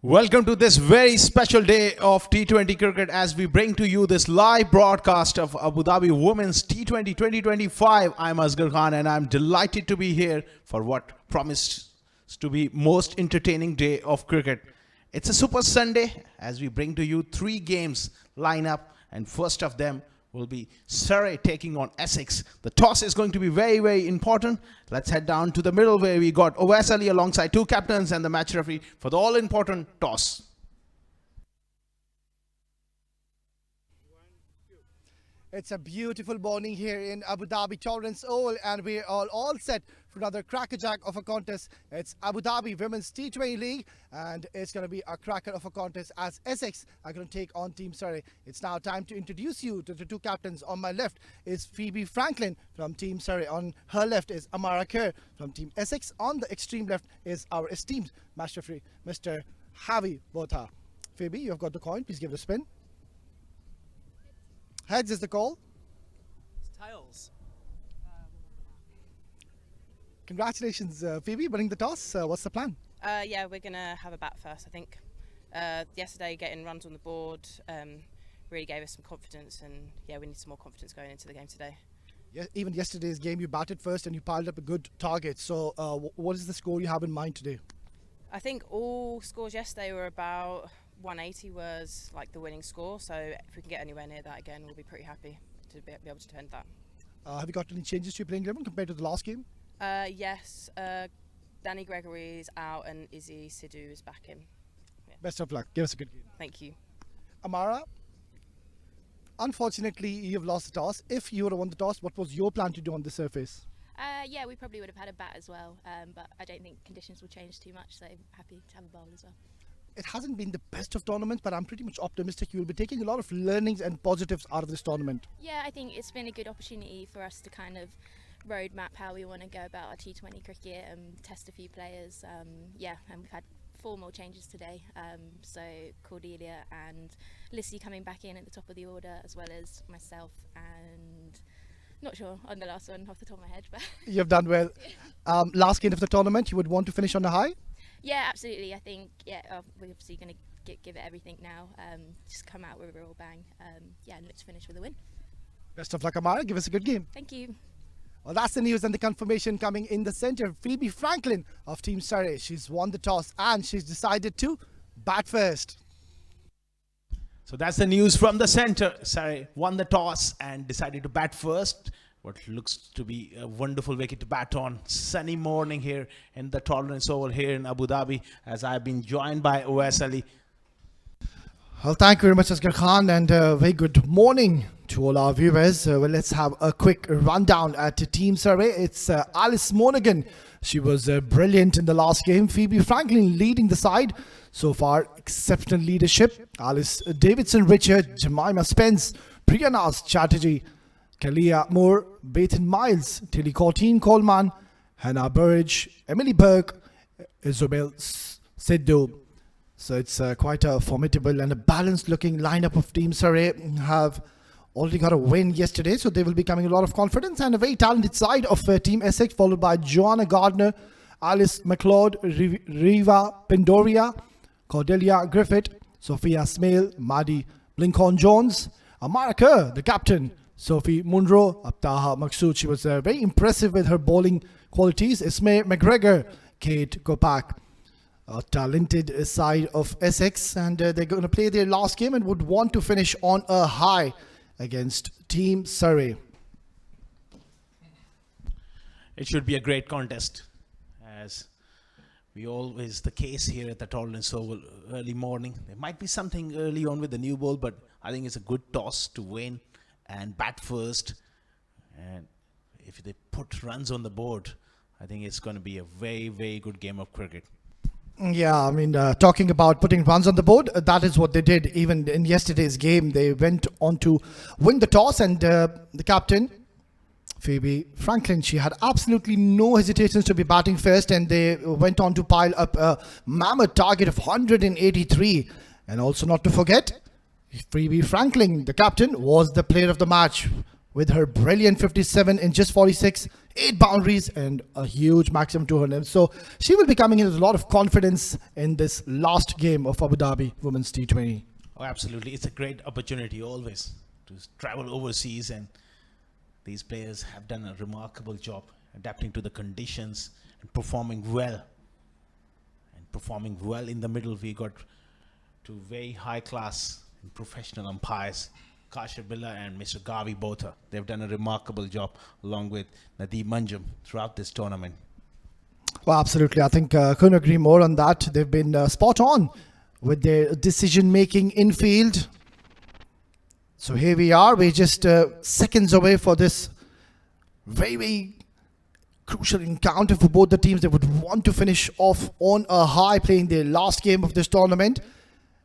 Welcome to this very special day of T20 cricket as we bring to you this live broadcast of Abu Dhabi Women's T20 2025. I'm Asghar Khan and I'm delighted to be here for what promises to be most entertaining day of cricket. It's a super Sunday as we bring to you three games lineup, and first of them will be Surrey taking on Essex. The toss is going to be very, very important. Let's head down to the middle where we got Owais Ali alongside two captains and the match referee for the all-important toss. It's a beautiful morning here in Abu Dhabi Torrance Oval, and we're all set for another crackerjack of a contest. It's Abu Dhabi Women's T20 League, and it's going to be a cracker of a contest as Essex are going to take on Team Surrey. It's now time to introduce you to the two captains. On my left is Phoebe Franklin from Team Surrey. On her left is Amara Kerr from Team Essex. On the extreme left is our esteemed match referee, Mr. Javi Botha. Phoebe, you've got the coin. Please give it a spin. Heads is the call. It's tails. Congratulations, Phoebe, winning the toss. What's the plan? Yeah, we're going to have a bat first, I think. Yesterday, getting runs on the board really gave us some confidence, and yeah, we need some more confidence going into the game today. Yeah, even yesterday's game, you batted first and you piled up a good target. So, what is the score you have in mind today? I think all scores yesterday were about 180 was like the winning score, so if we can get anywhere near that again, we'll be pretty happy to be able to defend that. Have you got any changes to your playing 11 compared to the last game? Yes, Danny Gregory is out and Izzy Sidhu is back in. Yeah. Best of luck. Give us a good game. Thank you. Amara, unfortunately, you've lost the toss. If you would have won the toss, what was your plan to do on the surface? Yeah, we probably would have had a bat as well, but I don't think conditions will change too much, so happy to have a bowl as well. It hasn't been the best of tournaments, but I'm pretty much optimistic you will be taking a lot of learnings and positives out of this tournament. Yeah, I think it's been a good opportunity for us to kind of roadmap how we want to go about our T20 cricket and test a few players. Yeah, and we've had 4 more changes today. So Cordelia and Lissy coming back in at the top of the order, as well as myself and not sure on the last one off the top of my head, but You've done well. Last game of the tournament, you would want to finish on a high? yeah, absolutely. I think we're obviously going to give it everything now. Just come out with a real bang. Yeah, and look to finish with a win. Best of luck, Amara. Give us a good game. Thank you. Well, that's the news and the confirmation coming in the centre. Phoebe Franklin of Team Surrey. She's won the toss and she's decided to bat first. So that's the news from the center. Surrey won the toss and decided to bat first. What looks to be a wonderful wicket to bat on. Sunny morning here in the Torrance Oval here in Abu Dhabi, as I've been joined by Owais Ali. Well, thank you very much, Asghar Khan, and very good morning to all our viewers. Well, let's have a quick rundown at Team Surrey. It's Alice Monaghan. She was brilliant in the last game. Phoebe Franklin leading the side. So far, exceptional leadership. Alice Davidson Richard, Jemima Spence, Priya Naz Chatterjee, Kalia Moore, Baton Miles, Tilly Corteen Coleman, Hannah Burridge, Emily Burke, Isabel Sidhu. So it's quite a formidable and a balanced looking lineup of Team Surrey. Have already got a win yesterday, so they will be coming a lot of confidence, and a very talented side of Team Essex, followed by Joanna Gardner, Alice McLeod, Riva Pendoria, Cordelia Griffith, Sophia Smale, Maddie Blinkhorn-Jones, Amara Kerr, the captain, Sophie Munro, Abtaha Maqsood. She was very impressive with her bowling qualities. Ismay McGregor, Kate Kopak. A talented side of Essex, and they're going to play their last game and would want to finish on a high against Team Surrey. It should be a great contest, as we always the case here at the Torrance Oval early morning. There might be something early on with the new ball, but I think it's a good toss to win and bat first. And if they put runs on the board, I think it's going to be a very, very good game of cricket. Yeah, I mean, talking about putting runs on the board, that is what they did even in yesterday's game. They went on to win the toss, and the captain, Phoebe Franklin, she had absolutely no hesitations to be batting first, and they went on to pile up a mammoth target of 183. And also not to forget, Phoebe Franklin, the captain, was the player of the match. with her brilliant 57 in just 46, 8 boundaries, and a huge maximum to her name. So she will be coming in with a lot of confidence in this last game of Abu Dhabi Women's T20. Oh, absolutely. It's a great opportunity always to travel overseas, and these players have done a remarkable job adapting to the conditions and performing well. And performing well in the middle, we got two very high class and professional umpires, Kasha Billa and Mr. Gavi both. They've done a remarkable job along with Nadeem Manjum throughout this tournament. Well, absolutely. I think I couldn't agree more on that. They've been spot on with their decision making in field. So here we are. We're just seconds away for this very, very crucial encounter for both the teams. They would want to finish off on a high, playing their last game of this tournament.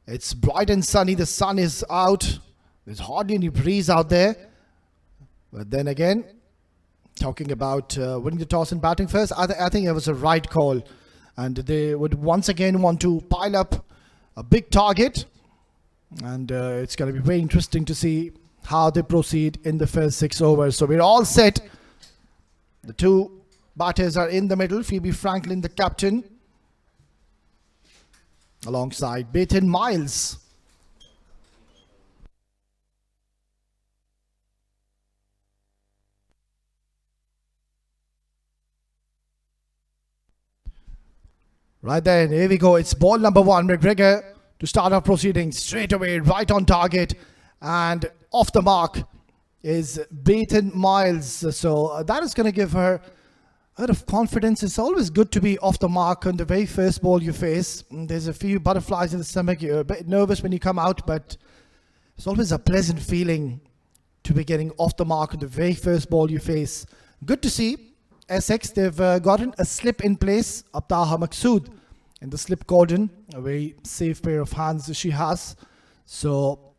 It's bright and sunny. The sun is out. There's hardly any breeze out there. But then again, talking about winning the toss and batting first, I think it was a right call. And they would once again want to pile up a big target. And it's going to be very interesting to see how they proceed in the first 6 overs. So we're all set. The two batters are in the middle. Phoebe Franklin, the captain, alongside Baton Miles. Right then, here we go. It's ball number 1. McGregor to start off proceedings straight away, right on target, and off the mark is Baton Miles. So that is going to give her a bit of confidence. It's always good to be off the mark on the very first ball you face. There's a few butterflies in the stomach. You're a bit nervous when you come out, but it's always a pleasant feeling to be getting off the mark on the very first ball you face. Good to see. Essex, they've gotten a slip in place. Abtaha Maksud in the slip cordon, a very safe pair of hands she has. So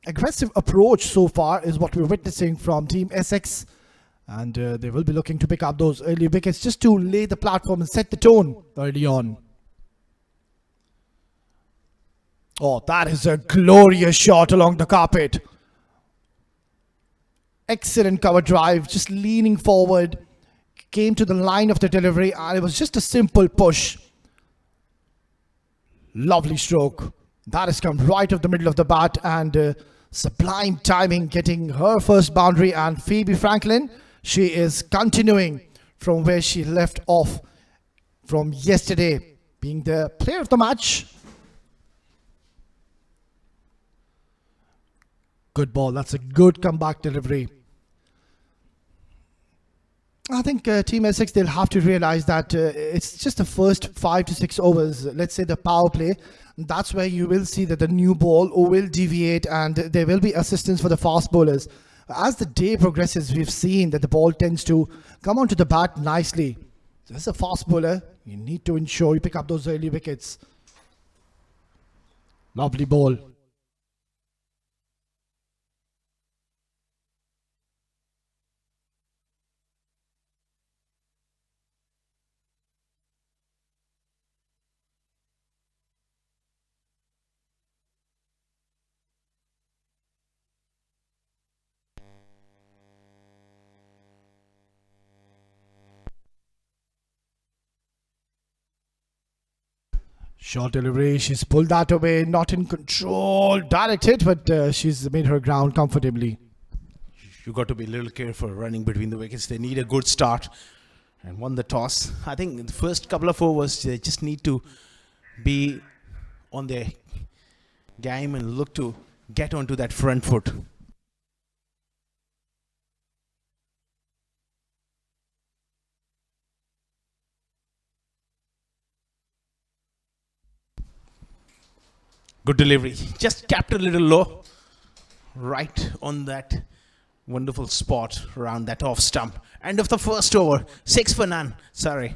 aggressive approach so far is what we're witnessing from Team Essex, and they will be looking to pick up those early wickets just to lay the platform and set the tone early on. Oh, that is a glorious shot along the carpet. Excellent cover drive, just leaning forward, came to the line of the delivery, and it was just a simple push. Lovely stroke. That has come right off the middle of the bat, and sublime timing, getting her first boundary. And Phoebe Franklin, she is continuing from where she left off from yesterday, being the player of the match. Good ball. That's a good comeback delivery. I think Team Essex, they'll have to realize that it's just the first 5 to 6 overs, let's say the power play. That's where you will see that the new ball will deviate, and there will be assistance for the fast bowlers. As the day progresses, we've seen that the ball tends to come onto the bat nicely. So as a fast bowler, you need to ensure you pick up those early wickets. Lovely ball. Short delivery, she's pulled that away, not in control, directed, but she's made her ground comfortably. You got to be a little careful running between the wickets. They need a good start and won the toss. I think in the first couple of overs, they just need to be on their game and look to get onto that front foot. Good delivery. Just kept a little low. Right on that wonderful spot around that off stump. End of the first over. 6 for none. Sorry.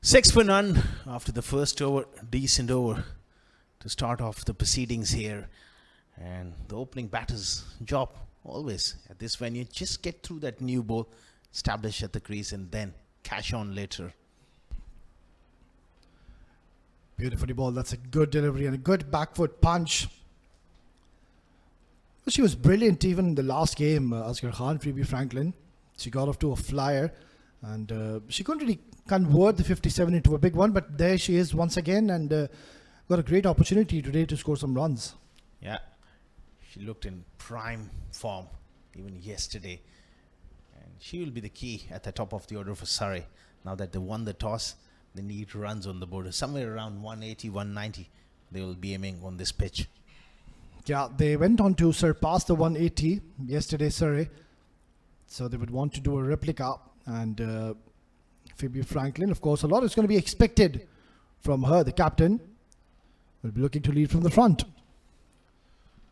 Six for none after the first over, decent over to start off the proceedings here. And the opening batter's job always at this venue, just get through that new ball, establish at the crease and then cash on later. Beautifully ball. That's a good delivery and a good back foot punch. She was brilliant even in the last game, Asghar Khan, Phoebe Franklin. She got off to a flyer and she couldn't really convert the 57 into a big one, but there she is once again and got a great opportunity today to score some runs. Yeah, she looked in prime form even yesterday. And she will be the key at the top of the order for Surrey. Now that they won the toss, they need runs on the board. Somewhere around 180, 190, they will be aiming on this pitch. Yeah, they went on to surpass the 180 yesterday, Surrey. So they would want to do a replica. And Phoebe Franklin, of course, a lot is going to be expected from her. The captain will be looking to lead from the front.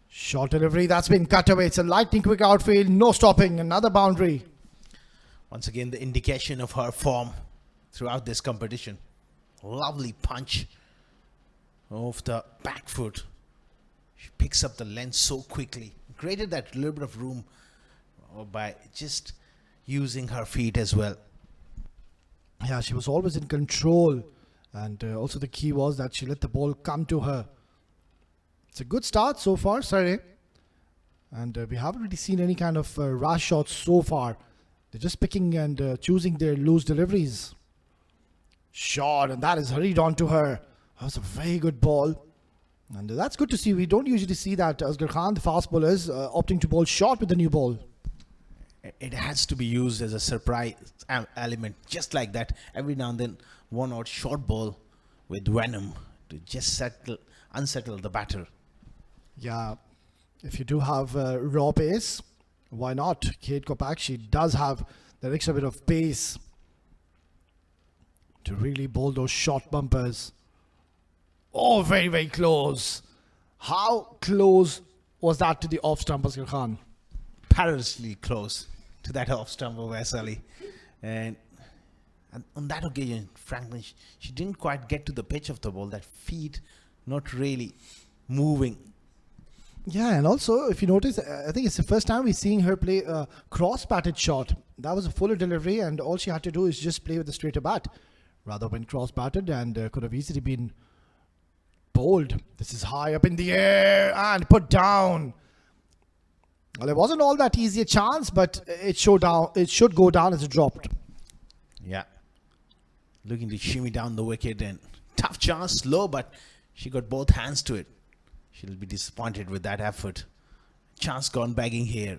Short delivery, that's been cut away. It's a lightning quick outfield, no stopping, another boundary. Once again, the indication of her form throughout this competition. Lovely punch off the back foot. She picks up the length so quickly. Created that little bit of room by just using her feet as well. Yeah, she was always in control. And also the key was that she let the ball come to her. It's a good start so far, Surrey. And we haven't really seen any kind of rash shots so far. They're just picking and choosing their loose deliveries. Shot, and that is hurried onto her. That was a very good ball. And that's good to see. We don't usually see that Asghar Khan, the fast bowlers, opting to bowl short with the new ball. It has to be used as a surprise element, just like that. Every now and then, one odd short ball with venom to just unsettle the batter. Yeah, if you do have raw pace, why not? Kate Kopak, she does have that extra bit of pace to really bowl those short bumpers. Oh, very, very close. How close was that to the off stump, Asghar Khan? Perilously close to that off stump of SLE. And on that occasion, Franklin, she didn't quite get to the pitch of the ball. That feet not really moving. Yeah, and also, if you notice, I think it's the first time we're seeing her play a cross-batted shot. That was a fuller delivery, and all she had to do is just play with a straighter bat. Rather than cross-batted, and could have easily been bowled. This is high up in the air and put down. Well, it wasn't all that easy a chance, but it should go down as it dropped. Yeah. Looking to shimmy down the wicket and tough chance, slow, but she got both hands to it. She'll be disappointed with that effort. Chance gone begging here.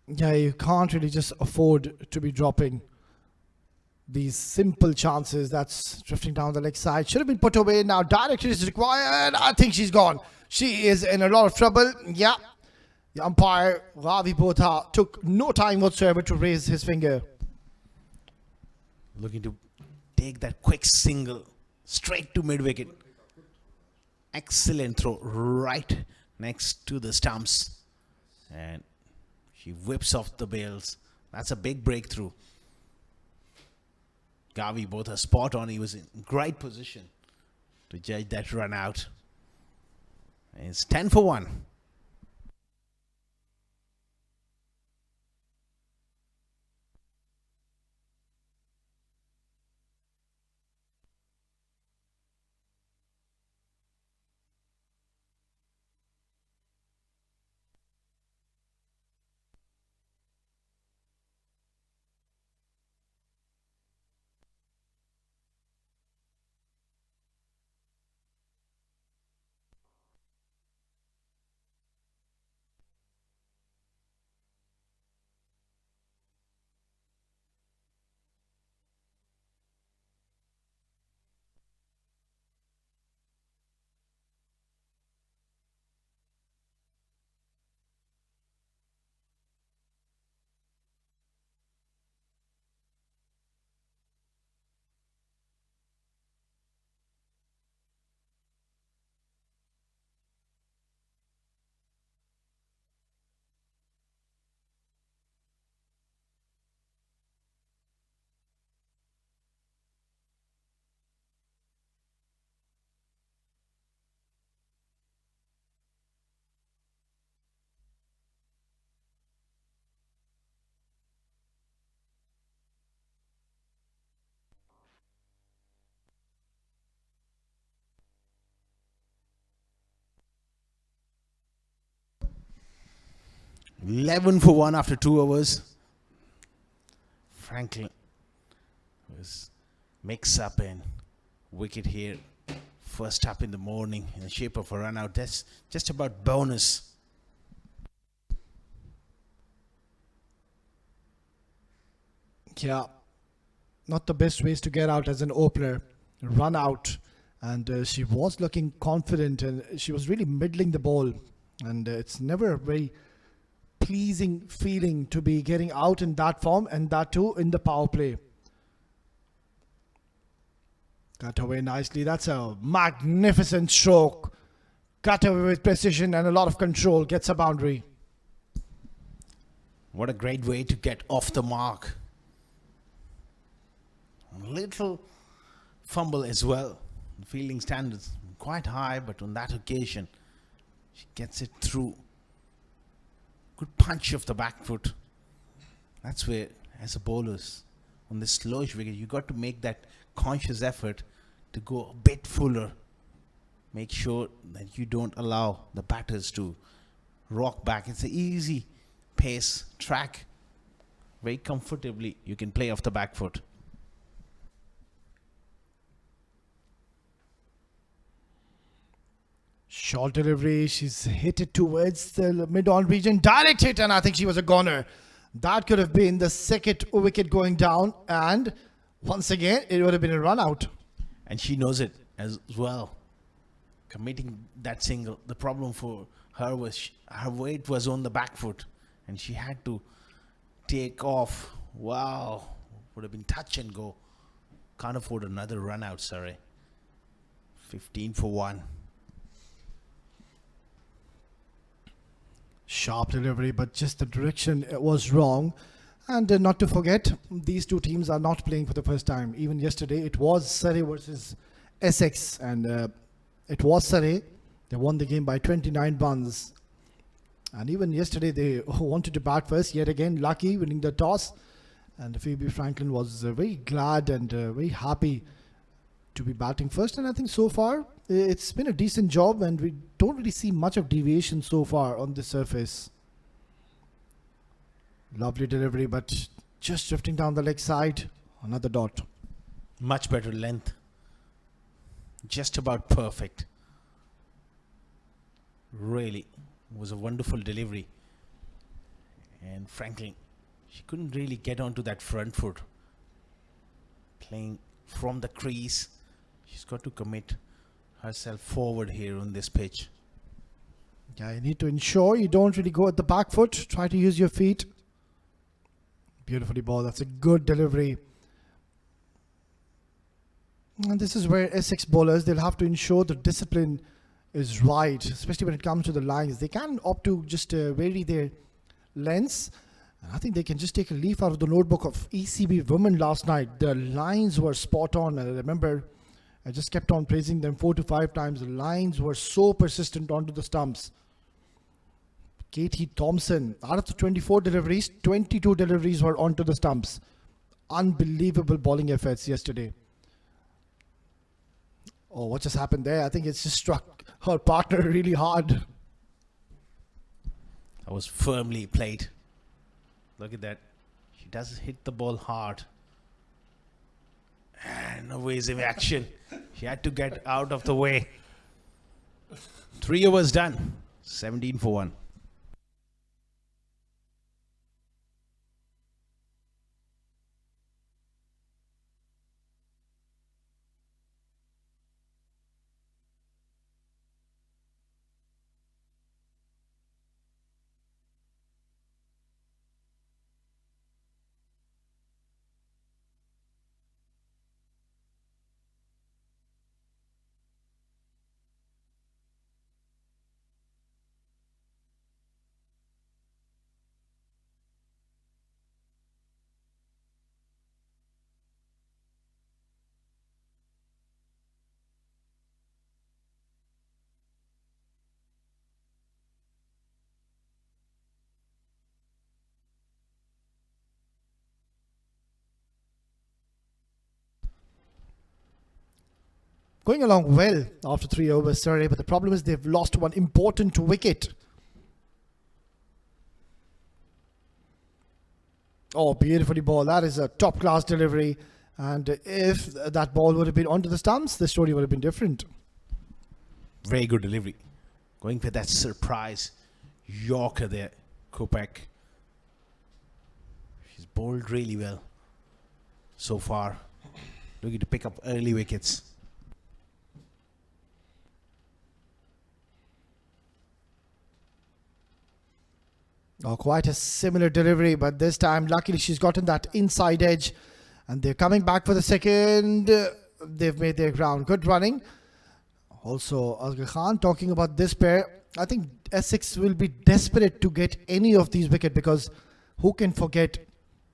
Yeah, you can't really just afford to be dropping these simple chances. That's drifting down the leg side. Should have been put away. Now direction is required. I think she's gone. She is in a lot of trouble. Yeah. The umpire, Ravi Botha, took no time whatsoever to raise his finger. Looking to take that quick single straight to mid-wicket. Excellent throw right next to the stumps. And she whips off the bails. That's a big breakthrough. Gavi both are spot on. He was in great position to judge that run out. It's 10 for 1. 11 for 1 after 2 overs. Franklin was mix up and wicket here. First up in the morning in the shape of a run out. That's just about bonus. Yeah, not the best ways to get out as an opener. Run out, and she was looking confident, and she was really middling the ball. And it's never a very pleasing feeling to be getting out in that form, and that too in the power play. Cut away nicely. That's a magnificent stroke. Cut away with precision and a lot of control. Gets a boundary. What a great way to get off the mark. A little fumble as well. Fielding standards quite high, but on that occasion, she gets it through. Good punch of the back foot. That's where, as a bowlers, on this slowish wicket, you got to make that conscious effort to go a bit fuller. Make sure that you don't allow the batters to rock back. It's an easy pace track. Very comfortably, you can play off the back foot. Short delivery. She's hit it towards the mid-on region. Direct hit, and I think she was a goner. That could have been the second wicket going down, and once again, it would have been a run out. And she knows it as well. Committing that single, the problem for her was her weight was on the back foot, and she had to take off. Wow, would have been touch and go. Can't afford another run out, Surrey. 15 for 1. Sharp delivery, but just the direction was wrong. And not to forget, these two teams are not playing for the first time. Even yesterday, it was Surrey versus Essex, and it was Surrey. They won the game by 29 runs. And even yesterday, they wanted to bat first. Yet again, lucky, winning the toss. And Phoebe Franklin was very glad and very happy to be batting first. And I think so far, it's been a decent job, and we don't really see much of deviation so far on the surface. Lovely delivery, but just drifting down the leg side. Another dot. Much better length. Just about perfect. Really was a wonderful delivery. And Franklin, she couldn't really get onto that front foot. Playing from the crease. She's got to commit herself forward here on this pitch. Yeah, you need to ensure you don't really go at the back foot. Try to use your feet. Beautifully bowled. That's a good delivery. And this is where Essex bowlers, they'll have to ensure the discipline is right, especially when it comes to the lines. They can opt to just vary their lengths. And I think they can just take a leaf out of the notebook of ECB women last night. The lines were spot on. And I remember I just kept on praising them 4 to 5 times. The lines were so persistent onto the stumps. Katie Thompson, out of the 24 deliveries, 22 deliveries were onto the stumps. Unbelievable bowling efforts yesterday. Oh, what just happened there? I think it's just struck her partner really hard. That was firmly played. Look at that. She does hit the ball hard. And evasive action. She had to get out of the way. 3 overs done. 17 for 1. Going along well after 3 overs, Surrey, but the problem is they've lost one important wicket. Oh, beautifully ball. That is a top class delivery. And if that ball would have been onto the stumps, the story would have been different. Very good delivery. Going for that surprise Yorker there, Kopech. She's bowled really well so far. Looking to pick up early wickets. Oh, quite a similar delivery, but this time, luckily, she's gotten that inside edge. And they're coming back for the second. They've made their ground. Good running. Also, Asghar Khan talking about this pair. I think Essex will be desperate to get any of these wickets, because who can forget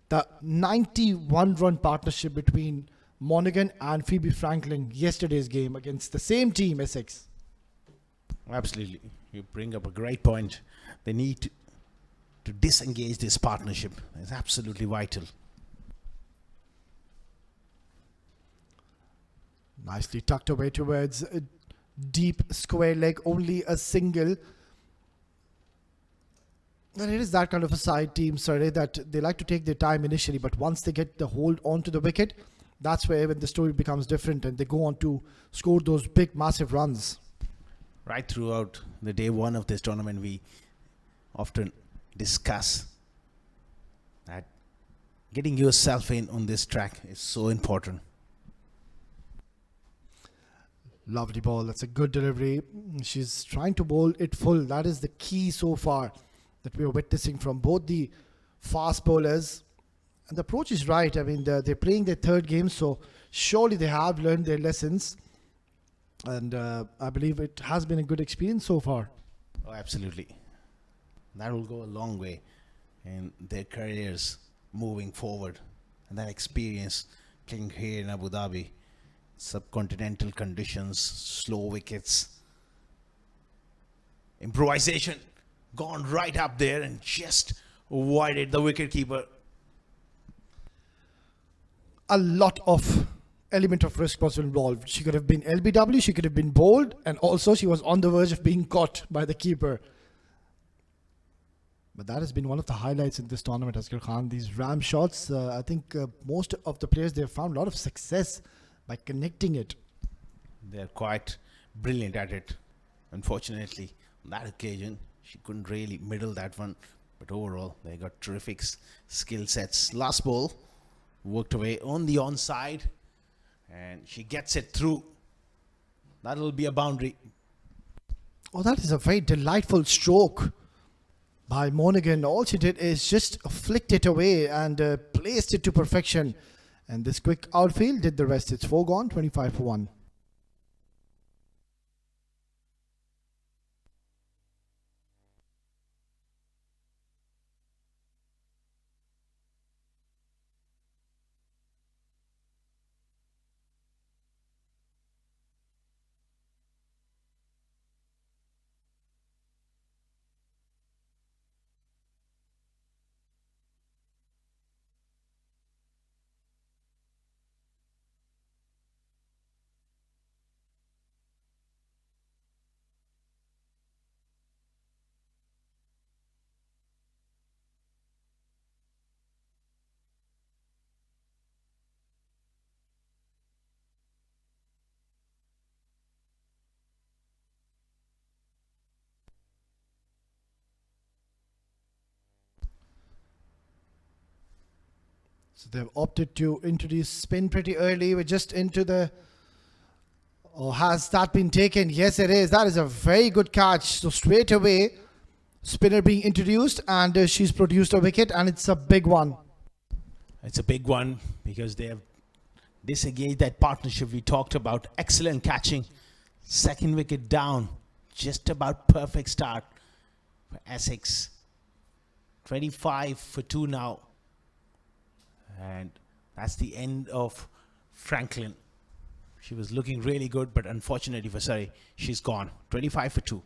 the 91-run partnership between Monaghan and Phoebe Franklin yesterday's game against the same team, Essex. Absolutely. You bring up a great point. They need to disengage this partnership. It's absolutely vital. Nicely tucked away towards a deep square leg, only a single. And it is that kind of a side team, Surrey, that they like to take their time initially, but once they get the hold onto the wicket, that's where when the story becomes different and they go on to score those big, massive runs. Right throughout the day one of this tournament, we often discuss that getting yourself in on this track is so important. Lovely ball. That's a good delivery. She's trying to bowl it full. That is the key so far that we are witnessing from both the fast bowlers. And the approach is right. I mean, they're playing their third game, so surely they have learned their lessons. And I believe it has been a good experience so far. Oh, absolutely. That will go a long way in their careers moving forward. And that experience playing here in Abu Dhabi, subcontinental conditions, slow wickets, improvisation, gone right up there and just avoided the wicketkeeper. A lot of element of risk was involved. She could have been LBW, she could have been bowled, and also she was on the verge of being caught by the keeper. But that has been one of the highlights in this tournament, Asghar Khan. These ram shots, I think most of the players, they have found a lot of success by connecting it. They're quite brilliant at it. Unfortunately, on that occasion, she couldn't really middle that one. But overall, they got terrific skill sets. Last ball, worked away on the onside. And she gets it through. That'll be a boundary. Oh, that is a very delightful stroke by Monaghan. All she did is just flicked it away and placed it to perfection. And this quick outfield did the rest. It's 4 gone, 25 for 1. So they've opted to introduce spin pretty early. We're just into the... Oh, has that been taken? Yes, it is. That is a very good catch. So straight away, spinner being introduced, and she's produced a wicket, and it's a big one. It's a big one because they have disengaged that partnership we talked about. Excellent catching. Second wicket down. Just about perfect start for Essex. 25 for 2 now. And that's the end of Franklin. She was looking really good, but unfortunately for Surrey, she's gone. 25 for 2.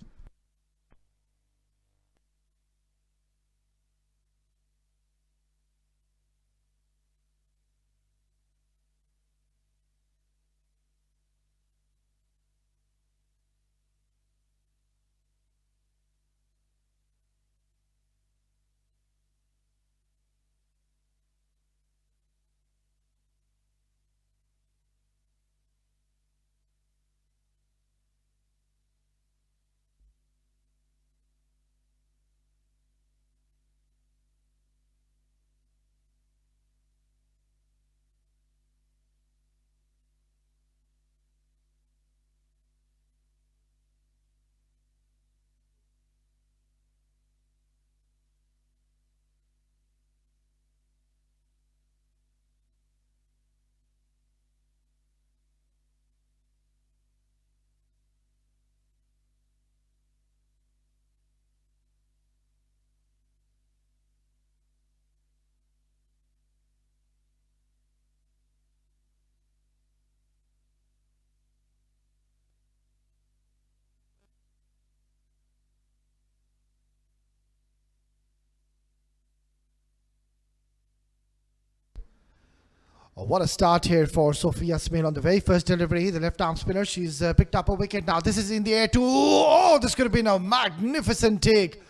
Oh, what a start here for Sophia Smale on the very first delivery. The left arm spinner. She's picked up a wicket. Now this is in the air too. Oh, this could have been a magnificent take.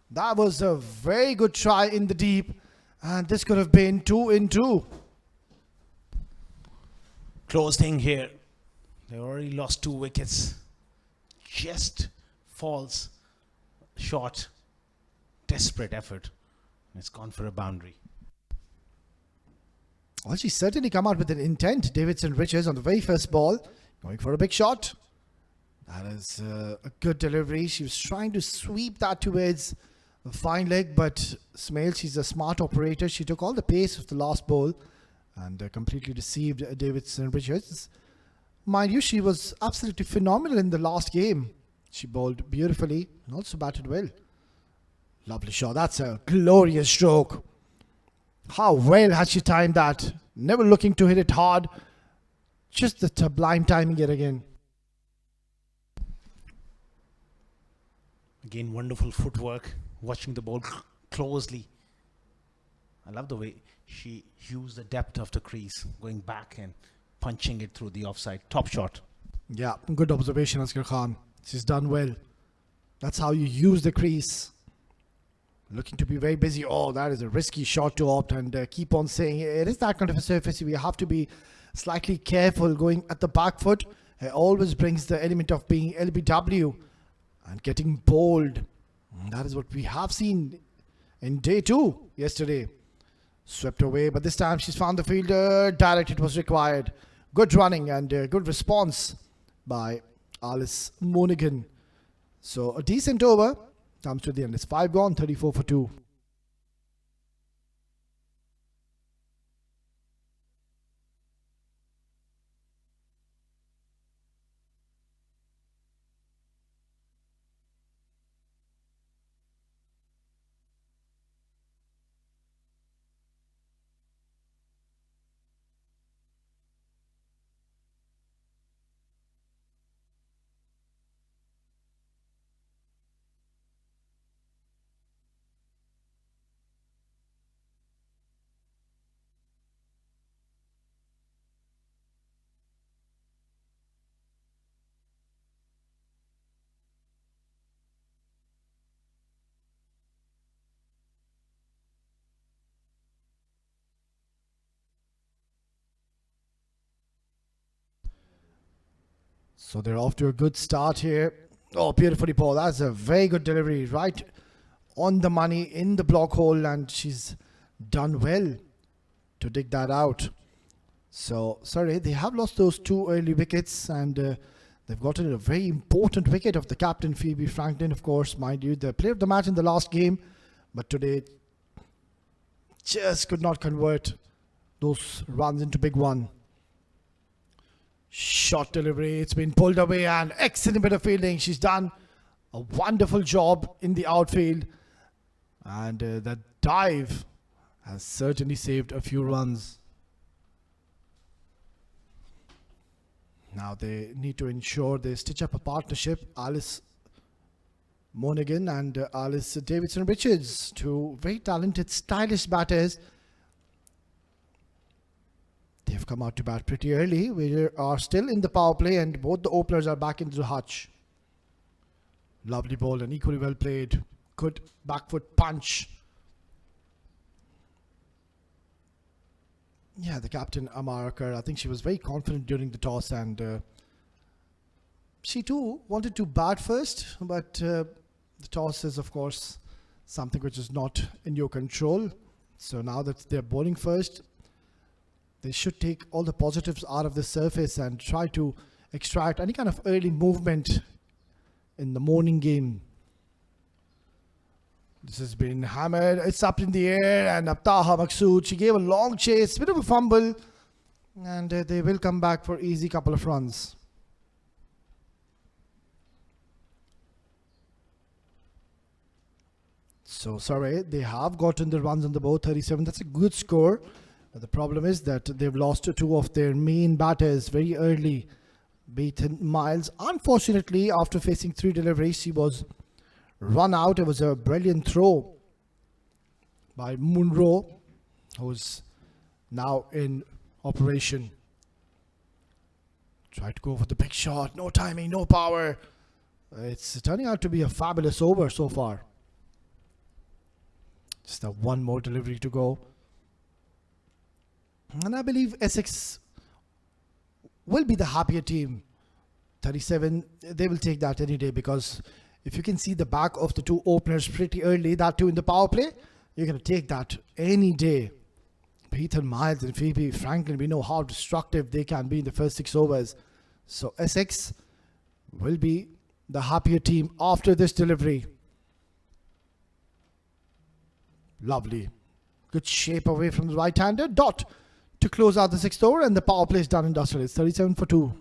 That was a very good try in the deep. And this could have been 2 in 2. Close thing here. They already lost 2 wickets. Just falls short. Desperate effort. It's gone for a boundary. Well, she certainly come out with an intent. Davidson Richards on the very first ball, going for a big shot. That is a good delivery. She was trying to sweep that towards a fine leg, but Smale, she's a smart operator. She took all the pace of the last ball and completely deceived Davidson Richards. Mind you, she was absolutely phenomenal in the last game. She bowled beautifully and also batted well. Lovely shot. That's a glorious stroke. How well had she timed that? Never looking to hit it hard. Just the sublime timing yet again. Again, wonderful footwork. Watching the ball closely. I love the way she used the depth of the crease, going back and punching it through the offside. Top shot. Yeah, good observation, Asghar Khan. She's done well. That's how you use the crease. Looking to be very busy. Oh, that is a risky shot to opt, and keep on saying it is that kind of a surface. We have to be slightly careful going at the back foot. It always brings the element of being LBW and getting bold. And that is what we have seen in day 2 yesterday. Swept away, but this time she's found the fielder. Direct it was required. Good running and good response by Alice Monaghan. So a decent over. Comes to the end. It's 5 gone, 34 for 2. So they're off to a good start here. Oh, beautifully bowled. That's a very good delivery. Right on the money in the block hole, and she's done well to dig that out. So, sorry, they have lost those 2 early wickets, and they've gotten a very important wicket of the captain, Phoebe Franklin, of course, mind you, the player of the match in the last game. But today, just could not convert those runs into big one. Shot delivery, it's been pulled away, and excellent bit of fielding. She's done a wonderful job in the outfield, and that dive has certainly saved a few runs. Now they need to ensure they stitch up a partnership. Alice Monaghan and Alice Davidson Richards, 2 very talented, stylish batters. They've come out to bat pretty early. We are still in the power play, and both the openers are back into the hutch. Lovely ball and equally well played. Good back foot punch. Yeah, the captain, Amarkar, I think she was very confident during the toss, and she too wanted to bat first, but the toss is, of course, something which is not in your control. So now that they're bowling first, they should take all the positives out of the surface and try to extract any kind of early movement in the morning game. This has been hammered. It's up in the air, and Abtaha Maqsood, she gave a long chase, bit of a fumble, and they will come back for easy couple of runs. So sorry, they have gotten the runs on the board, 37. That's a good score. But the problem is that they've lost 2 of their main batters very early. Beaten Miles, unfortunately, after facing 3 deliveries, she was run out. It was a brilliant throw by Munro, who's now in operation. Try to go for the big shot. No timing, no power. It's turning out to be a fabulous over so far. Just a one more delivery to go. And I believe Essex will be the happier team. 37, they will take that any day, because if you can see the back of the two openers pretty early, that too in the power play, you're going to take that any day. Peter Miles and Phoebe Franklin, we know how destructive they can be in the first 6 overs. So Essex will be the happier team after this delivery. Lovely. Good shape away from the right-hander. Dot to close out the 6th over, and the power play is done industrial. It's 37 for 2.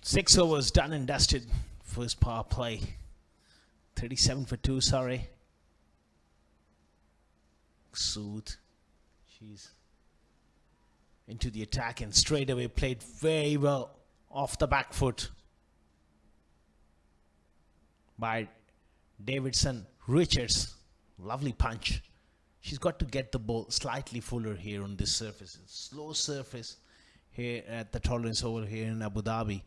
Six overs done and dusted. First power play. 37 for 2, Surrey. Soothe. She's into the attack and straight away played very well off the back foot by Davidson Richards. Lovely punch. She's got to get the ball slightly fuller here on this surface. Slow surface here at the tolerance over here in Abu Dhabi.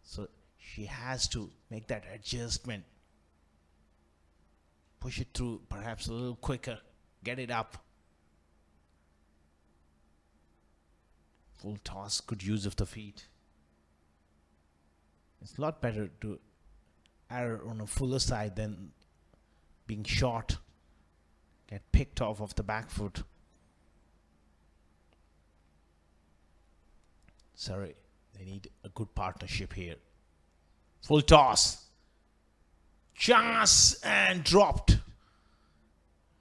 So she has to make that adjustment. Push it through perhaps a little quicker. Get it up. Full toss, good use of the feet. It's a lot better to err on a fuller side than being short. Get picked off of the back foot. Sorry, they need a good partnership here. Full toss. Chance and dropped.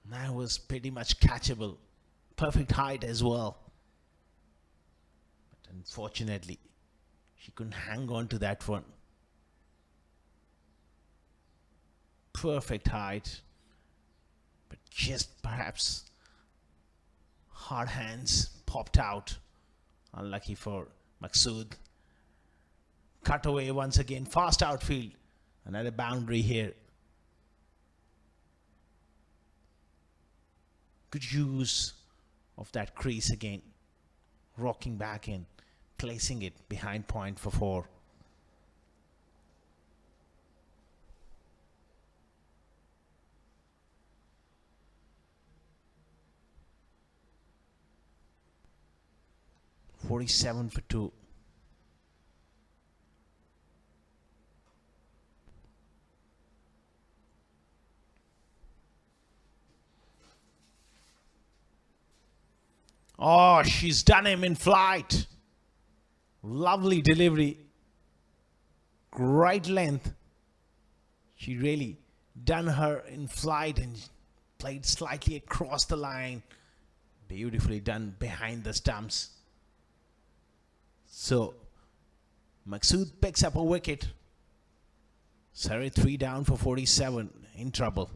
That was pretty much catchable. Perfect height as well. But unfortunately, she couldn't hang on to that one. Perfect height. But just perhaps hard hands popped out. Unlucky for Maqsood. Cut away once again. Fast outfield. Another boundary here. Good use of that crease again. Rocking back in. Placing it behind point for 4. $47 for 2. Oh, she's done him in flight. Lovely delivery. Great length. She really done her in flight and played slightly across the line. Beautifully done behind the stumps. So, Maqsood picks up a wicket. Surrey 3 down for 47. In trouble.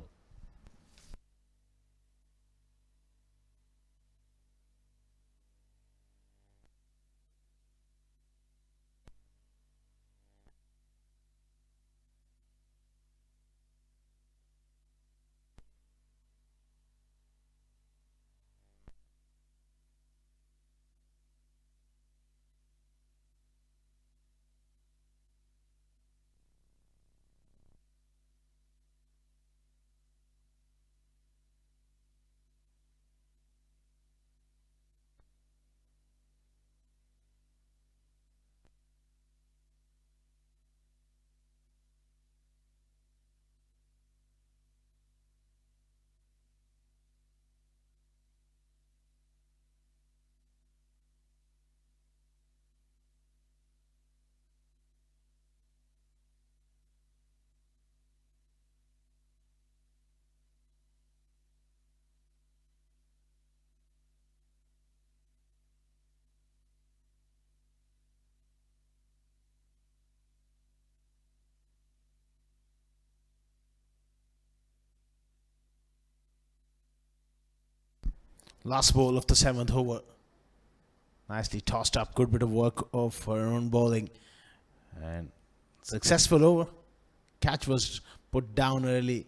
Last ball of the 7th over. Nicely tossed up. Good bit of work of her own bowling. And successful over. Catch was put down early,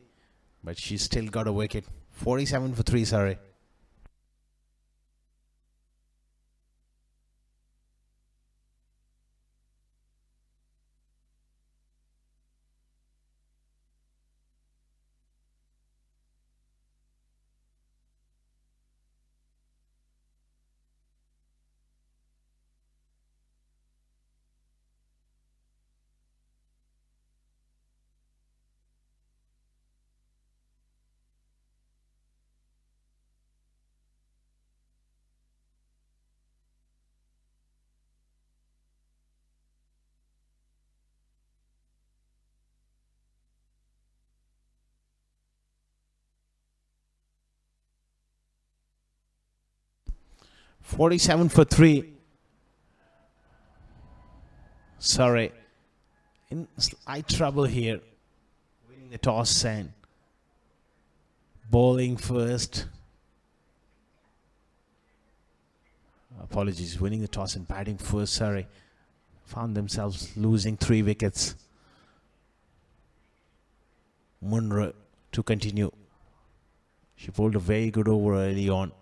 but she still got a wicket. 47 for 3, Surrey. "47 for 3. Surrey in slight trouble here. Winning the toss and bowling first. Apologies, winning the toss and batting first. Surrey found themselves losing 3 wickets. Munro to continue. She pulled a very good over early on.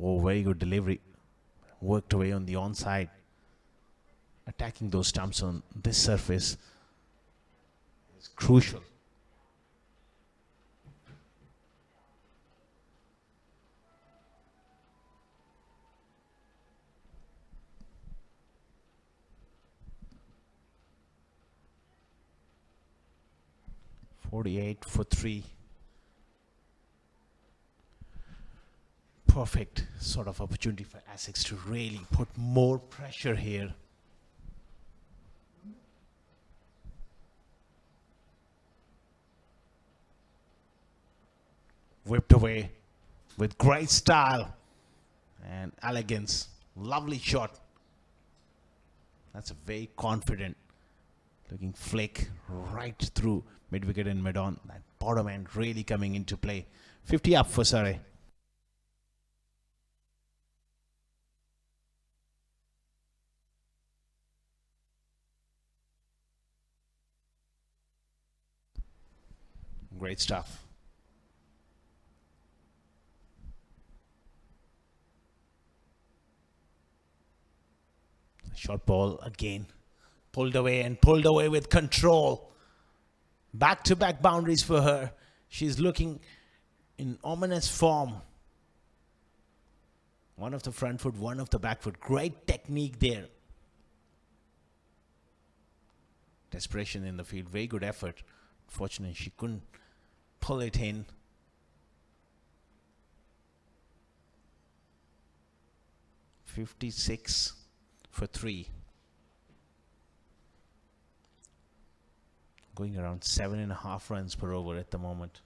Oh, very good delivery. Worked away on the onside. Attacking those stumps on this surface is crucial. "48 for 3. Perfect sort of opportunity for Essex to really put more pressure here. Whipped away with great style and elegance. Lovely shot. That's a very confident looking flick right through mid-wicket and mid-on. That bottom end really coming into play. 50 up for Surrey. Great stuff. Short ball again. Pulled away and pulled away with control. Back-to-back boundaries for her. She's looking in ominous form. One of the front foot, one of the back foot. Great technique there. Desperation in the field. Very good effort. Fortunately, she couldn't pull it in. "56 for 3. Going around 7.5 runs per over at the moment.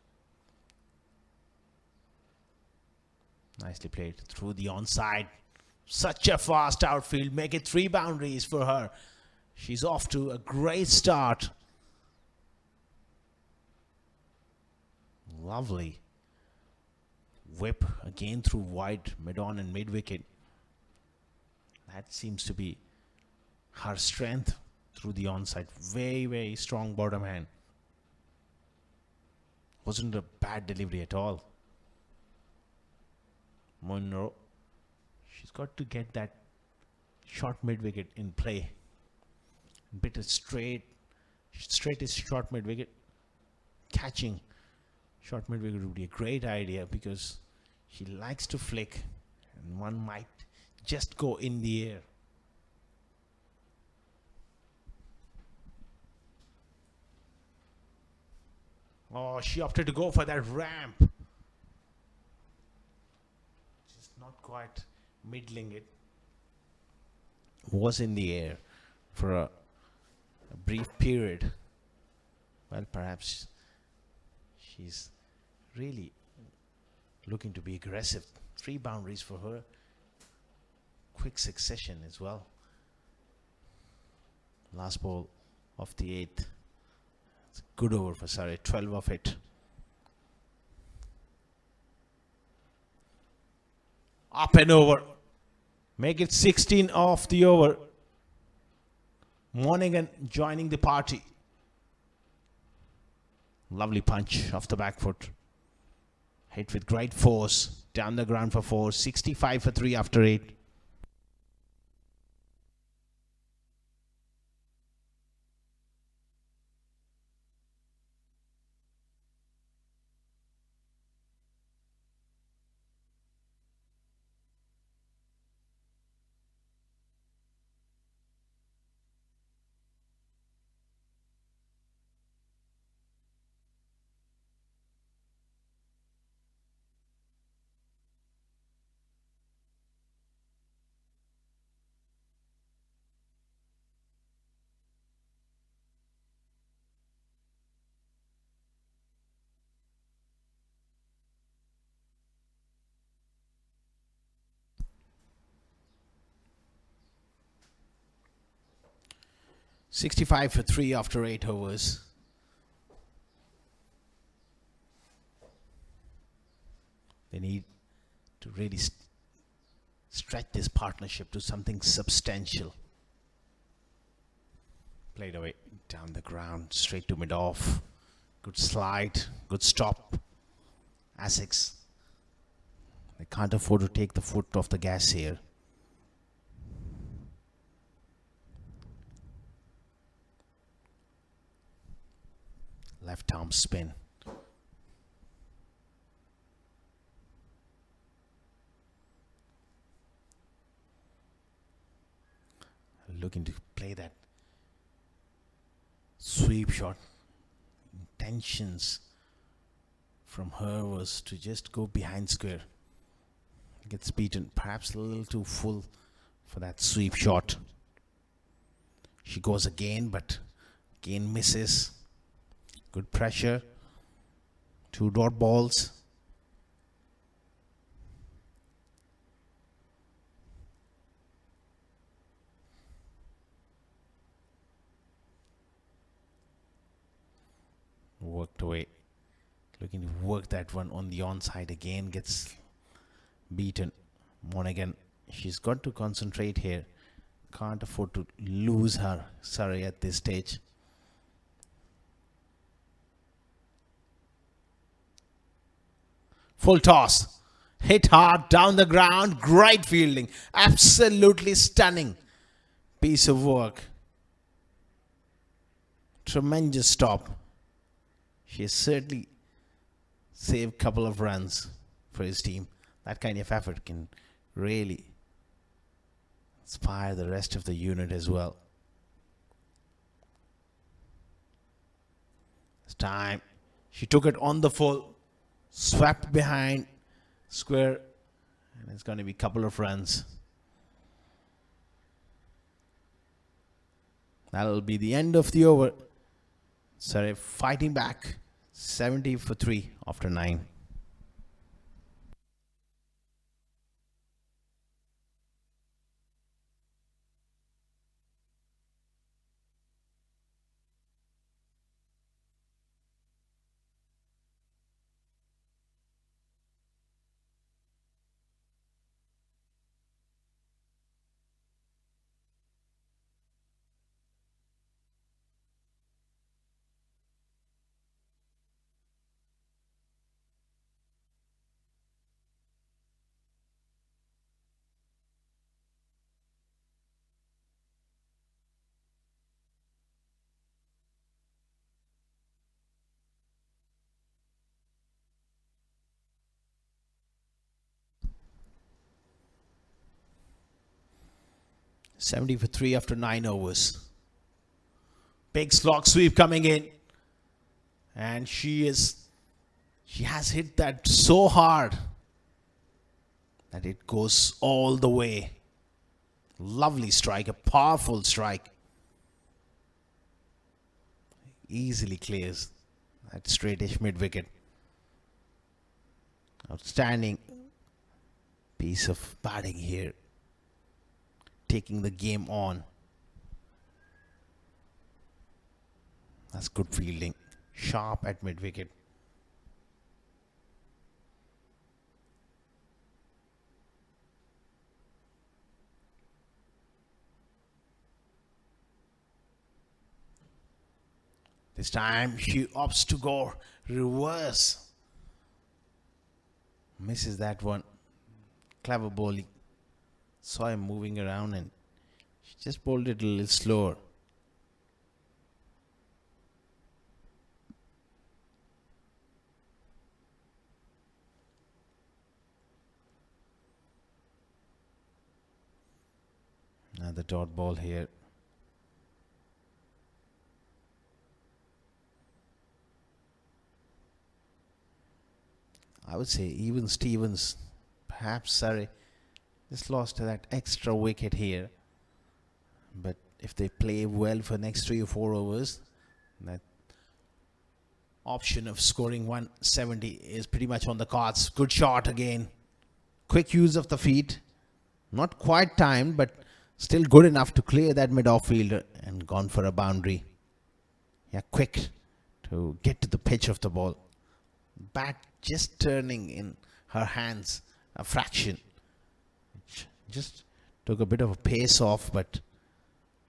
Nicely played through the onside. Such a fast outfield. Make it 3 boundaries for her. She's off to a great start. Lovely whip again through wide, mid-on and mid-wicket. That seems to be her strength through the onside. Very, very strong bottom hand. Wasn't a bad delivery at all. Munro. She's got to get that short mid-wicket in play. Bit of straight is short mid-wicket. Catching short mid-wicket would be a great idea because she likes to flick and one might just go in the air. Oh, she opted to go for that ramp. Just not quite middling it. Was in the air for a brief period. Well, perhaps she's really looking to be aggressive. 3 boundaries for her. Quick succession as well. Last ball of the 8th. It's a good over for Surrey. 12 of it. Up and over. Make it 16 off the over. Monaghan joining the party. Lovely punch off the back foot. Hit with great force. Down the ground for 4. 65 for 3 after 8. $65 for 3 after 8 overs. They need to really stretch this partnership to something substantial. Played away down the ground, straight to mid-off. Good slide, good stop. Essex. They can't afford to take the foot off the gas here. Left arm spin. Looking to play that sweep shot. Intentions from her was to just go behind square. Gets beaten, perhaps a little too full for that sweep shot. She goes again, but again misses. Good pressure. 2 dot balls. Worked away. Looking to work that one on the onside again. Gets beaten. Monaghan. She's got to concentrate here. Can't afford to lose her Surrey at this stage. Full toss. Hit hard down the ground. Great fielding. Absolutely stunning piece of work. Tremendous stop. She has certainly saved a couple of runs for his team. That kind of effort can really inspire the rest of the unit as well. It's time. She took it on the full. Swept behind square, and it's going to be a couple of runs. That'll be the end of the over. Surrey fighting back. 70 for 3 after 9. $70 for 3 after 9 overs. Big slog sweep coming in. And she has hit that so hard that it goes all the way. Lovely strike, a powerful strike. Easily clears that straightish mid-wicket. Outstanding piece of batting here. Taking the game on. That's good fielding. Sharp at mid-wicket. This time she opts to go reverse. Misses that one. Clever bowling. Saw him moving around and she just bowled it a little slower. Another dot ball here. I would say even Stevens, perhaps Surrey, just lost that extra wicket here. But if they play well for next 3 or 4 overs, that option of scoring 170 is pretty much on the cards. Good shot again. Quick use of the feet. Not quite timed, but still good enough to clear that mid-off fielder and gone for a boundary. Yeah, quick to get to the pitch of the ball. Bat just turning in her hands a fraction. Just took a bit of a pace off, but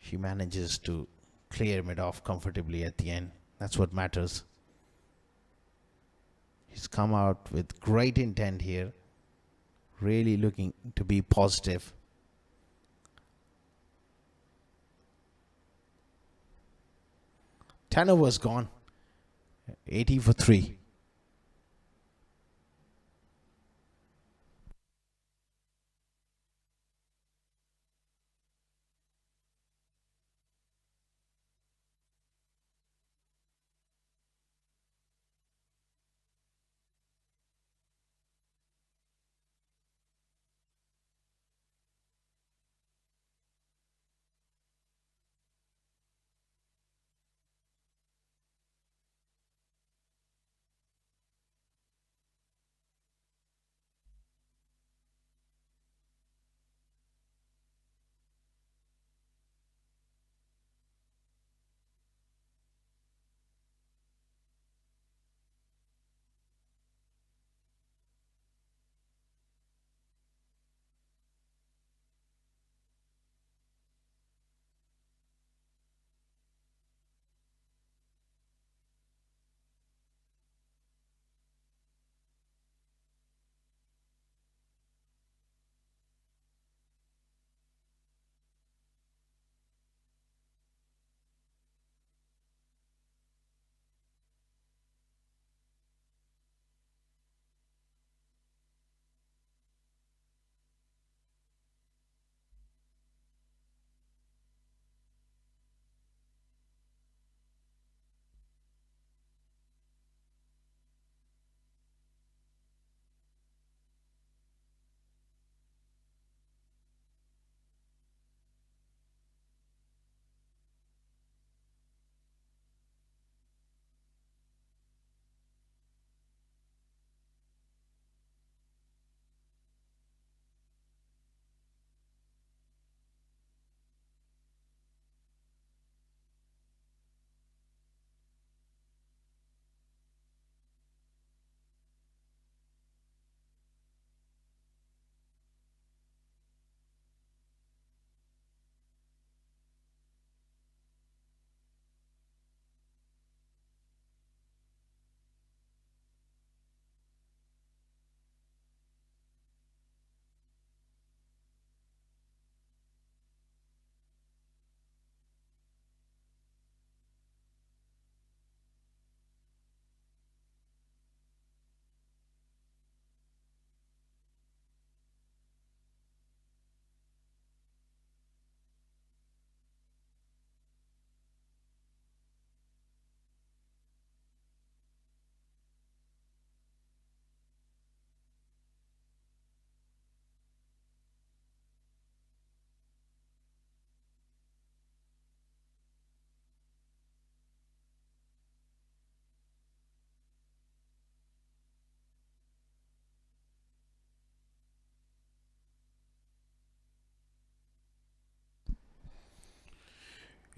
she manages to clear mid-off comfortably at the end. That's what matters. He's come out with great intent here. Really looking to be positive. Ten overs gone. 80 for 3.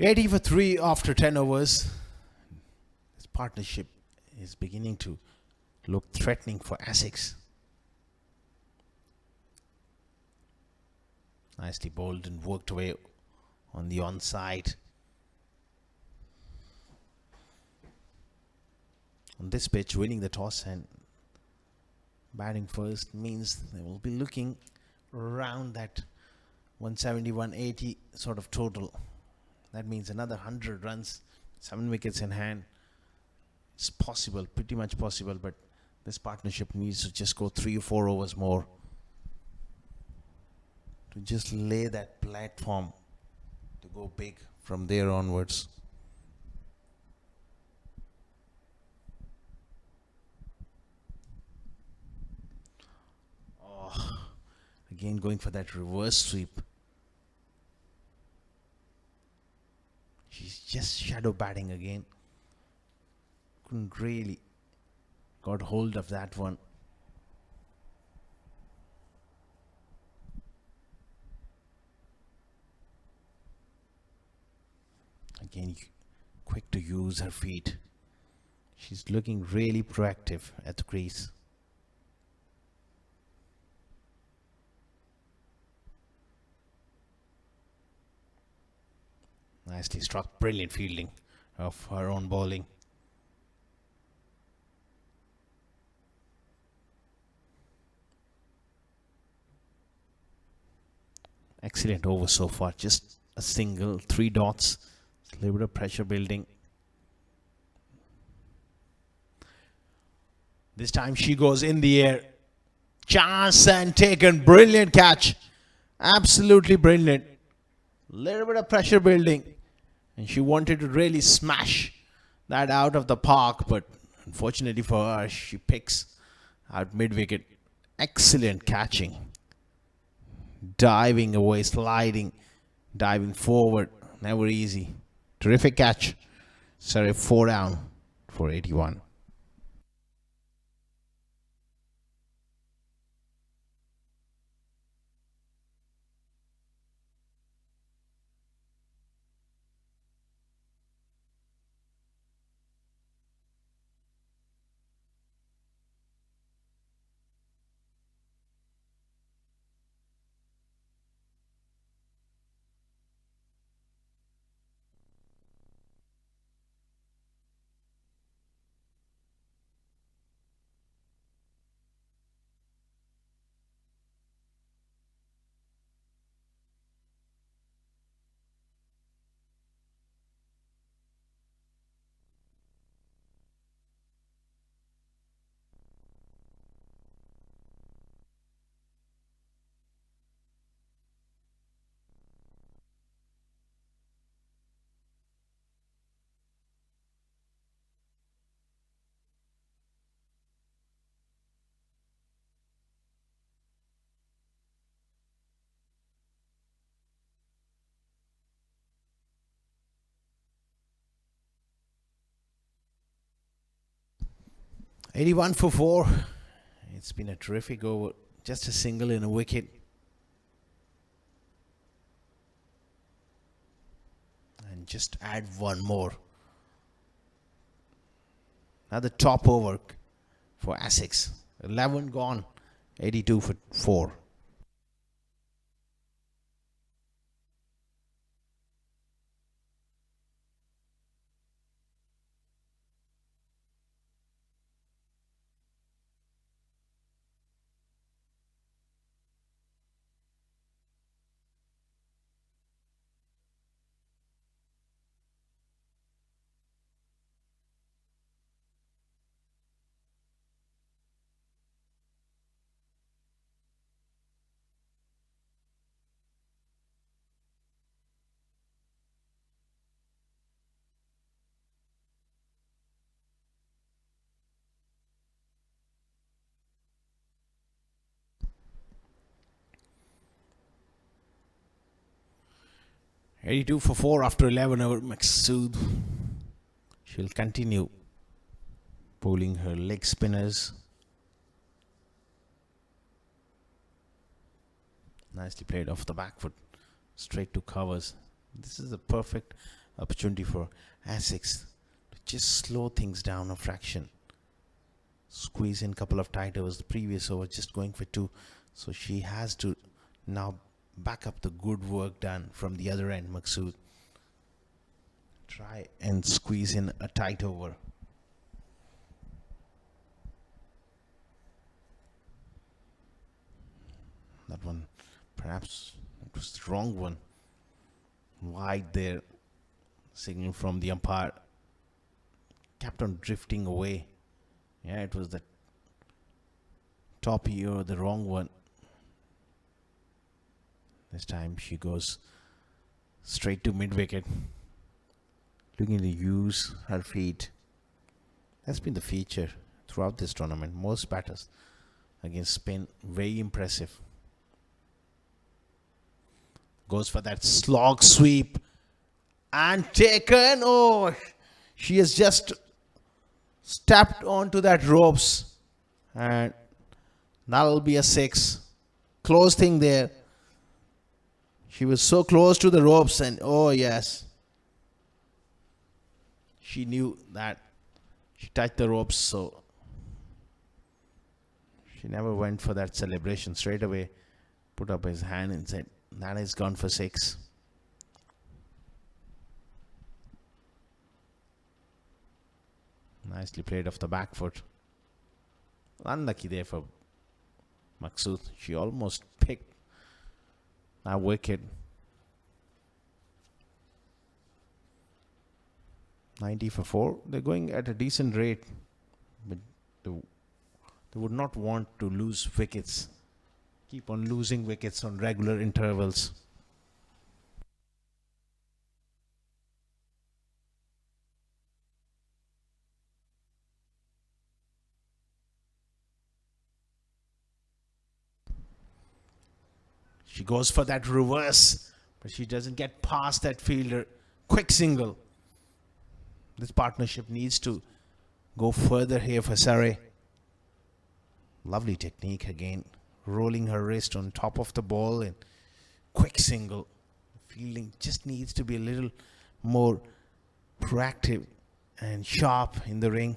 Eighty for 3 after 10 overs. This partnership is beginning to look threatening for Essex. Nicely bowled and worked away on the onside. on this pitch, winning the toss and batting first means they will be looking around that 170, 180 sort of total. That means another 100 runs, 7 wickets in hand. It's possible, pretty much possible, but this partnership needs to just go 3 or 4 overs more to just lay that platform to go big from there onwards. Again going for that reverse sweep. She's just shadow batting again. Couldn't really got hold of that one. Again, quick to use her feet. She's looking really proactive at the crease. Nicely struck, brilliant fielding of her own bowling. Excellent over so far, just a single, 3 dots, a little bit of pressure building. This time she goes in the air. Chance and taken, brilliant catch. Absolutely brilliant. Little bit of pressure building. And she wanted to really smash that out of the park, but unfortunately for her, she picks out mid-wicket. Excellent catching. Diving away, sliding, diving forward. Never easy. Terrific catch. Surrey 4 down for 81. "81 for 4. It's been a terrific over. Just a single in a wicket. And just add one more. Another top over for Essex. 11 gone. 82 for 4. "82 for 4 after 11 over Maksud. She'll continue bowling her leg spinners. Nicely played off the back foot. Straight to covers. This is a perfect opportunity for Essex to just slow things down a fraction. Squeeze in a couple of tight overs. The previous over just going for 2. So she has to now back up the good work done from the other end, Maksud. Try and squeeze in a tight over. That one, perhaps it was the wrong one. Wide there, signal from the umpire. Kept on drifting away. Yeah, it was the top ear, the wrong one. This time she goes straight to mid-wicket, looking to use her feet. That's been the feature throughout this tournament. Most batters against spin, very impressive. Goes for that slog sweep and taken. Oh, she has just stepped onto that ropes, and that'll be a 6. Close thing there. She was so close to the ropes, and oh yes, she knew that she touched the ropes, so she never went for that celebration. Straight away put up his hand and said, that is gone for 6. Nicely played off the back foot. Unlucky there for Maqsood. She almost picked that wicket. 90 for 4. They're going at a decent rate, but they would not want to lose wickets. Keep on losing wickets on regular intervals. She goes for that reverse, but she doesn't get past that fielder. Quick single. This partnership needs to go further here for Surrey. Lovely technique again. Rolling her wrist on top of the ball and quick single. Fielding just needs to be a little more proactive and sharp in the ring.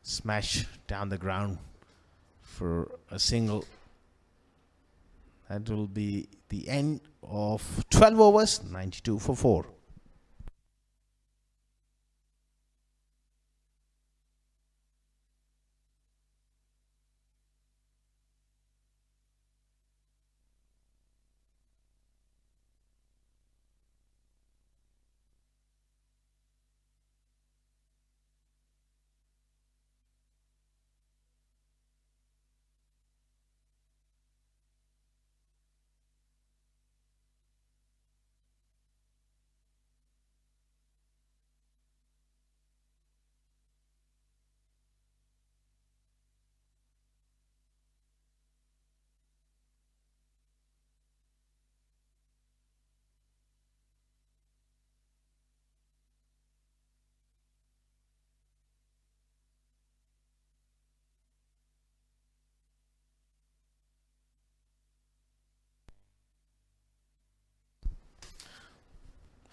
Smash down the ground for a single. That will be the end of 12 overs, 92 for 4.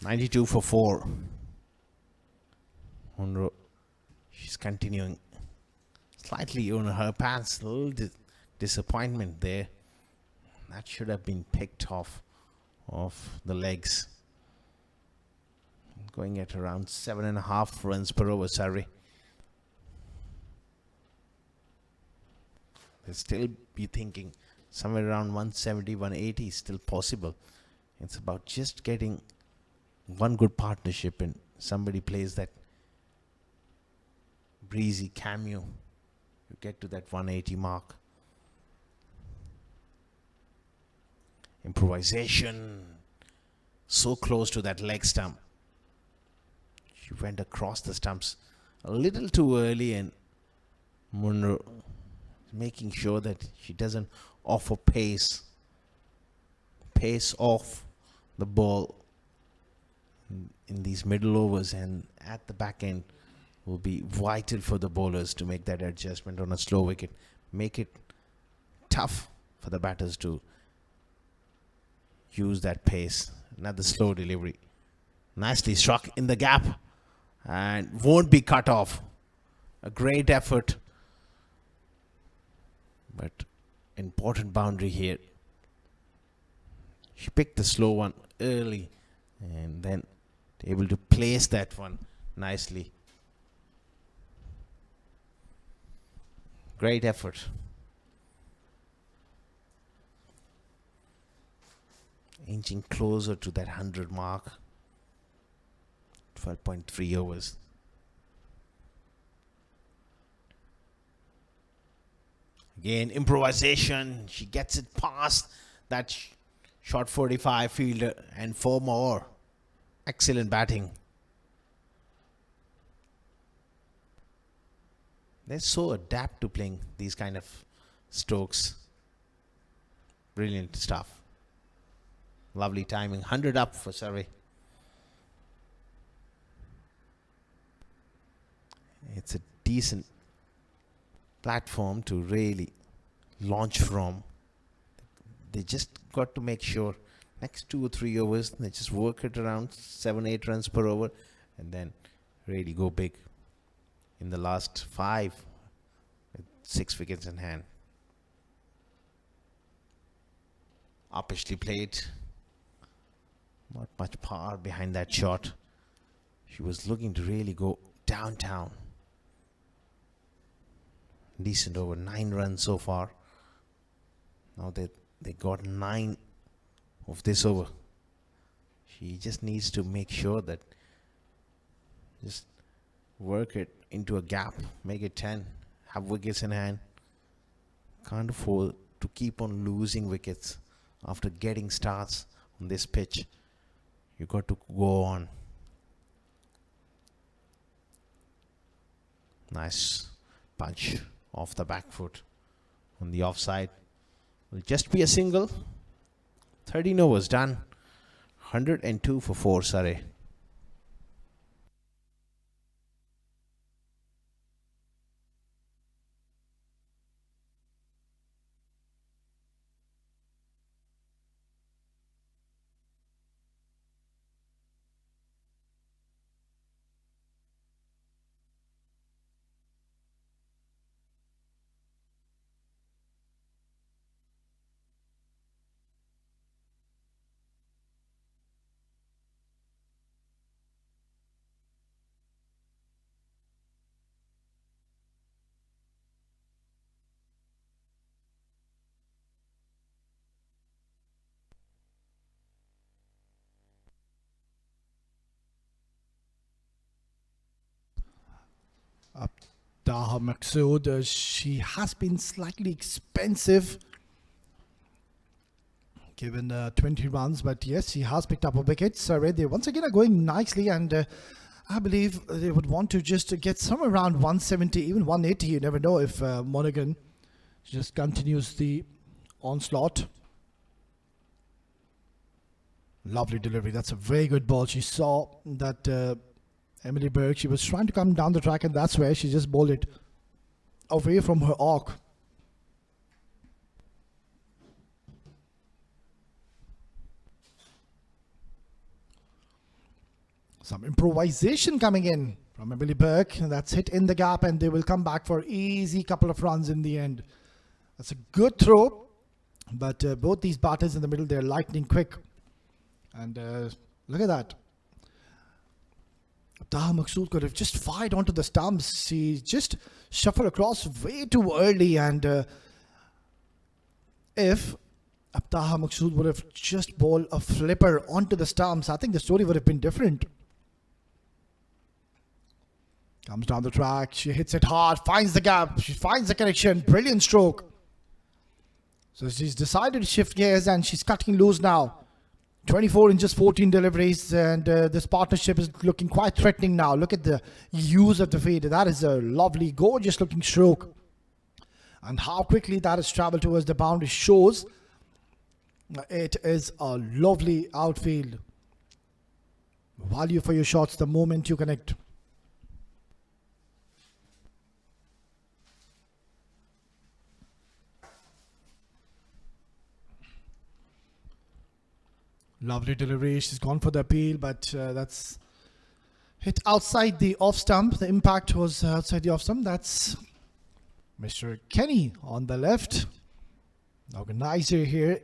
$92 for 4. Munro, she's continuing slightly on her pants. A little disappointment there. That should have been picked off the legs. Going at around 7.5 runs per over, Surrey. They'll still be thinking somewhere around 170, 180 is still possible. It's about just getting one good partnership and somebody plays that breezy cameo. You get to that 180 mark. Improvisation. So close to that leg stump. She went across the stumps a little too early, and Munro making sure that she doesn't offer pace off the ball in these middle overs, and at the back end will be vital for the bowlers to make that adjustment on a slow wicket. Make it tough for the batters to use that pace. Another slow delivery. Nicely struck in the gap and won't be cut off. A great effort. But important boundary here. She picked the slow one early and then able to place that one nicely. Great effort. Inching closer to that 100 mark. 12.3 overs. Again, improvisation. She gets it past that short 45 fielder and 4 more. Excellent batting. They're so adept to playing these kind of strokes. Brilliant stuff. Lovely timing. 100 up for Surrey. It's a decent platform to really launch from. They just got to make sure next 2 or 3 overs they just work it around 7-8 runs per over and then really go big in the last 5 with 6 wickets in hand. Uppishly played. Not much power behind that shot. She was looking to really go downtown. Decent over, 9 runs so far. Now they got 9 of this over. She just needs to make sure that just work it into a gap, make it 10, have wickets in hand. Can't afford to keep on losing wickets after getting starts on this pitch. You got to go on. Nice punch off the back foot on the offside. Will just be a single. 13 overs done. 102 for 4 Surrey. Daha Maksud, she has been slightly expensive given 20 runs, but yes, she has picked up a wicket. Surrey, they once again are going nicely, and I believe they would want to just get somewhere around 170, even 180. You never know if Monaghan just continues the onslaught. Lovely delivery. That's a very good ball. She saw that Emily Burke, she was trying to come down the track, and that's where she just bowled it away from her arc. Some improvisation coming in from Emily Burke. That's hit in the gap, and they will come back for easy couple of runs in the end. That's a good throw, but both these batters in the middle, they're lightning quick. And look at that. Daha Maksud could have just fired onto the stumps. She just shuffled across way too early, and if Abtaha Maksud would have just bowled a flipper onto the stumps, I think the story would have been different. Comes down the track, she hits it hard, finds the gap, she finds the connection, brilliant stroke. So she's decided to shift gears, and she's cutting loose now. 24 in just 14 deliveries, and this partnership is looking quite threatening now. Look at the use of the feed. That is a lovely, gorgeous looking stroke. And how quickly that has travelled towards the boundary shows it is a lovely outfield. Value for your shots the moment you connect. Lovely delivery. She's gone for the appeal, but that's hit outside the off stump. The impact was outside the off stump. That's Mr. Kenny on the left. The organizer here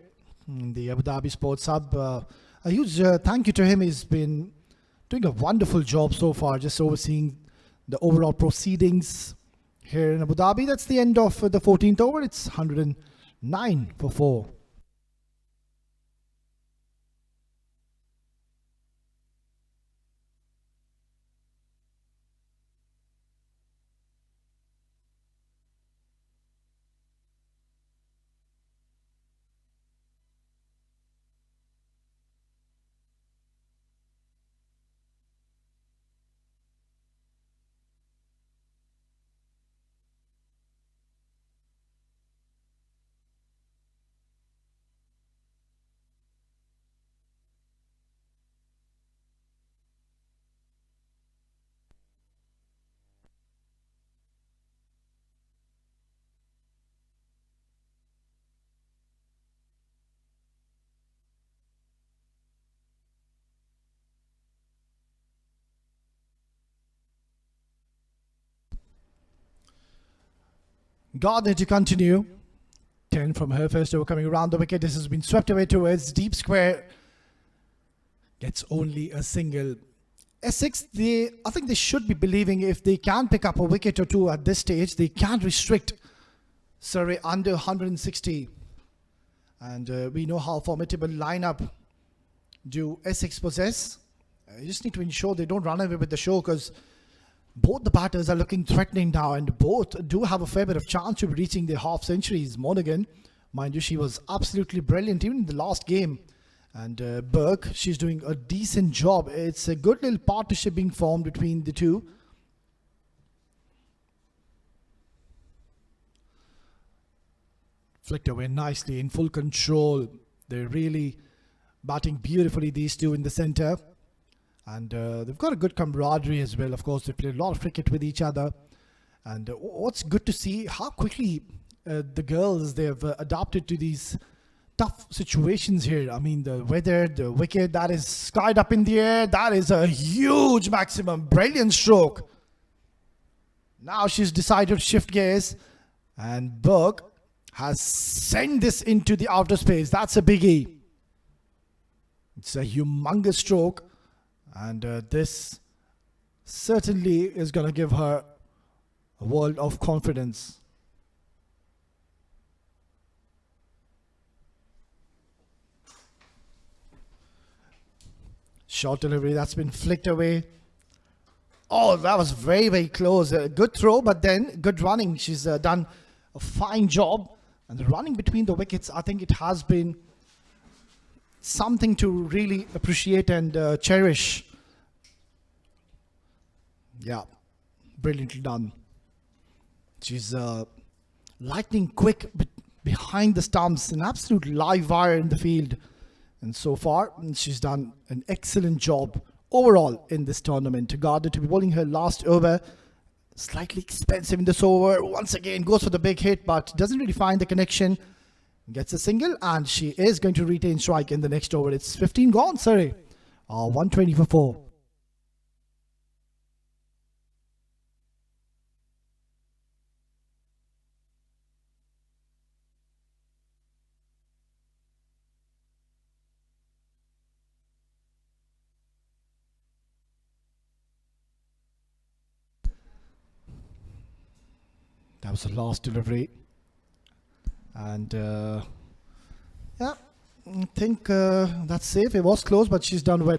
in the Abu Dhabi Sports Hub. A huge thank you to him. He's been doing a wonderful job so far, just overseeing the overall proceedings here in Abu Dhabi. That's the end of the 14th over. It's 109 for 4. Gardner to continue. 10 from her first over coming around the wicket. This has been swept away towards deep square. Gets only a single. Essex, I think they should be believing if they can pick up a wicket or two at this stage, they can restrict Surrey under 160. And we know how formidable lineup do Essex possess. You just need to ensure they don't run away with the show, because both the batters are looking threatening now, and both do have a fair bit of chance of reaching their half centuries. Monaghan, mind you, she was absolutely brilliant even in the last game. And Burke, she's doing a decent job. It's a good little partnership being formed between the two. Flicked away nicely, in full control. They're really batting beautifully, these two in the centre. And they've got a good camaraderie as well. Of course, they play a lot of cricket with each other. And what's good to see, how quickly the girls, they've adapted to these tough situations here. I mean, the weather, the wicket that is skied up in the air, that is a huge maximum. Brilliant stroke. Now she's decided to shift gears, and Burke has sent this into the outer space. That's a biggie. It's a humongous stroke, and this certainly is going to give her a world of confidence. Short delivery, that's been flicked away. Oh, that was very, very close. Good throw, but then good running. She's done a fine job. And the running between the wickets, I think it has been something to really appreciate and cherish. Yeah, brilliantly done. She's lightning quick behind the stumps, an absolute live wire in the field. And so far, she's done an excellent job overall in this tournament. Gardner to be bowling her last over. Slightly expensive in this over. Once again, goes for the big hit, but doesn't really find the connection. Gets a single, and she is going to retain strike in the next over. It's 15 gone, Surrey. 120 for 4. That was the last delivery. And yeah, I think that's safe. It was close, but she's done well.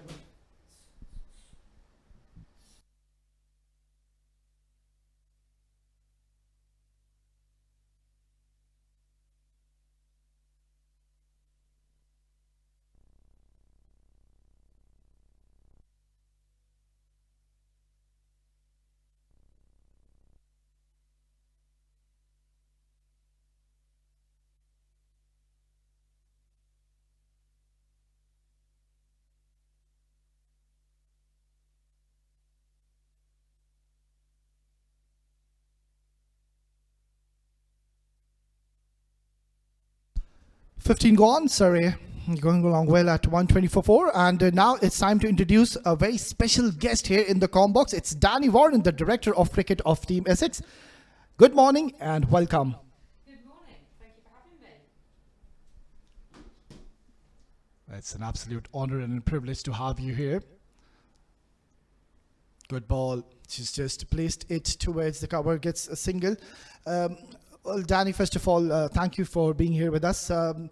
$15 gone, Surrey going along well at 120 for 4. And now it's time to introduce a very special guest here in the comm box. It's Danny Warren, the Director of Cricket of Team Essex. Good morning and welcome. Good morning. Thank you for having me. It's an absolute honor and a privilege to have you here. Good ball. She's just placed it towards the cover, gets a single. Well, Danny, first of all, thank you for being here with us. I'm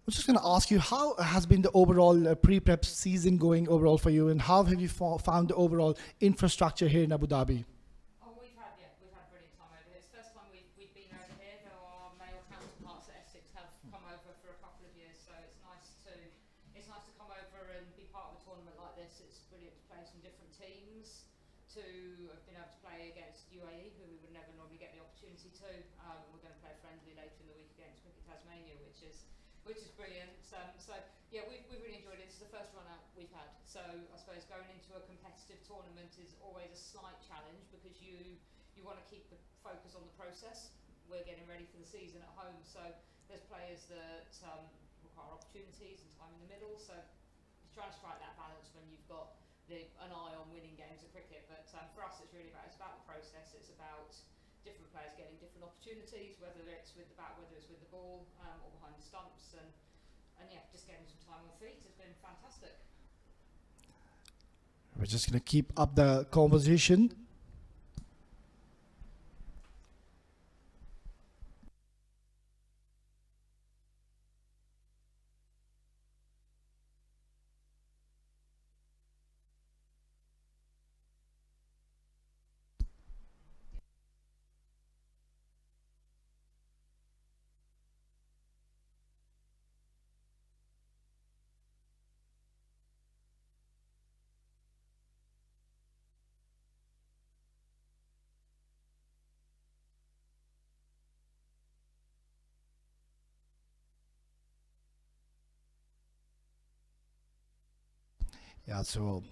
just going to ask you, how has been the overall pre-prep season going overall for you, and how have you found the overall infrastructure here in Abu Dhabi? Oh, we've had brilliant time over here. It's the first time we've been over here. Though our male counterparts at Essex have come over for a couple of years, so it's nice to come over and be part of a tournament like this. It's brilliant to play some different teams, to have been able to play against UAE, who we would never normally get the opportunity to. We're going to play a friendly later in the week against Cricket Tasmania, which is brilliant. So yeah, we've really enjoyed it. It's the first run out we've had. So I suppose going into a competitive tournament is always a slight challenge, because you want to keep the focus on the process. We're getting ready for the season at home, so there's players that require opportunities and time in the middle. So it's trying to strike that balance when you've got an eye on winning games of cricket. But for us, it's about the process. It's about different players getting different opportunities, whether it's with the bat, whether it's with the ball, or behind the stumps, and yeah, just getting some time on feet has been fantastic. We're just going to keep up the conversation. Yeah, so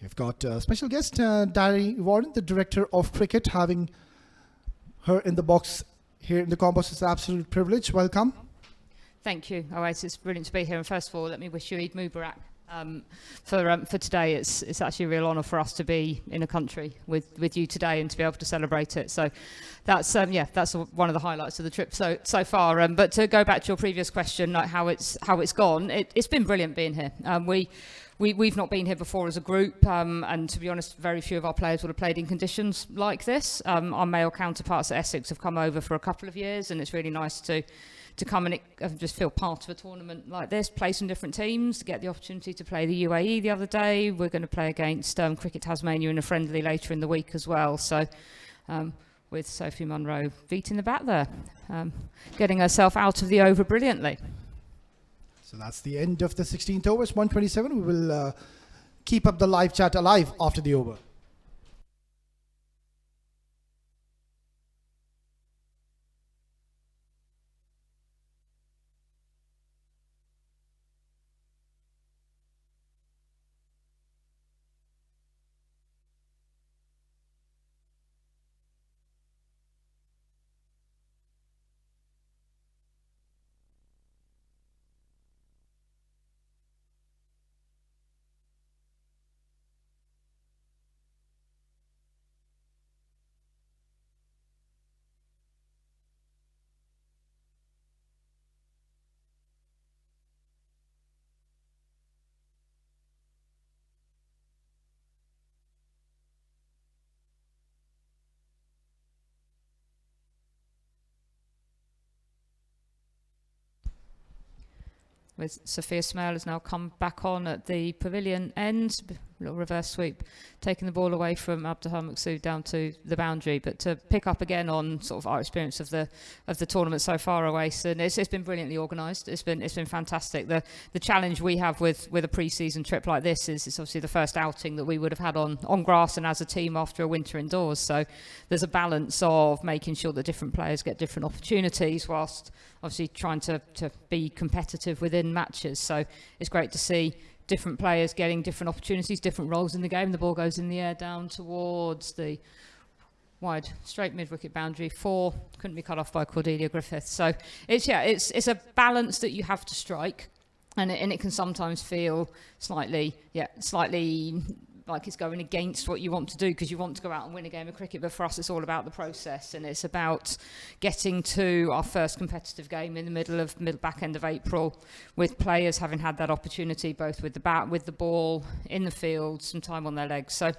you've got a special guest, Dari Warren, the Director of Cricket. Having her in the box here in the Compost is an absolute privilege. Welcome. Thank you. All right, it's brilliant to be here. And first of all, let me wish you Eid Mubarak. For today, it's actually a real honour for us to be in a country with you today and to be able to celebrate it. So that's that's one of the highlights of the trip so far. But to go back to your previous question, like how it's gone, it's been brilliant being here. We've not been here before as a group, and to be honest, very few of our players would have played in conditions like this. Our male counterparts at Essex have come over for a couple of years, and it's really nice to come and just feel part of a tournament like this, play some different teams, get the opportunity to play the UAE the other day. We're going to play against Cricket Tasmania in a friendly later in the week as well. So with Sophie Munro beating the bat there, getting herself out of the over brilliantly. So that's the end of the 16th over. It's 1:27. We will keep up the live chat alive after the over. With Sophia Smale has now come back on at the pavilion end, little reverse sweep, taking the ball away from Abdullah Maqsood down to the boundary. But to pick up again on sort of our experience of the tournament so far, Awais, and it's been brilliantly organised. It's been fantastic. The challenge we have with a pre-season trip like this is it's obviously the first outing that we would have had on grass and as a team after a winter indoors. So there's a balance of making sure that different players get different opportunities whilst obviously trying to be competitive within matches. So it's great to see different players getting different opportunities, different roles in the game. The ball goes in the air down towards the wide straight mid-wicket boundary. 4 couldn't be cut off by Cordelia Griffith. So it's a balance that you have to strike, and it can sometimes feel slightly like it's going against what you want to do, because you want to go out and win a game of cricket. But for us, it's all about the process, and it's about getting to our first competitive game in the back end of April, with players having had that opportunity, both with the bat, with the ball, in the field, some time on their legs. So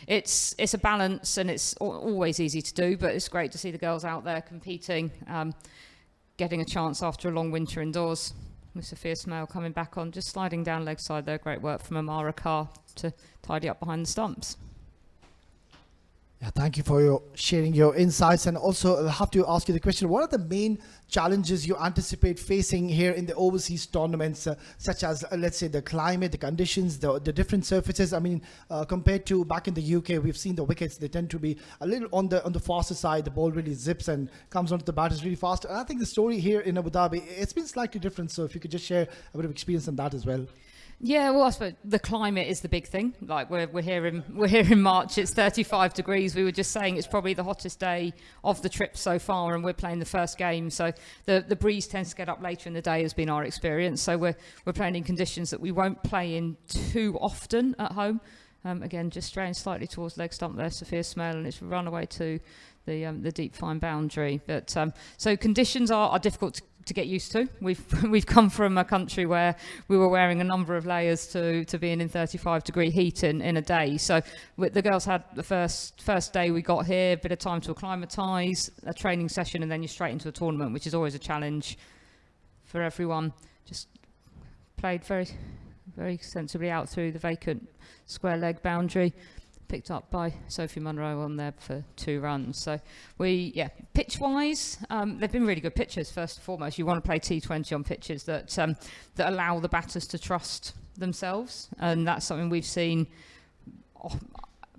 it's a balance, and it's always easy to do, but it's great to see the girls out there competing, getting a chance after a long winter indoors. With Sophia Smale coming back on, just sliding down leg side there. Great work from Amara Carr to tidy up behind the stumps. Yeah, thank you for sharing your insights. And also, I have to ask you the question, what are the main challenges you anticipate facing here in the overseas tournaments, such as, let's say, the climate, the conditions, the different surfaces? I mean, compared to back in the UK, we've seen the wickets, they tend to be a little on the faster side. The ball really zips and comes onto the batters really fast. And I think the story here in Abu Dhabi, it's been slightly different. So if you could just share a bit of experience on that as well. Yeah, well, I suppose the climate is the big thing. Like we're here in March. It's 35 degrees. We were just saying it's probably the hottest day of the trip so far, and we're playing the first game. So the breeze tends to get up later in the day, has been our experience. So we're playing in conditions that we won't play in too often at home. Again, just straying slightly towards leg stump there, Sophia Smale, and it's run away to the deep fine boundary. But so conditions are difficult to get used to. We've come from a country where we were wearing a number of layers to being in 35-degree heat in a day. So the girls had the first day we got here, a bit of time to acclimatise, a training session, and then you're straight into a tournament, which is always a challenge for everyone. Just played very, very sensibly out through the vacant square leg boundary. Picked up by Sophie Munro on there for 2 runs. So pitch-wise, they've been really good pitches. First and foremost, you want to play T20 on pitches that allow the batters to trust themselves, and that's something we've seen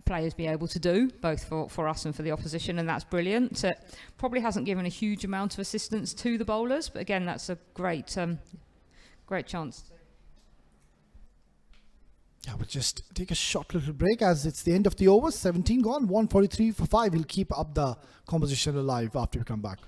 players be able to do, both for us and for the opposition, and that's brilliant. It probably hasn't given a huge amount of assistance to the bowlers, but again, that's a great chance. Yeah, we'll just take a short little break as it's the end of the overs. 17 gone, 143 for 5. We'll keep up the conversation alive after we come back.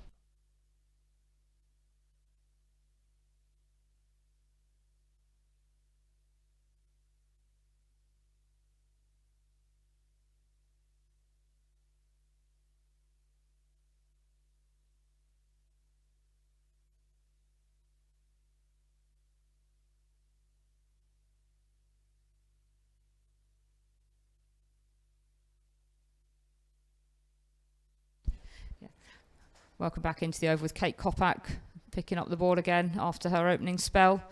Welcome back into the over with Kate Kopak picking up the ball again after her opening spell.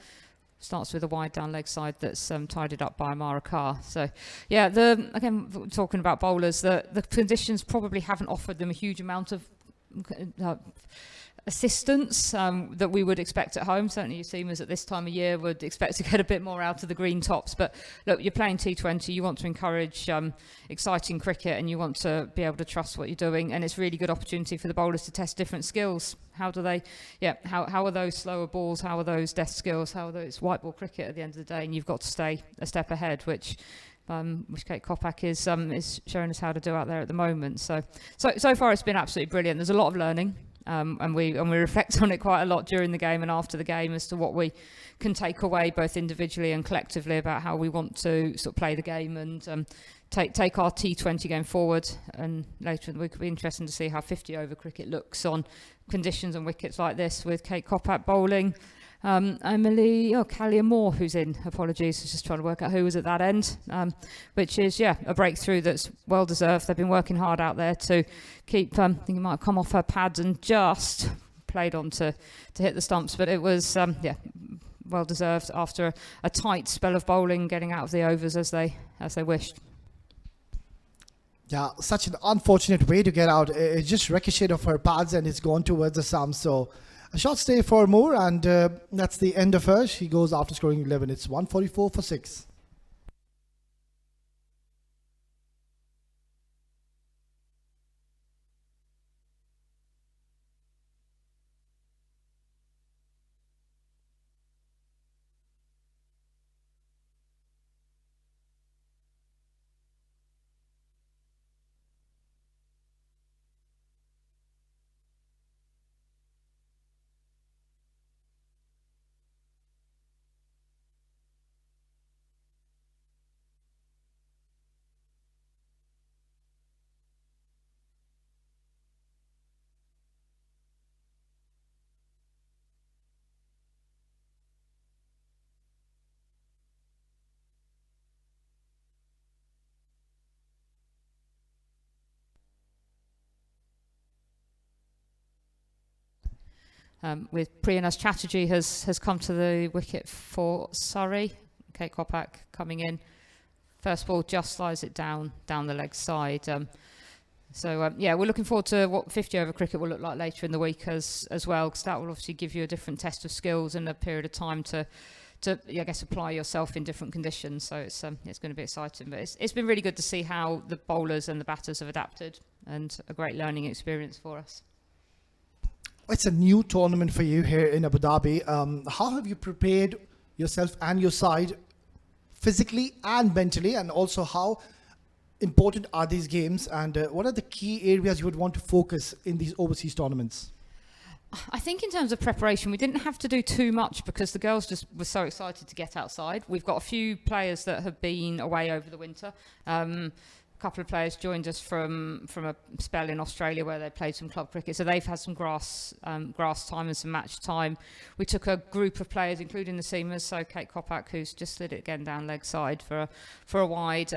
Starts with a wide down leg side that's tidied up by Amara Carr. So, yeah, again, talking about bowlers, the conditions probably haven't offered them a huge amount of assistance that we would expect at home. Certainly you seamers at this time of year would expect to get a bit more out of the green tops, but look, you're playing T20, you want to encourage exciting cricket, and you want to be able to trust what you're doing, and it's really good opportunity for the bowlers to test different skills. How are those slower balls, how are those death skills, how are those white ball cricket at the end of the day, and you've got to stay a step ahead, which Kate Kopak is showing us how to do out there at the moment. So far it's been absolutely brilliant. There's a lot of learning. And we reflect on it quite a lot during the game and after the game as to what we can take away both individually and collectively about how we want to sort of play the game and take our T20 game forward. And later in the week it'll be interesting to see how 50 over cricket looks on conditions and wickets like this with Kate Kopak bowling. Callia Moore, who's in, apologies, I was just trying to work out who was at that end, which is, a breakthrough that's well deserved. They've been working hard out there to keep, I think it might have come off her pads and just played on to hit the stumps, but it was, well deserved after a tight spell of bowling, getting out of the overs as they wished. Yeah, such an unfortunate way to get out. It just ricocheted off her pads and it's gone towards the stump, so a short stay for Moore, and that's the end of her. She goes after scoring 11. It's 144 for 6. with Priyanas Chatterjee has come to the wicket for Surrey. Kate Kopak coming in. First ball just slides it down the leg side. Yeah, we're looking forward to what 50 over cricket will look like later in the week as well, because that will obviously give you a different test of skills and a period of time to I guess apply yourself in different conditions. So it's going to be exciting, but it's been really good to see how the bowlers and the batters have adapted, and a great learning experience for us. It's a new tournament for you here in Abu Dhabi. How have you prepared yourself and your side physically and mentally, and also how important are these games, and what are the key areas you would want to focus in these overseas tournaments? I think in terms of preparation, we didn't have to do too much because the girls just were so excited to get outside. We've got a few players that have been away over the winter. A couple of players joined us from a spell in Australia where they played some club cricket, so they've had some grass time and some match time. We took a group of players, including the seamers, so Kate Kopak, who's just slid it again down leg side for a wide,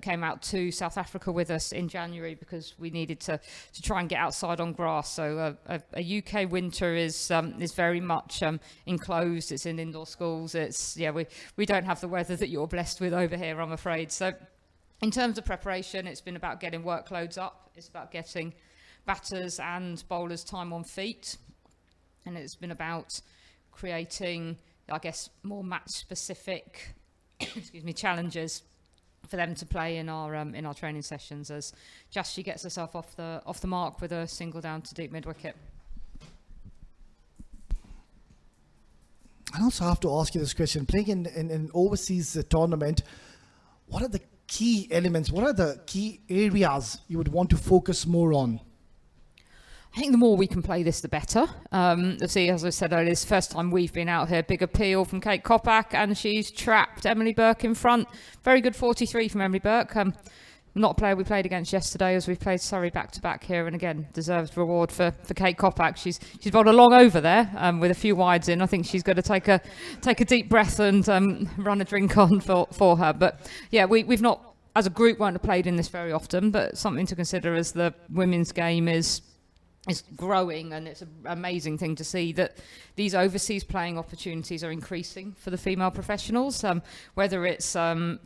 came out to South Africa with us in January because we needed to try and get outside on grass. So a UK winter is very much enclosed. It's in indoor schools. We don't have the weather that you're blessed with over here, I'm afraid. So in terms of preparation, it's been about getting workloads up. It's about getting batters and bowlers time on feet. And it's been about creating, I guess, more match-specific challenges for them to play in our training sessions as Jashi gets herself off the mark with a single down to deep mid-wicket. I also have to ask you this question. Playing in an overseas tournament, what are the key elements, what are the key areas you would want to focus more on? I think the more we can play this, the better. See, as I said earlier, it's the first time we've been out here. Big appeal from Kate Kopak, and she's trapped Emily Burke in front. Very good 43 from Emily Burke. Not a player we played against yesterday, as we've played Surrey back-to-back here, and again, deserved reward for Kate Kopak. She's bowled a long over there with a few wides in. I think she's got to take a deep breath and run a drink on for her. But yeah, we've not, as a group, won't have played in this very often, but something to consider as the women's game is growing, and it's an amazing thing to see that these overseas playing opportunities are increasing for the female professionals, whether it's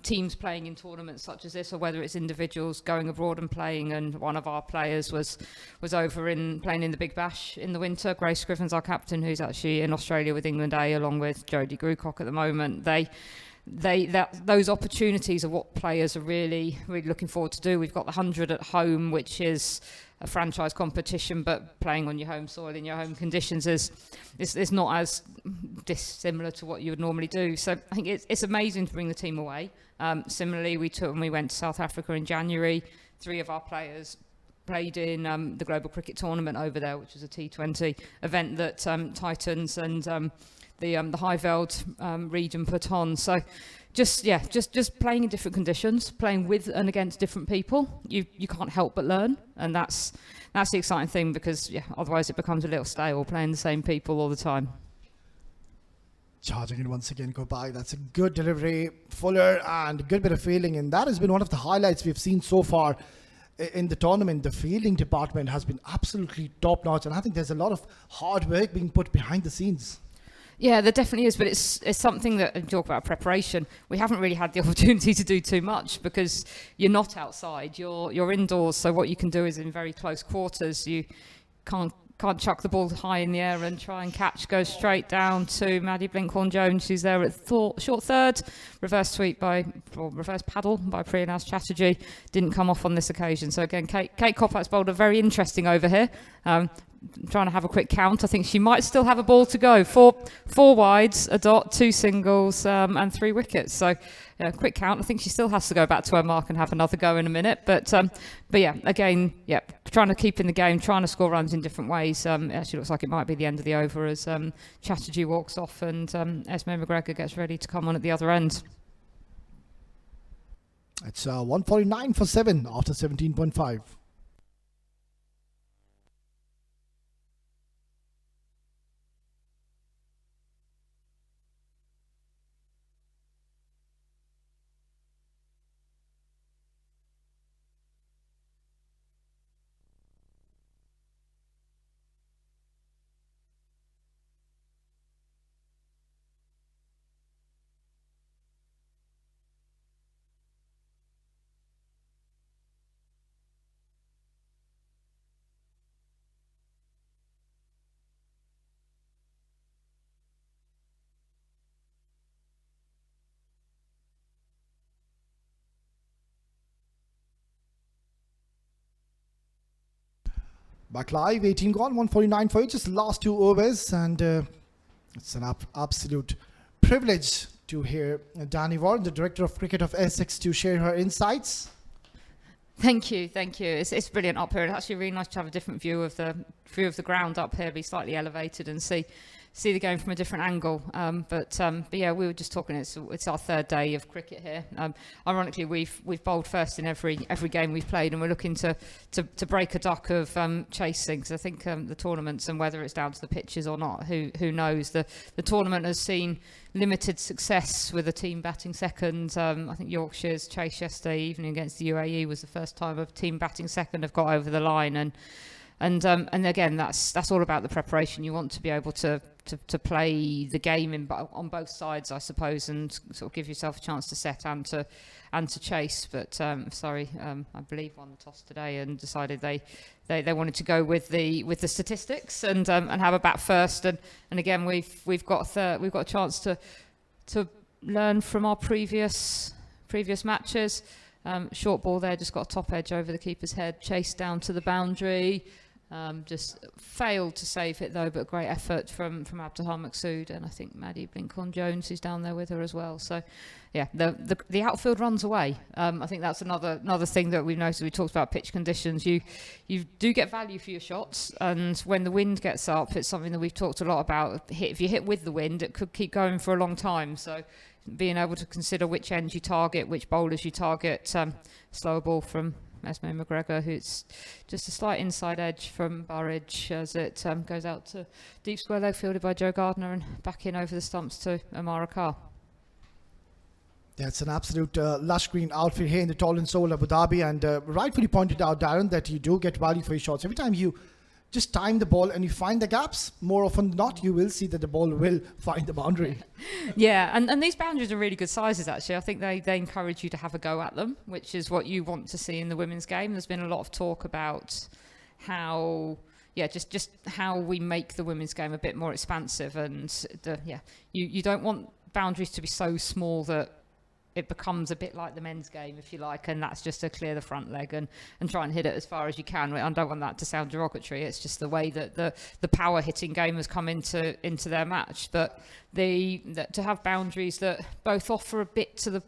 teams playing in tournaments such as this, or whether it's individuals going abroad and playing. And one of our players was over playing in the Big Bash in the winter. Grace Scriven's our captain, who's actually in Australia with England A, along with Jodie Grucock at the moment. Those opportunities are what players are really looking forward to do. We've got the 100 at home, which is a franchise competition, but playing on your home soil in your home conditions is not as dissimilar to what you would normally do. So I think it's amazing to bring the team away. Similarly, when we went to South Africa in January, 3 of our players played in the Global Cricket Tournament over there, which was a T20 event that Titans and the Highveld region put on. So just playing in different conditions, playing with and against different people, you can't help but learn, and that's the exciting thing, because otherwise it becomes a little stale playing the same people all the time. Charging it once again, go by. That's a good delivery, fuller, and a good bit of fielding, and that has been one of the highlights we've seen so far in the tournament. The fielding department has been absolutely top notch, and I think there's a lot of hard work being put behind the scenes. Yeah, there definitely is, but it's something that, you talk about preparation, we haven't really had the opportunity to do too much because you're not outside, you're indoors, so what you can do is in very close quarters. You can't chuck the ball high in the air and try and catch, go straight down to Maddie Blinkhorn-Jones, who's there at short third. Reverse paddle by Priyanas Chatterjee didn't come off on this occasion. So again, Kate Kopak's bowled a very interesting over here. Trying to have a quick count. I think she might still have a ball to go. Four wides, a dot, 2 singles, and 3 wickets. So, quick count. I think she still has to go back to her mark and have another go in a minute. But again, trying to keep in the game, trying to score runs in different ways. It actually looks like it might be the end of the over as Chatterjee walks off and Esme McGregor gets ready to come on at the other end. It's 149 for 7 after 17.5. Back live, 18 gone, 149 for each. Just last 2 overs, and it's an absolute privilege to hear Danny Warren, the Director of Cricket of Essex, to share her insights. Thank you. It's brilliant up here. It's actually really nice to have a different view of the ground up here, be slightly elevated and see the game from a different angle. But yeah, we were just talking. It's our third day of cricket here. Ironically, we've bowled first in every game we've played, and we're looking to break a duck of chasing. Because I think the tournaments, and whether it's down to the pitches or not, who knows? The tournament has seen limited success with a team batting second. I think Yorkshire's chase yesterday evening against the UAE was the first time a team batting second have got over the line, and again, that's all about the preparation. You want to be able to play the game on both sides, I suppose, and sort of give yourself a chance to set and to chase. But Surrey, I believe, won the toss today and decided they wanted to go with the statistics and have a bat first. And again, we've got a chance to learn from our previous matches. Short ball there, just got a top edge over the keeper's head, chased down to the boundary. Just failed to save it though, but great effort from Abdullah Maqsood, and I think Maddie Blincoln-Jones is down there with her as well. So yeah, the outfield runs away. I think that's another thing that we've noticed. We talked about pitch conditions. You do get value for your shots, and when the wind gets up, it's something that we've talked a lot about. If you hit with the wind, it could keep going for a long time. So being able to consider which ends you target, which bowlers you target. Slower ball from Esme McGregor, who's just a slight inside edge from Burridge as it goes out to deep square leg, fielded by Joe Gardner and back in over the stumps to Amara Carr. Yeah, it's an absolute lush green outfit here in the Tall and Soul Abu Dhabi, and rightfully pointed out, Darren, that you do get value for your shots. Every time you just time the ball and you find the gaps, more often than not, you will see that the ball will find the boundary. Yeah, and these boundaries are really good sizes, actually. I think they encourage you to have a go at them, which is what you want to see in the women's game. There's been a lot of talk about how, just how we make the women's game a bit more expansive, and you don't want boundaries to be so small that it becomes a bit like the men's game, if you like, and that's just to clear the front leg and try and hit it as far as you can. I don't want that to sound derogatory. It's just the way that the power hitting game has come into their match. But to have boundaries that both offer a bit to the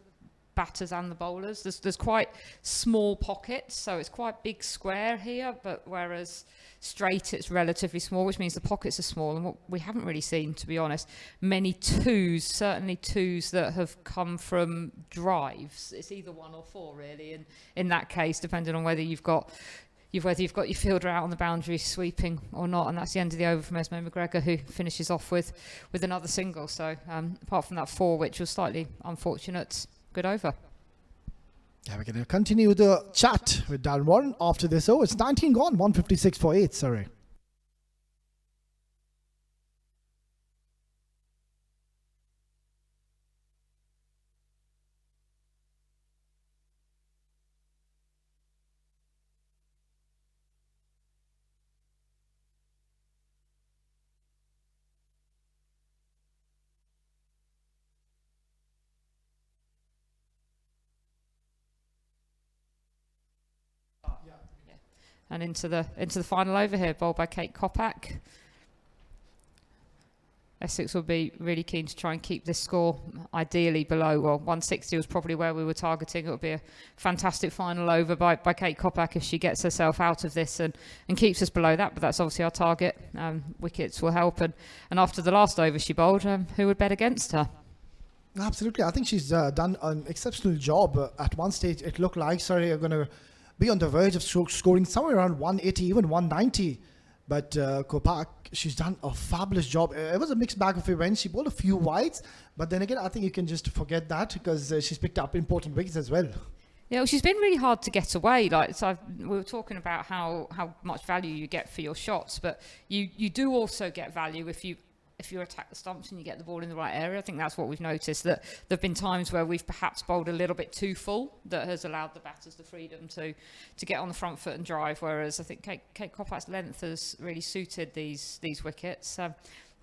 batters and the bowlers. There's quite small pockets, so it's quite big square here, but whereas straight it's relatively small, which means the pockets are small, and what we haven't really seen, to be honest, many certainly twos that have come from drives. It's either 1 or 4 really, and in that case, depending on whether you've got your fielder out on the boundary sweeping or not. And that's the end of the over from Esme McGregor, who finishes off with another single. So apart from that 4, which was slightly unfortunate, good over. Yeah, we're going to continue the chat with Darren Warren after this. Oh, it's 19 gone, 156 for 8, sorry. And into the final over here, bowled by Kate Kopak. Essex will be really keen to try and keep this score ideally below. Well, 160 was probably where we were targeting. It would be a fantastic final over by Kate Kopak if she gets herself out of this and keeps us below that. But that's obviously our target. Wickets will help. And after the last over she bowled, who would bet against her? Absolutely. I think she's done an exceptional job. At one stage, it looked like Surrey are going to be on the verge of scoring somewhere around 180, even 190. But Kopak, she's done a fabulous job. It was a mixed bag of events. She bowled a few wides, but then again, I think you can just forget that because she's picked up important wickets as well. Yeah, well, she's been really hard to get away. We were talking about how much value you get for your shots, but you do also get value if you attack the stumps and you get the ball in the right area. I think that's what we've noticed, that there have been times where we've perhaps bowled a little bit too full that has allowed the batters the freedom to get on the front foot and drive, whereas I think Kate Kopak's length has really suited these wickets.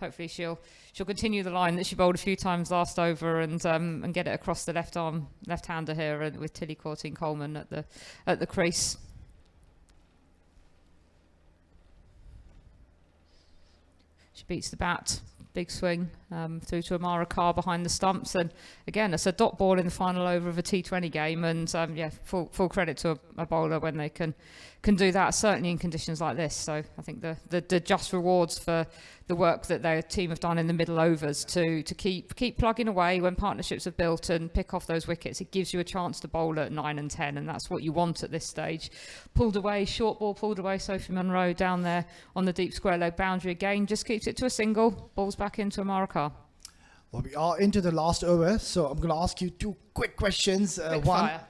Hopefully she'll continue the line that she bowled a few times last over and get it across the left-hander here with Tilly Courtine Coleman at the crease. She beats the bat, big swing through to Amara Carr behind the stumps, and again it's a dot ball in the final over of a T20 game, and full credit to a bowler when they can do that, certainly in conditions like this. So I think the just rewards for the work that their team have done in the middle overs to keep plugging away when partnerships are built and pick off those wickets. It gives you a chance to bowl at 9 and 10, and that's what you want at this stage. Pulled away, short ball pulled away, Sophie Munro down there on the deep square leg boundary again, just keeps it to a single, balls back into Amara Carr. Well, we are into the last over, so I'm going to ask you 2 quick questions. Fire.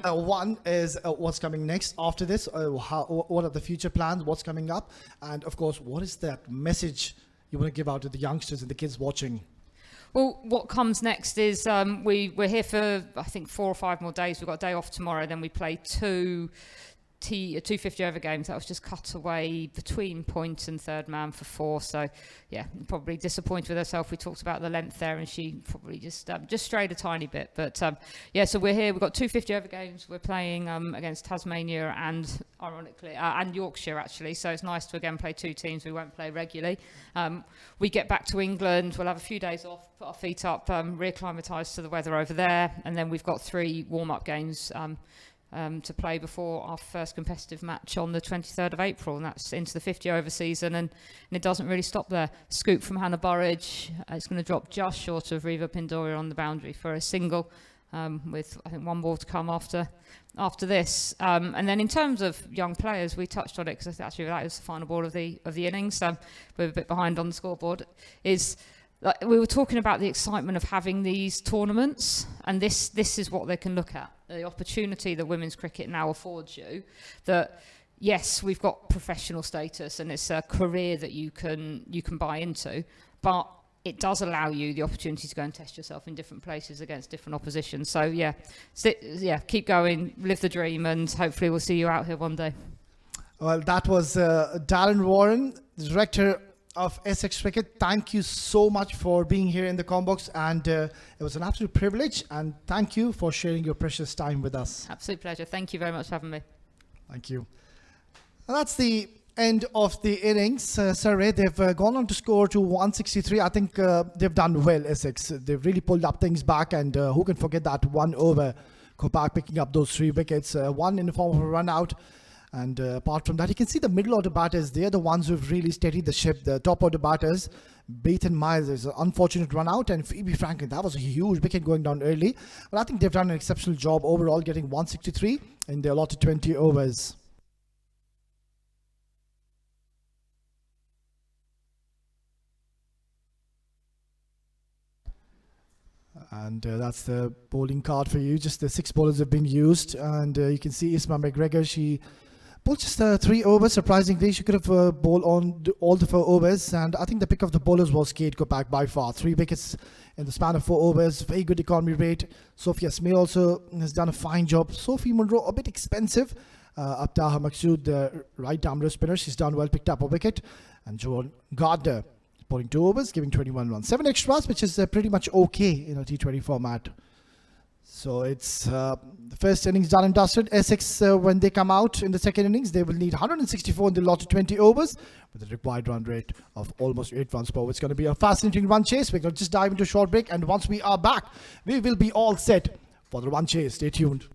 One is what's coming next after this? What are the future plans? What's coming up? And of course, what is that message you want to give out to the youngsters and the kids watching? Well, what comes next is we're here for, I think, 4 or 5 more days. We've got a day off tomorrow, then we play 2 250 over games. That was just cut away between point and third man for 4. So yeah, probably disappointed with herself. We talked about the length there, and she probably just strayed a tiny bit. But so we're here. We've got 250 over games. We're playing against Tasmania and, ironically, and Yorkshire actually. So it's nice to again play 2 teams we won't play regularly. We get back to England. We'll have a few days off, put our feet up, reacclimatise to the weather over there, and then we've got 3 warm-up games to play before our first competitive match on the 23rd of April, and that's into the 50 over season, and it doesn't really stop there. Scoop from Hannah Burridge. It's going to drop just short of Riva Pindoria on the boundary for a single, with I think 1 ball to come after this. And then in terms of young players, we touched on it because actually that was the final ball of the innings. We're a bit behind on the scoreboard. We were talking about the excitement of having these tournaments, and this is what they can look at. The opportunity that women's cricket now affords you, that yes, we've got professional status and it's a career that you can buy into, but it does allow you the opportunity to go and test yourself in different places against different opposition. So keep going, live the dream, and hopefully we'll see you out here one day. Well, that was Darren Warren, the director of Essex Cricket. Thank you so much for being here in the Combox, and it was an absolute privilege, and thank you for sharing your precious time with us. Absolute pleasure. Thank you very much for having me. Thank you. And that's the end of the innings. Surrey, they've gone on to score to 163. I think they've done well, Essex. They've really pulled up things back, and who can forget that 1 over Kopak picking up those 3 wickets, 1 in the form of a run out. And apart from that, you can see the middle order batters. They're the ones who've really steadied the ship. The top order batters, Bath and Miles, is an unfortunate run out. And Phoebe Franklin, that was a huge wicket going down early. But I think they've done an exceptional job overall, getting 163 in their allotted 20 overs. And that's the bowling card for you. Just the 6 bowlers have been used. And you can see Isma McGregor, she bowled just 3 overs. Surprisingly, she could have bowled on all the 4 overs. And I think the pick of the bowlers was Kate Kopak by far. 3 wickets in the span of 4 overs. Very good economy rate. Sophia Smith also has done a fine job. Sophie Munro, a bit expensive. Abtaha Maksud, the right-arm spinner, she's done well, picked up a wicket. And Joan Gardner, bowling 2 overs, giving 21 runs. 7 extras, which is pretty much okay in a T20 format. So it's the first innings done and dusted. Essex, when they come out in the second innings, they will need 164 in the lot of 20 overs with a required run rate of almost 8 runs per over. It's going to be a fascinating run chase. We're going to just dive into a short break, and once we are back, we will be all set for the run chase. Stay tuned.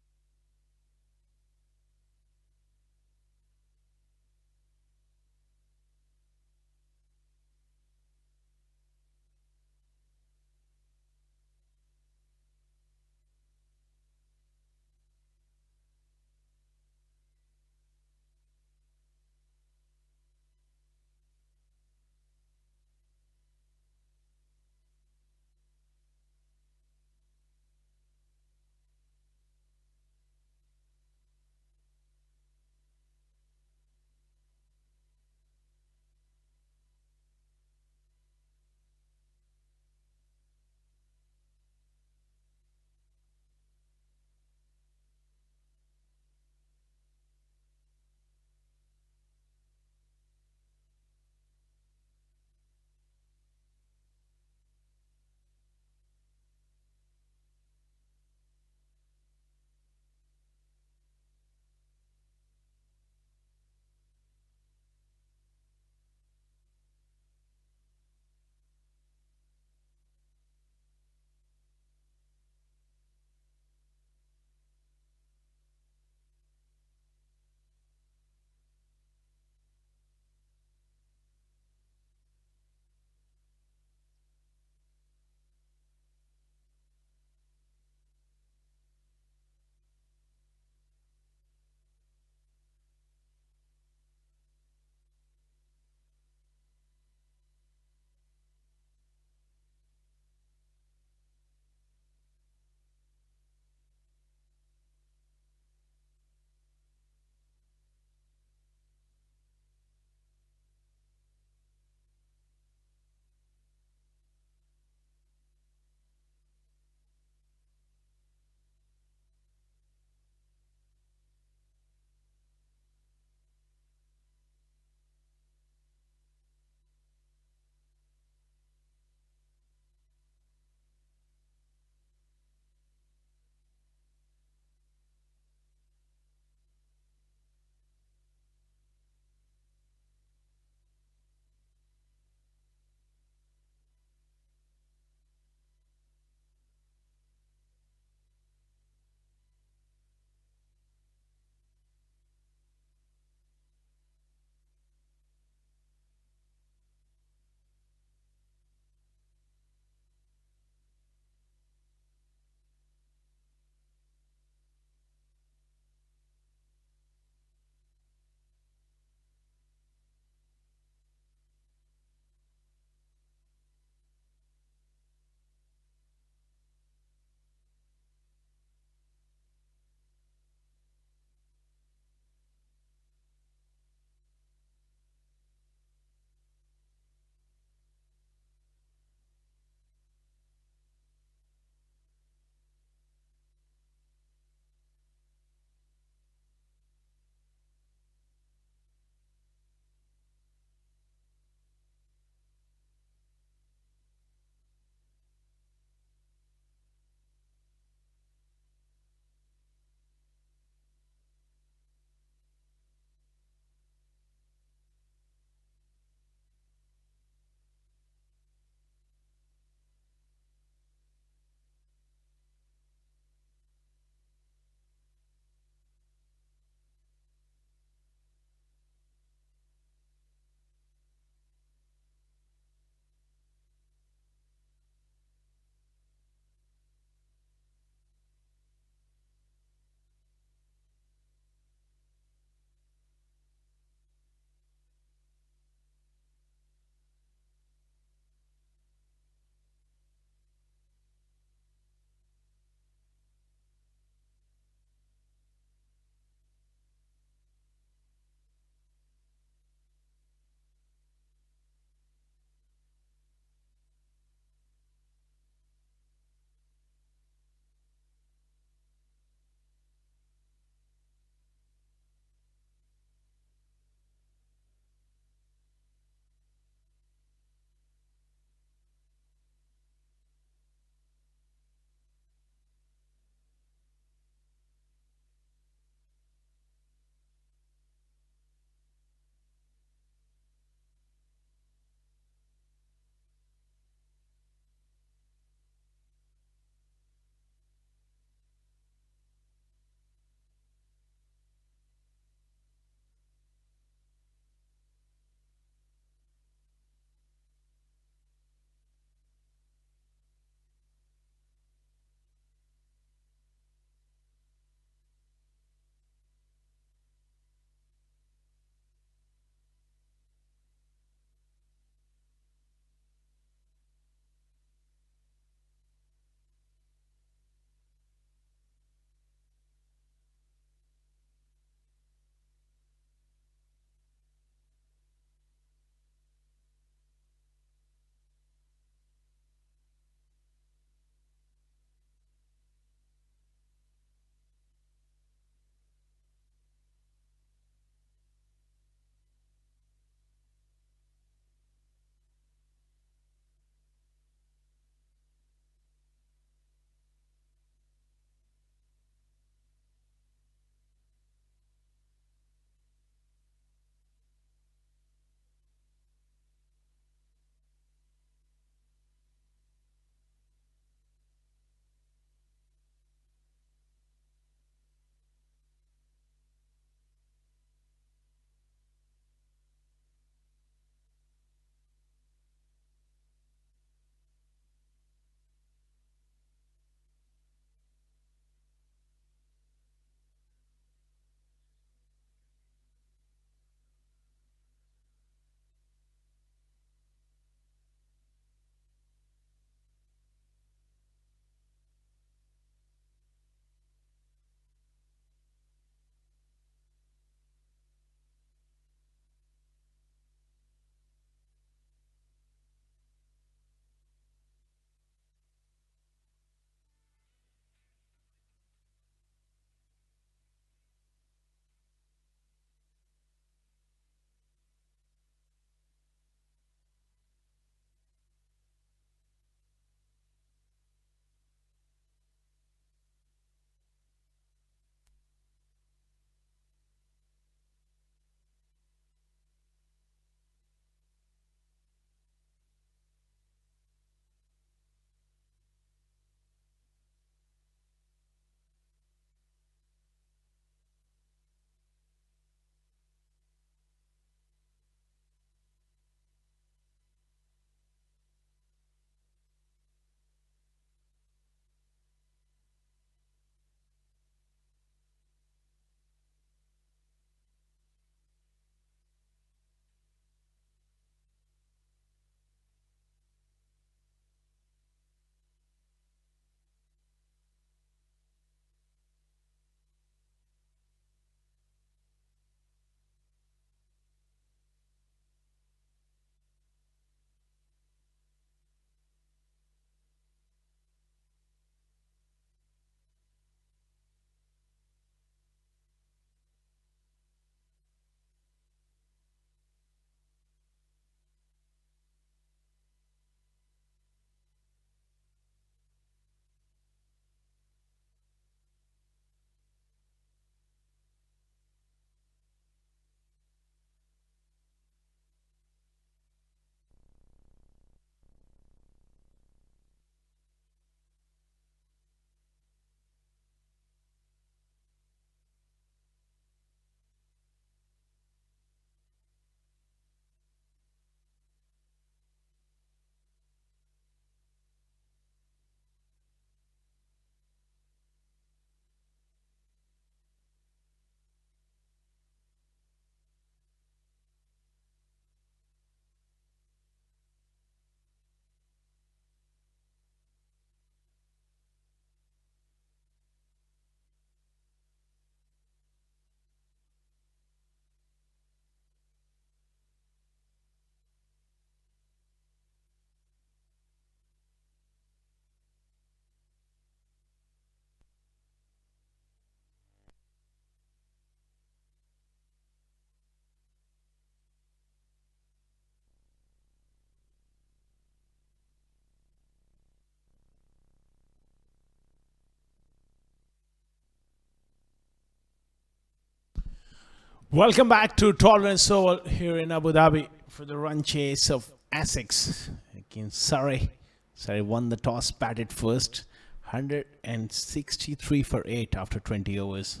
Welcome back to Tolerance Oval here in Abu Dhabi for the run chase of Essex against Surrey. Surrey won the toss, batted first, 163 for 8 after 20 overs.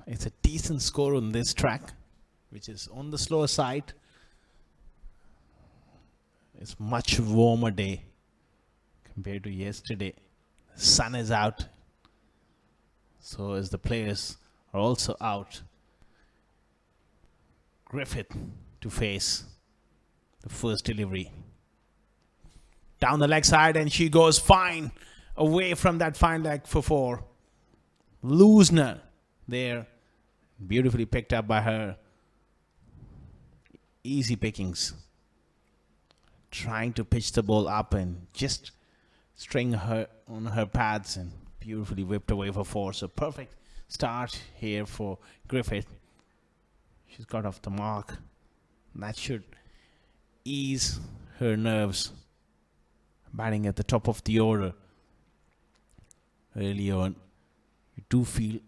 It's a decent score on this track, which is on the slower side. It's much warmer day compared to yesterday. The sun is out, so as the players are also out. Griffith to face the first delivery. Down the leg side, and she goes fine away from that fine leg for 4. Loosner there. Beautifully picked up by her. Easy pickings. Trying to pitch the ball up and just string her on her pads and beautifully whipped away for 4. So perfect start here for Griffith. She's got off the mark. That should ease her nerves. Batting at the top of the order early on, you do feel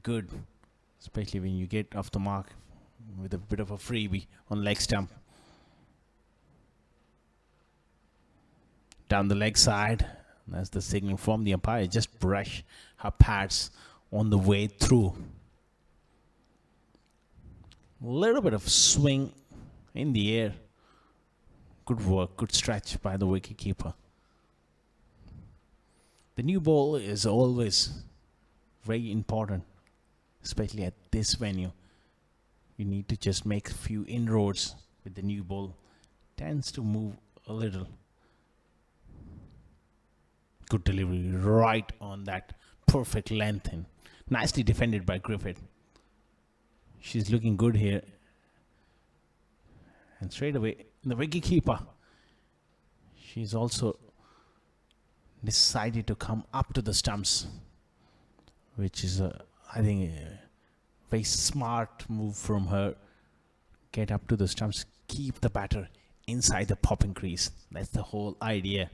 good, especially when you get off the mark with a bit of a freebie on leg stump. Down the leg side, that's the signal from the umpire. Just brush her pads on the way through. A little bit of swing in the air. Good work, good stretch by the wicketkeeper. The new ball is always very important, especially at this venue. You need to just make a few inroads with the new ball. Tends to move a little. Good delivery right on that perfect length and nicely defended by Griffith. She's looking good here. And straight away, the wicketkeeper, she's also decided to come up to the stumps, which is, I think, a very smart move from her. Get up to the stumps, keep the batter inside the popping crease. That's the whole idea.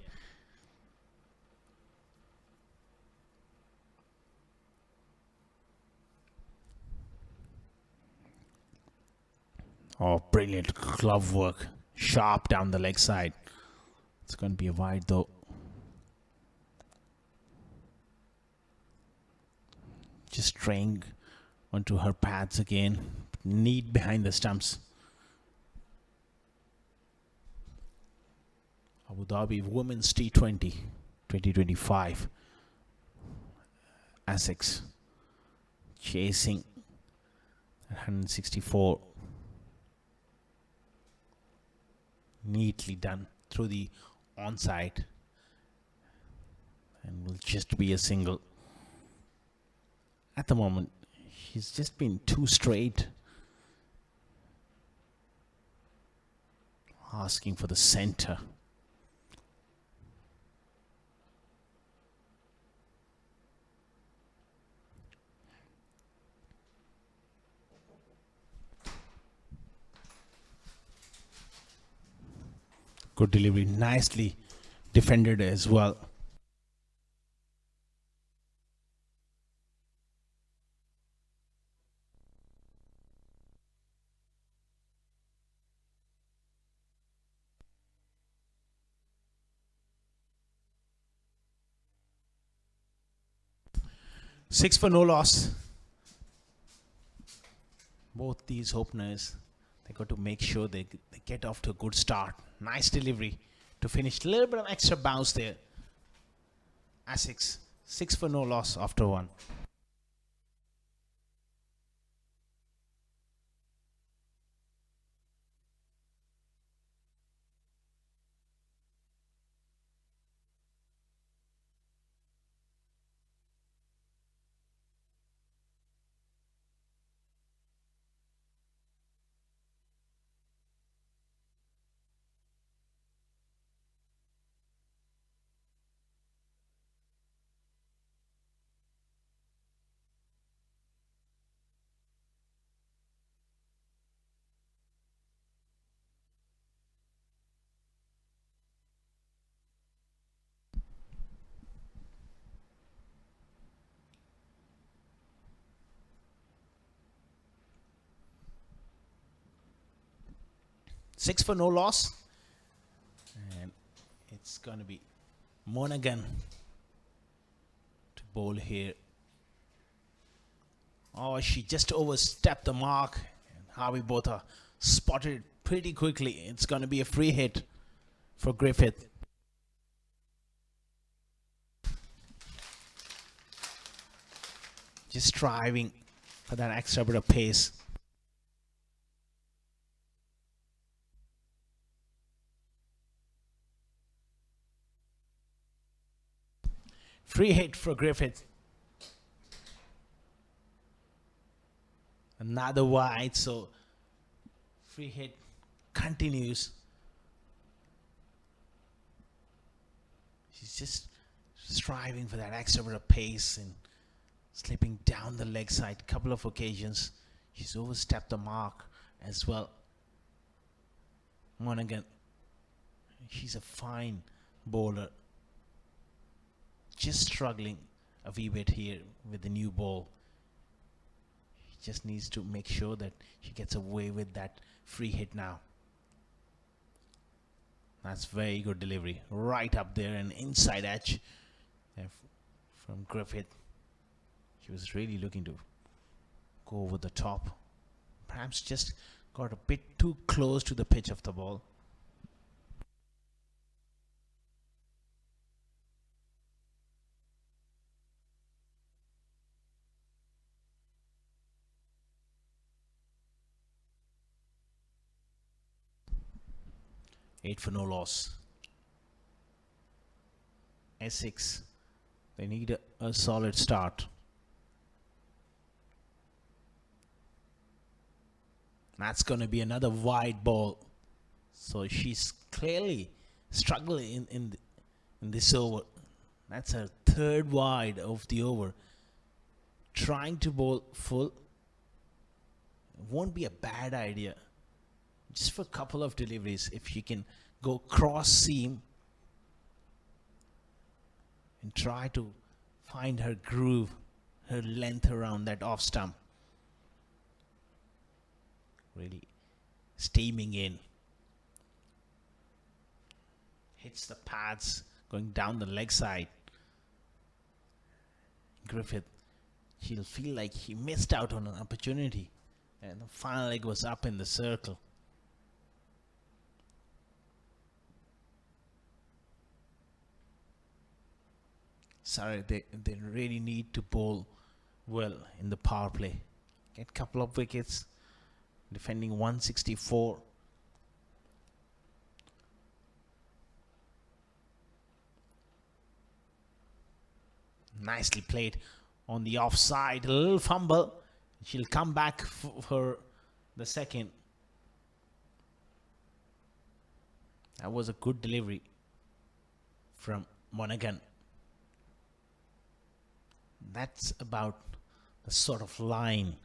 Oh, brilliant glove work. Sharp down the leg side. It's going to be a wide though. Just straying onto her pads again. Neat behind the stumps. Abu Dhabi Women's T20 2025. Essex chasing 164. Neatly done through the onside, and will just be a single. At the moment, she's just been too straight, asking for the center. Good delivery, nicely defended as well. Six for no loss. Both these openers, they got to make sure they get off to a good start. Nice delivery to finish. A little bit of extra bounce there. Essex, 6 for no loss after 1. 6 for no loss. And it's going to be Monaghan to bowl here. Oh, she just overstepped the mark. And Harvey Botha spotted it pretty quickly. It's going to be a free hit for Griffith. Just striving for that extra bit of pace. Free hit for Griffith. Another wide, so free hit continues. She's just striving for that extra bit of pace and slipping down the leg side. Couple of occasions. She's overstepped the mark as well. Monaghan. She's a fine bowler. Just struggling a wee bit here with the new ball. She just needs to make sure that she gets away with that free hit now. That's very good delivery. Right up there and inside edge from Griffith. She was really looking to go over the top. Perhaps just got a bit too close to the pitch of the ball. Eight for no loss. Essex, they need a solid start. That's going to be another wide ball. So she's clearly struggling in this over. That's her third wide of the over. Trying to bowl full won't be a bad idea. Just for a couple of deliveries, if she can go cross seam and try to find her groove, her length around that off stump. Really steaming in. Hits the pads going down the leg side. Griffith, she'll feel like he missed out on an opportunity. And the final leg was up in the circle. Sorry, they really need to bowl well in the power play. Get a couple of wickets. Defending 164. Nicely played on the offside. A little fumble. She'll come back for the second. That was a good delivery from Monaghan. That's about the sort of line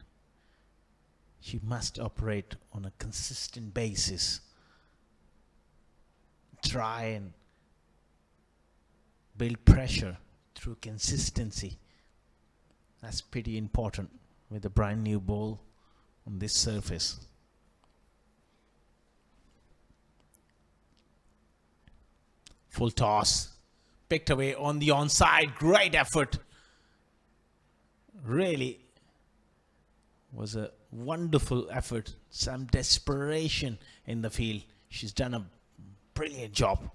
she must operate on a consistent basis. Try and build pressure through consistency. That's pretty important with a brand new ball on this surface. Full toss. Picked away on the onside. Great effort. Really was a wonderful effort. Some desperation in the field. She's done a brilliant job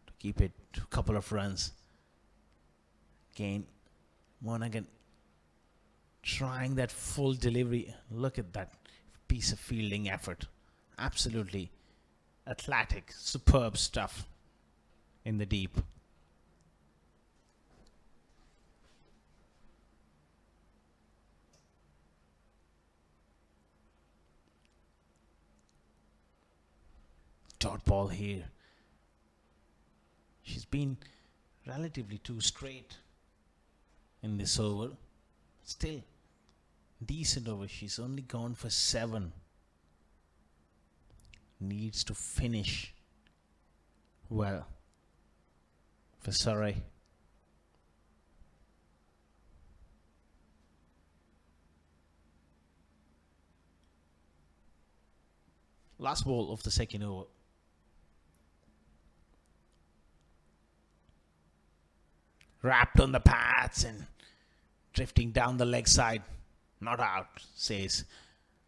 to keep it to a couple of runs. Again, Monaghan trying that full delivery. Look at that piece of fielding effort. Absolutely athletic, superb stuff in the deep. Dot ball here. She's been relatively too straight in this over. Still decent over. She's only gone for 7. Needs to finish well for Surrey. Last ball of the second over. Wrapped on the pads and drifting down the leg side. Not out, says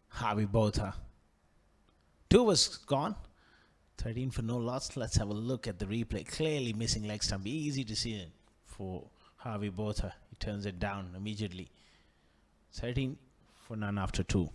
Harvey Botha. 2 was gone. 13 for no loss. Let's have a look at the replay. Clearly missing leg stump. Easy to see it for Harvey Botha. He turns it down immediately. 13 for none after 2.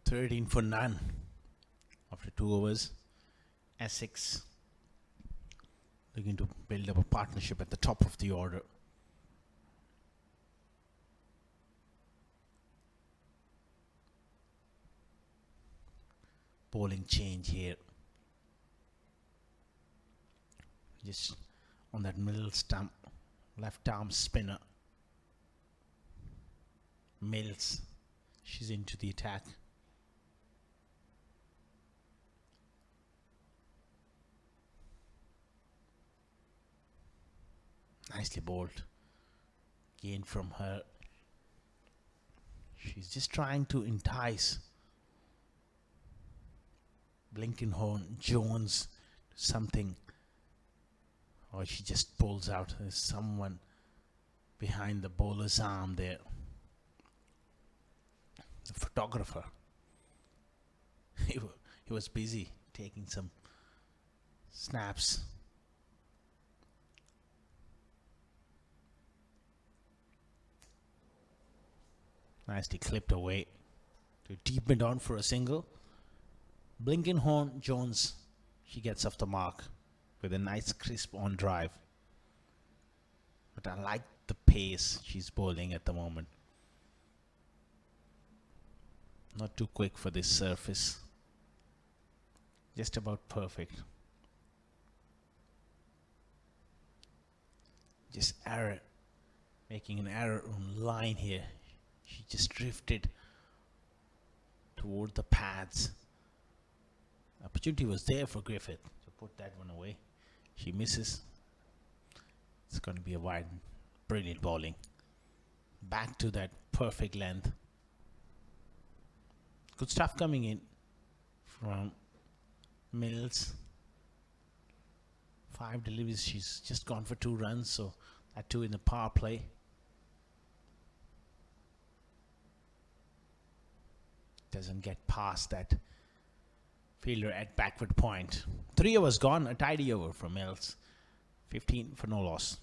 Thirteen for none after 2 overs. Essex looking to build up a partnership at the top of the order. Bowling change here. Just on that middle stump. Left arm spinner. Mills. She's into the attack. Nicely bowled. Gain from her. She's just trying to entice Blinkenhorn Jones to something. Or she just pulls out. There's someone behind the bowler's arm there. The photographer. He was busy taking some snaps. Nicely clipped away to deepen on for a single. Blinkenhorn Jones, she gets off the mark with a nice crisp on drive. But I like the pace she's bowling at the moment. Not too quick for this surface. Just about perfect. Just error. Making an error on line here. She just drifted toward the pads. Opportunity was there for Griffith to put that one away. She misses. It's going to be a wide. Brilliant bowling. Back to that perfect length. Good stuff coming in from Mills. 5 deliveries. She's just gone for 2 runs, so that 2 in the power play. Doesn't get past that fielder at backward point. 3 overs gone, a tidy over from Mills. 15 for no loss.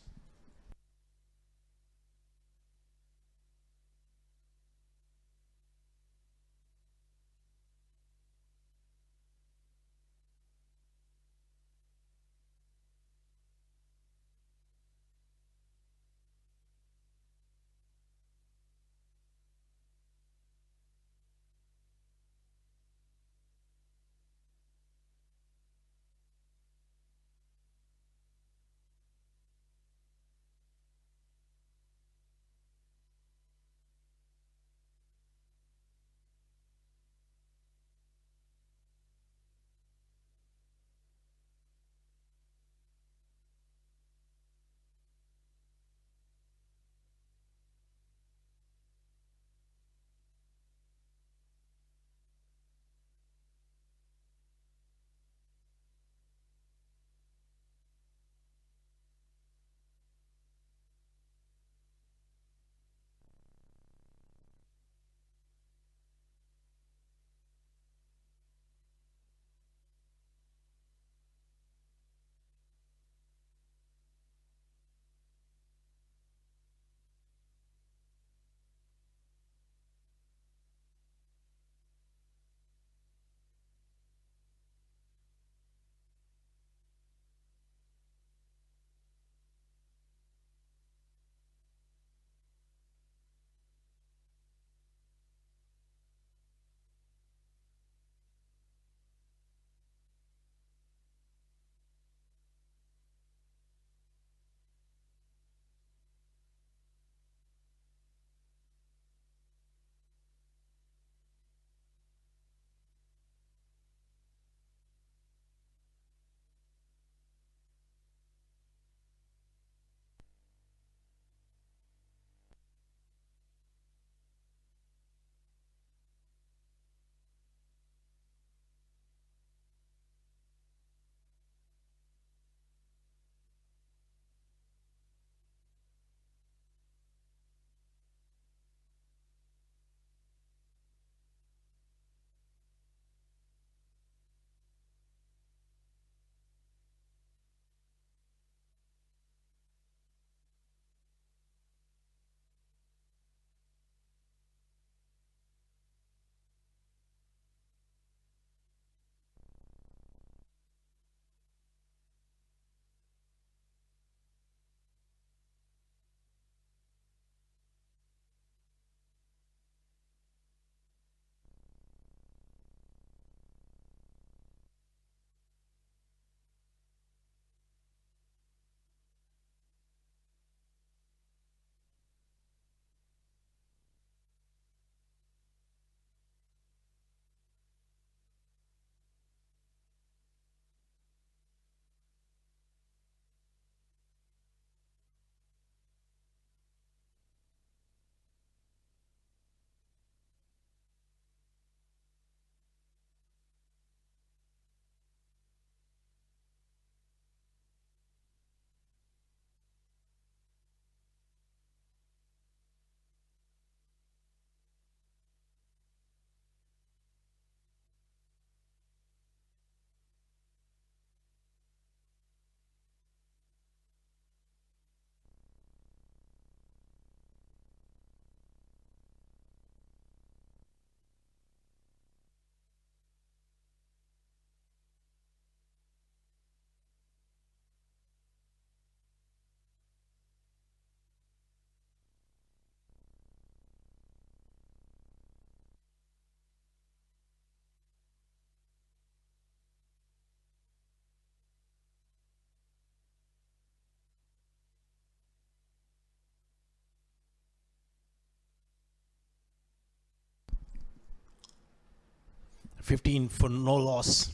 15 for no loss.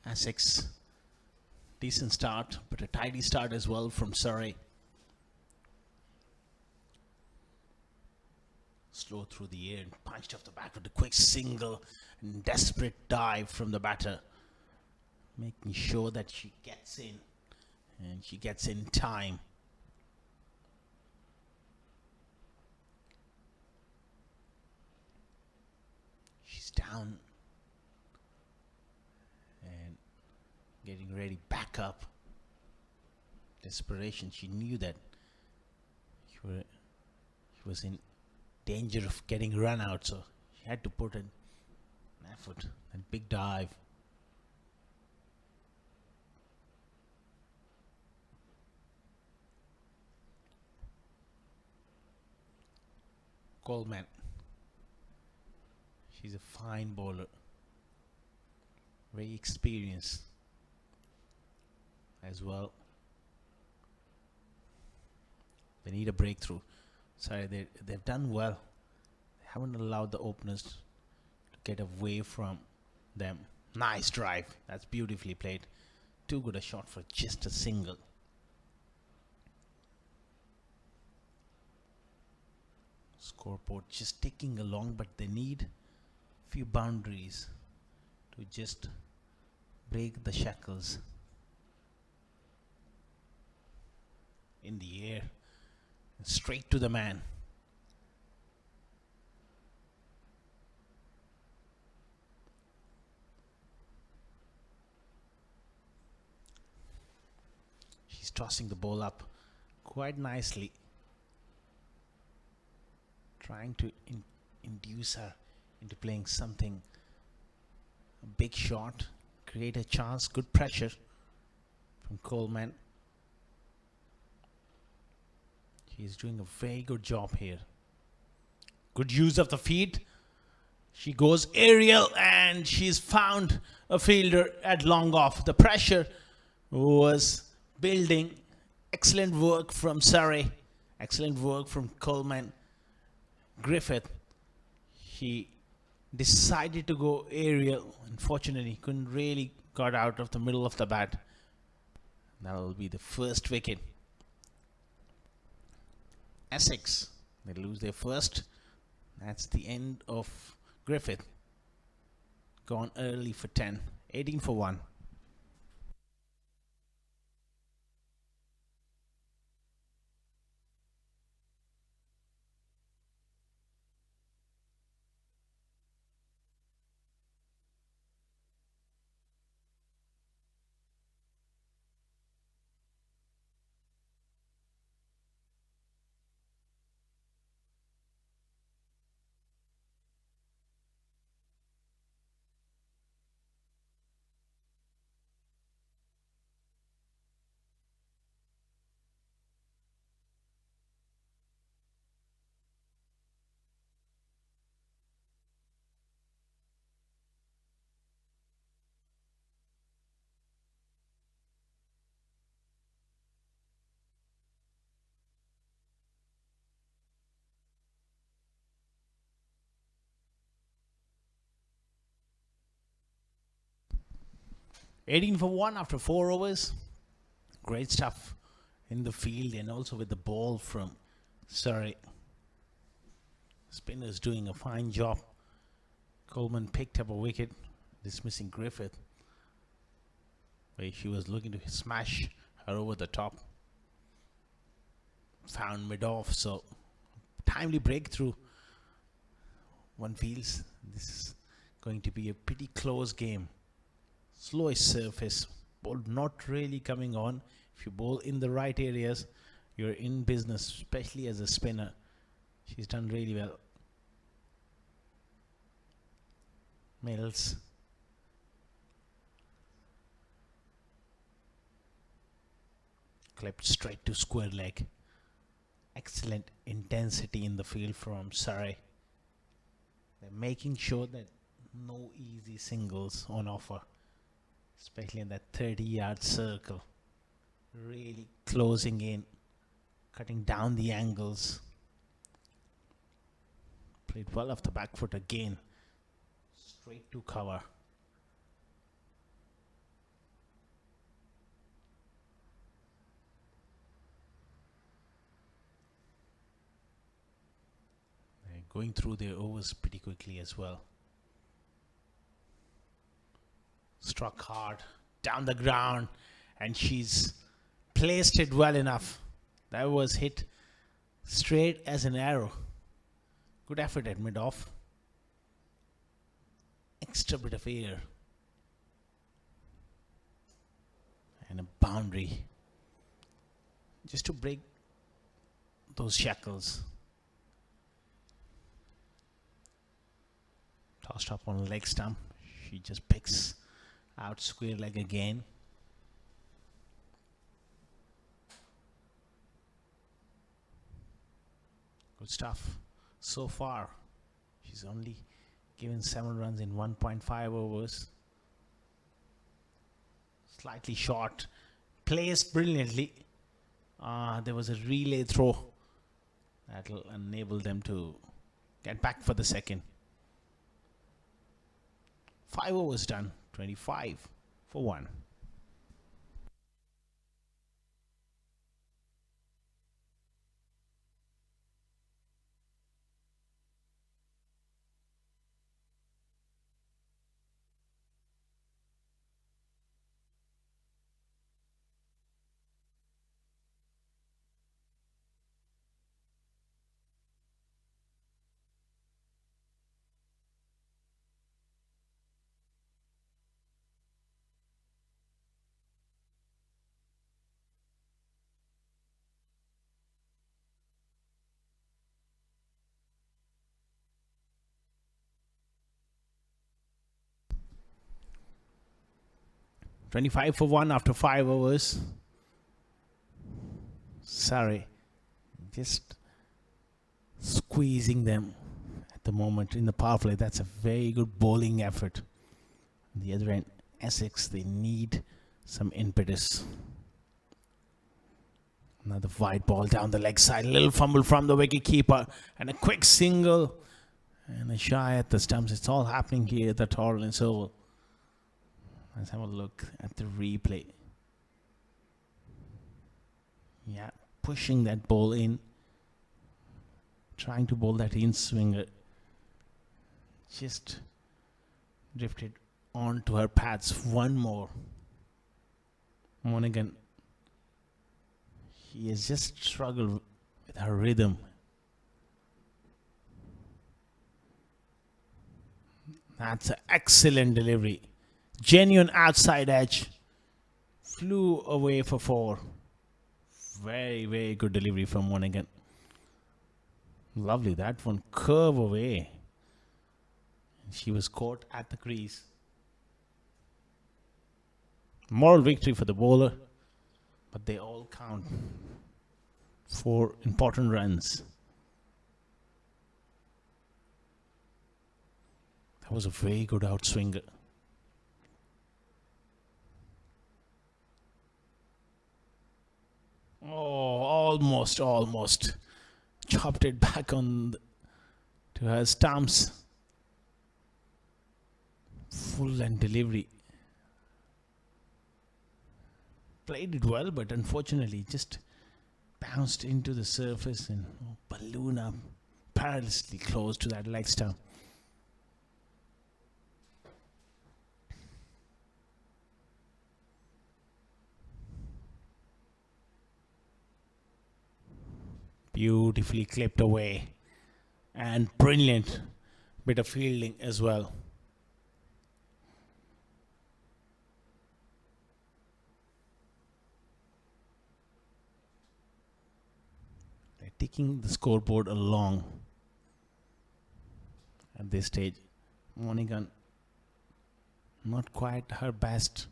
Essex, decent start, but a tidy start as well from Surrey. Slow through the air and punched off the back with a quick single and desperate dive from the batter, making sure that she gets in, and she gets in time. She's down and getting ready back up. Desperation. She knew that she was in danger of getting run out, so she had to put in an effort and big dive. Coleman. She's a fine bowler, very experienced as well. They need a breakthrough. Sorry, they've done well. They haven't allowed the openers to get away from them. Nice drive. That's beautifully played. Too good a shot for just a single. Scoreboard just ticking along, but they need few boundaries to just break the shackles. In the air, straight to the man. She's tossing the ball up quite nicely, trying to induce her into playing something, a big shot, create a chance. Good pressure from Coleman. She's doing a very good job here. Good use of the feet. She goes aerial and she's found a fielder at long off. The pressure was building. Excellent work from Surrey. Excellent work from Coleman. Griffith, he decided to go aerial. Unfortunately, couldn't really got out of the middle of the bat. That'll be the first wicket. Essex, they lose their first. That's the end of Griffith. Gone early for 10. 18 for 1. $18 for 1 after 4 overs. Great stuff in the field and also with the ball from Surrey. Spinners doing a fine job. Coleman picked up a wicket, dismissing Griffith, where she was looking to smash her over the top. Found mid-off, so timely breakthrough. One feels this is going to be a pretty close game. Slowest surface, ball not really coming on. If you bowl in the right areas, you're in business, especially as a spinner. She's done really well. Mills. Clipped straight to square leg. Excellent intensity in the field from Surrey. They're making sure that no easy singles on offer, especially in that 30-yard circle. Really closing in, cutting down the angles. Played well off the back foot again. straight to cover. They're going through their overs pretty quickly as well. Struck hard down the ground, and she's placed it well enough. That was hit straight as an arrow. Good effort at mid-off. Extra bit of air. And a boundary. Just to break those shackles. Tossed up on leg stump. She just picks out square leg again. Good stuff so far. She's only given 7 runs in 1.5 overs. Slightly short. Placed brilliantly. There was a relay throw that will enable them to get back for the second. 5 overs done. 25 for 1. $25 for 1 after 5 overs. Surrey just squeezing them at the moment in the power play. That's a very good bowling effort. On the other end, Essex, they need some impetus. Another wide ball down the leg side. A little fumble from the wicket keeper. And a quick single. And a shy at the stumps. It's all happening here at the Torrance Oval. Let's have a look at the replay. Yeah, pushing that ball in. Trying to bowl that in swinger. Just drifted onto her pads. One more. Monaghan. She has just struggled with her rhythm. That's an excellent delivery. Genuine outside edge. Flew away for 4. Very, very good delivery from Monaghan. Lovely. That one curve away. She was caught at the crease. Moral victory for the bowler. But they all count for important runs. That was a very good outswinger. Oh, almost. Chopped it back on to her stumps. Full and delivery. Played it well, but unfortunately just bounced into the surface and balloon up perilously close to that leg stump. Beautifully clipped away, and brilliant bit of fielding as well. They're taking the scoreboard along at this stage. Monaghan not quite her best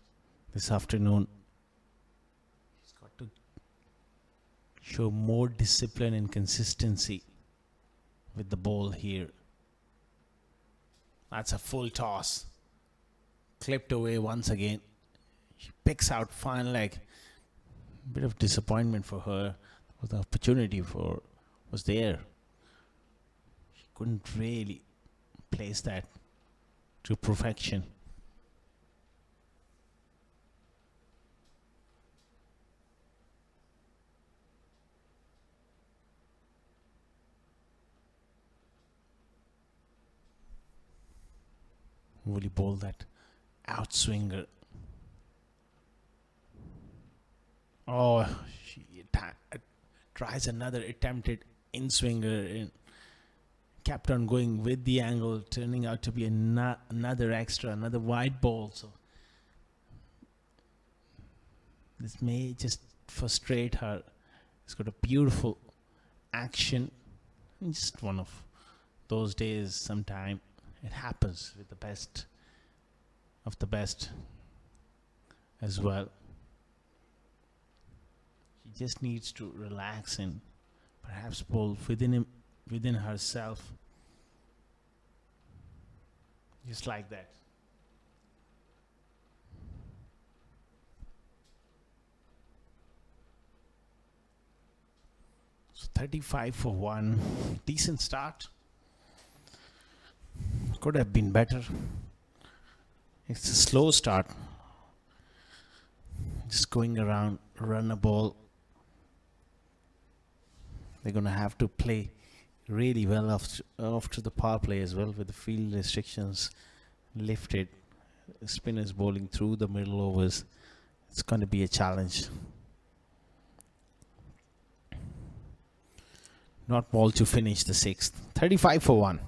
this afternoon. She's got to show more discipline and consistency with the ball here. That's a full toss. Clipped away once again. She picks out fine leg. Bit of disappointment for her. The opportunity was there. She couldn't really place that to perfection. Will he bowl that outswinger? Oh, she tries another attempted in swinger and kept on going with the angle, turning out to be another extra, another wide ball. So this may just frustrate her. It's got a beautiful action. Just one of those days. Sometime it happens with the best of the best as well. She just needs to relax and perhaps bowl within herself, just like that. So 35 for 1, decent start. Could have been better. It's a slow start, just going around, run a ball. They're going to have to play really well after the power play as well, with the field restrictions lifted. Spinners bowling through the middle overs. It's going to be a challenge. Not ball to finish the 6th. 35 for 1.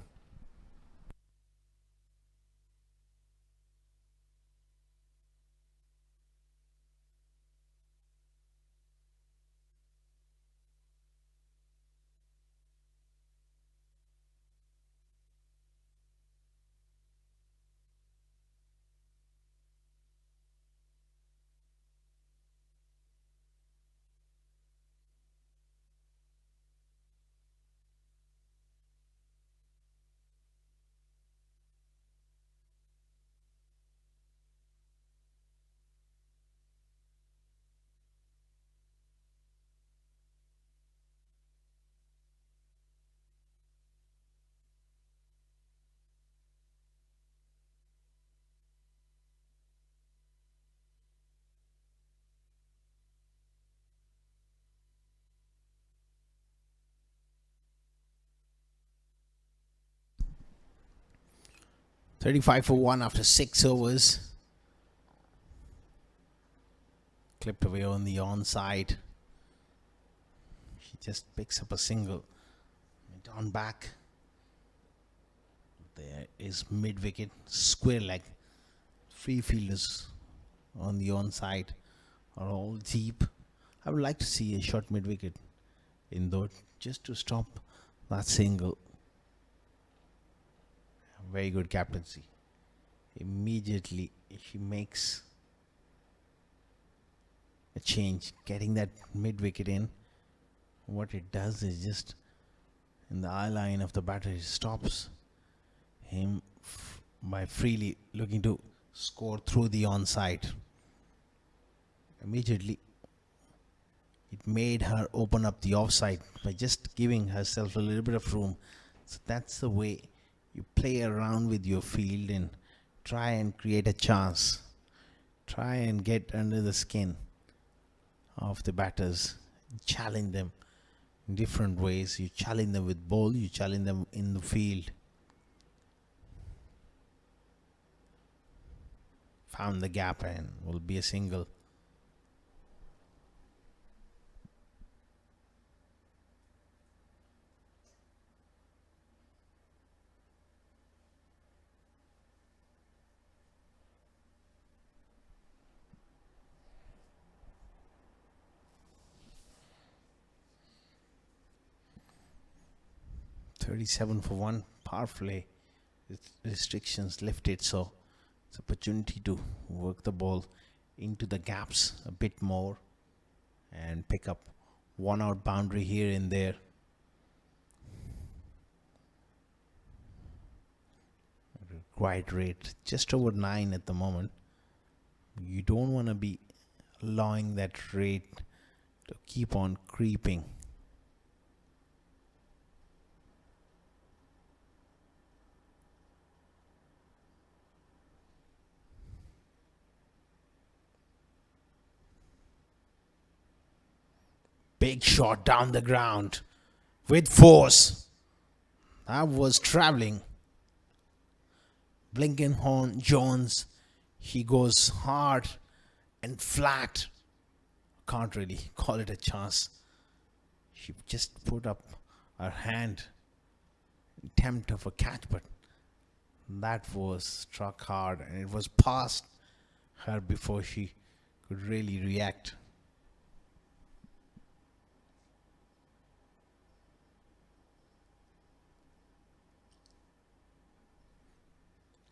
$35 for 1 after 6 overs. Clipped away on the onside. She just picks up a single. Went on back. There is mid wicket, square leg. Three fielders on the onside are all deep. I would like to see a short mid wicket in though, just to stop that single. Very good captaincy. Immediately she makes a change, getting that mid wicket in. What it does is just in the eye line of the batter, it stops him by freely looking to score through the onside. Immediately it made her open up the offside by just giving herself a little bit of room. So that's the way you play around with your field and try and create a chance. Try and get under the skin of the batters. Challenge them in different ways. You challenge them with ball, you challenge them in the field. Found the gap and will be a single. $37 for 1, power play restrictions lifted, so it's opportunity to work the ball into the gaps a bit more and pick up one out boundary here and there. Required rate just over 9 at the moment. You don't want to be allowing that rate to keep on creeping. Big shot down the ground with force. That was traveling. Blinkenhorn Jones, he goes hard and flat. Can't really call it a chance. She just put up her hand in attempt of a catch, but that was struck hard and it was past her before she could really react.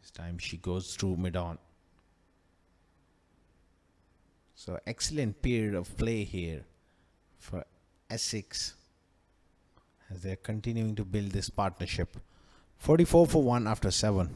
This time she goes through mid-on. So excellent period of play here for Essex as they're continuing to build this partnership. 44 for 1 after 7.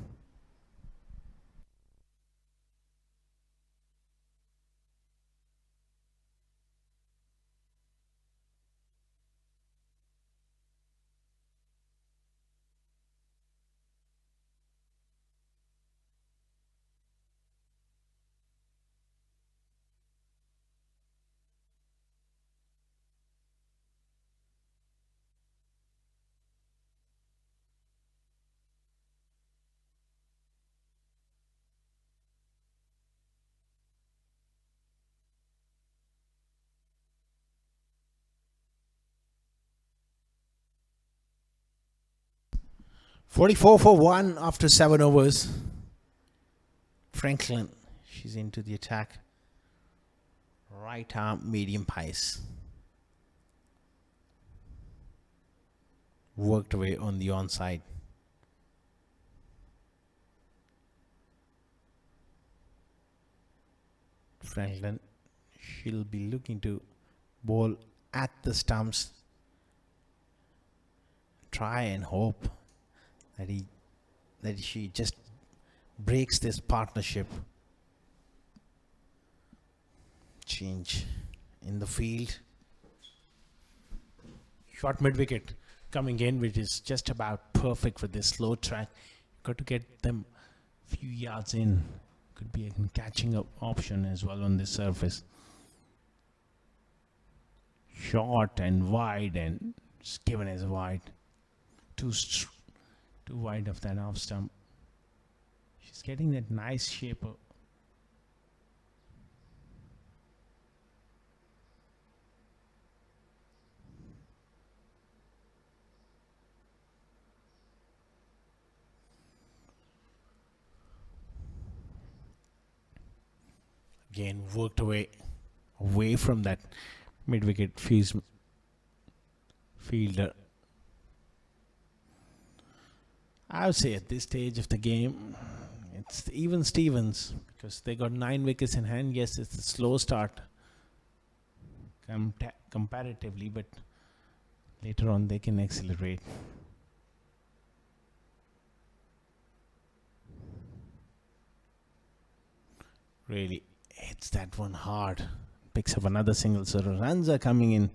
Forty-four for 1 after 7 overs. Franklin, she's into the attack. Right arm medium pace. Worked away on the onside. Franklin, she'll be looking to bowl at the stumps. Try and hope that she just breaks this partnership. Change in the field. Short mid wicket coming in, which is just about perfect for this slow track. Got to get them few yards in. Could be a catching up option as well on this surface. Short and wide, and just given as wide. Too wide of that off stump. She's getting that nice shape. Again, worked away from that mid-wicket fielder. I would say at this stage of the game, it's even Stevens because they got 9 wickets in hand. Yes, it's a slow start comparatively, but later on they can accelerate. Really hits that one hard. Picks up another single. So runs are coming in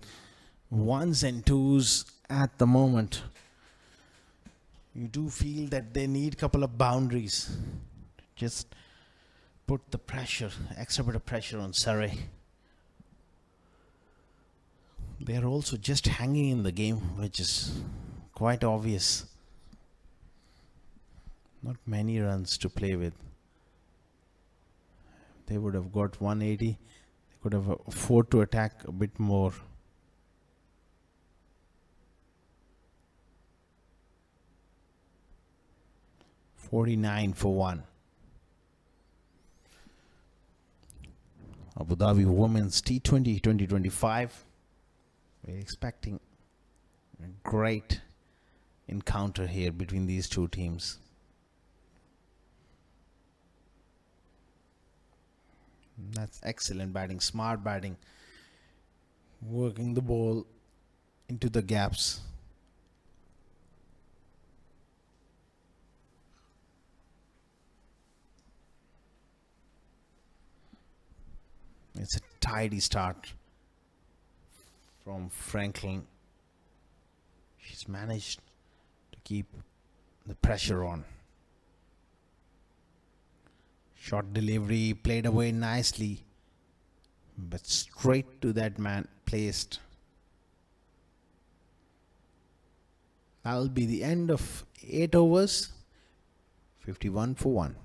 1s and 2s at the moment. You do feel that they need a couple of boundaries. Just put the pressure, extra bit of pressure on Surrey. They are also just hanging in the game, which is quite obvious. Not many runs to play with. They would have got 180. They could have afforded to attack a bit more. $49 for 1. Abu Dhabi Women's T20 2025. We're expecting a great encounter here between these two teams. That's excellent batting, smart batting, working the ball into the gaps. It's a tidy start from Franklin. She's managed to keep the pressure on. Short delivery, played away nicely, but straight to that man placed That'll be the end of 8 overs. 51 for 1.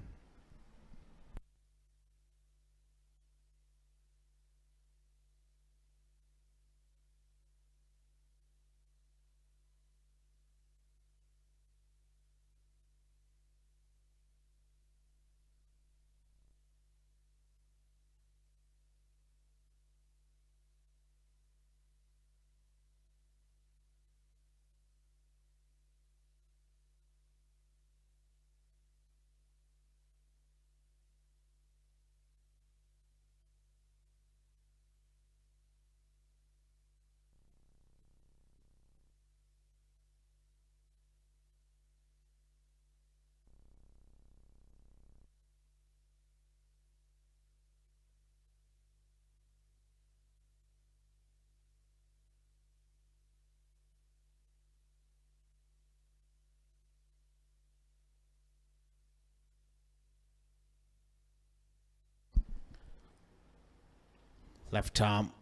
Left arm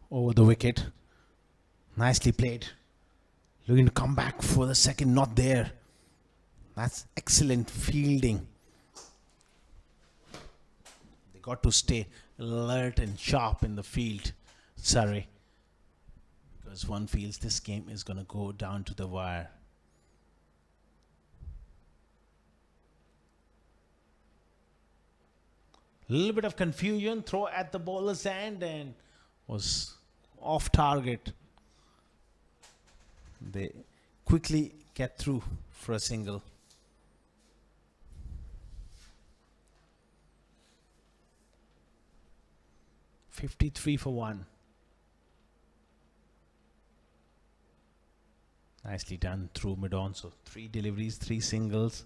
over the wicket. Nicely played. Looking to come back for the second, not there. That's excellent fielding. They got to stay alert and sharp in the field, Surrey. Because one feels this game is going to go down to the wire. A little bit of confusion, throw at the bowler's end and was off target. They quickly get through for a single. $53 for 1. Nicely done through mid-on. So 3 deliveries, 3 singles.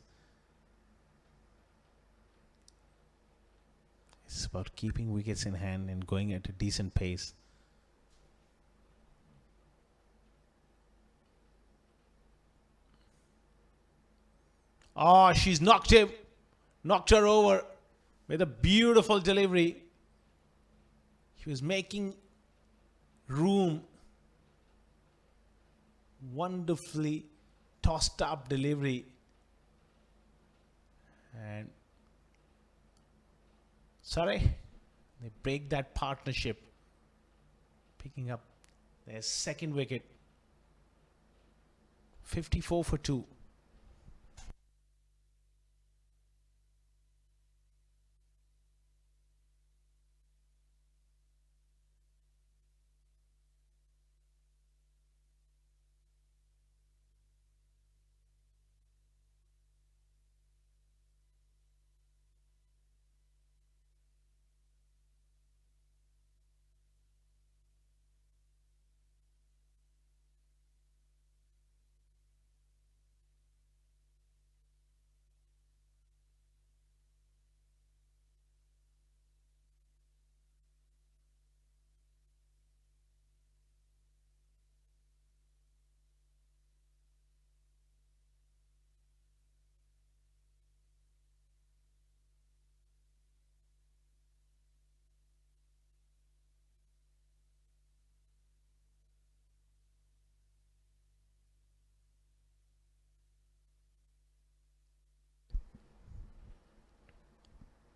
It's about keeping wickets in hand and going at a decent pace. Oh, she's knocked her over with a beautiful delivery. She was making room. Wonderfully tossed up delivery. And Surrey, they break that partnership, picking up their second wicket. 54 for 2.